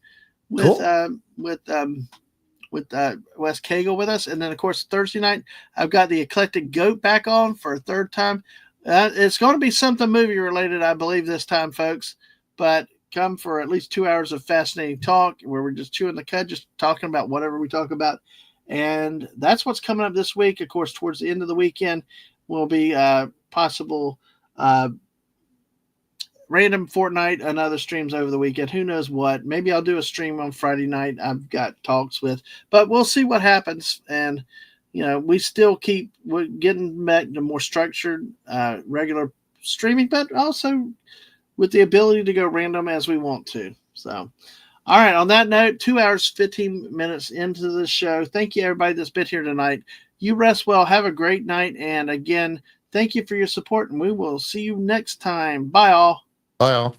with Cool. Wes Cagle with us. And then, of course, Thursday night, I've got the Eclectic Goat back on for a third time. It's going to be something movie related, I believe, this time, folks. But come for at least 2 hours of fascinating talk where we're just chewing the cud, just talking about whatever we talk about. And that's what's coming up this week. Of course, towards the end of the weekend will be possible random Fortnite and other streams over the weekend. Who knows what? Maybe I'll do a stream on Friday night. I've got talks with, but we'll see what happens. And we still keep getting back to more structured, regular streaming, but also with the ability to go random as we want to. So, all right. On that note, 2 hours, 15 minutes into the show. Thank you, everybody that's been here tonight. You rest well. Have a great night. And again, thank you for your support, and we will see you next time. Bye, all. Bye, all.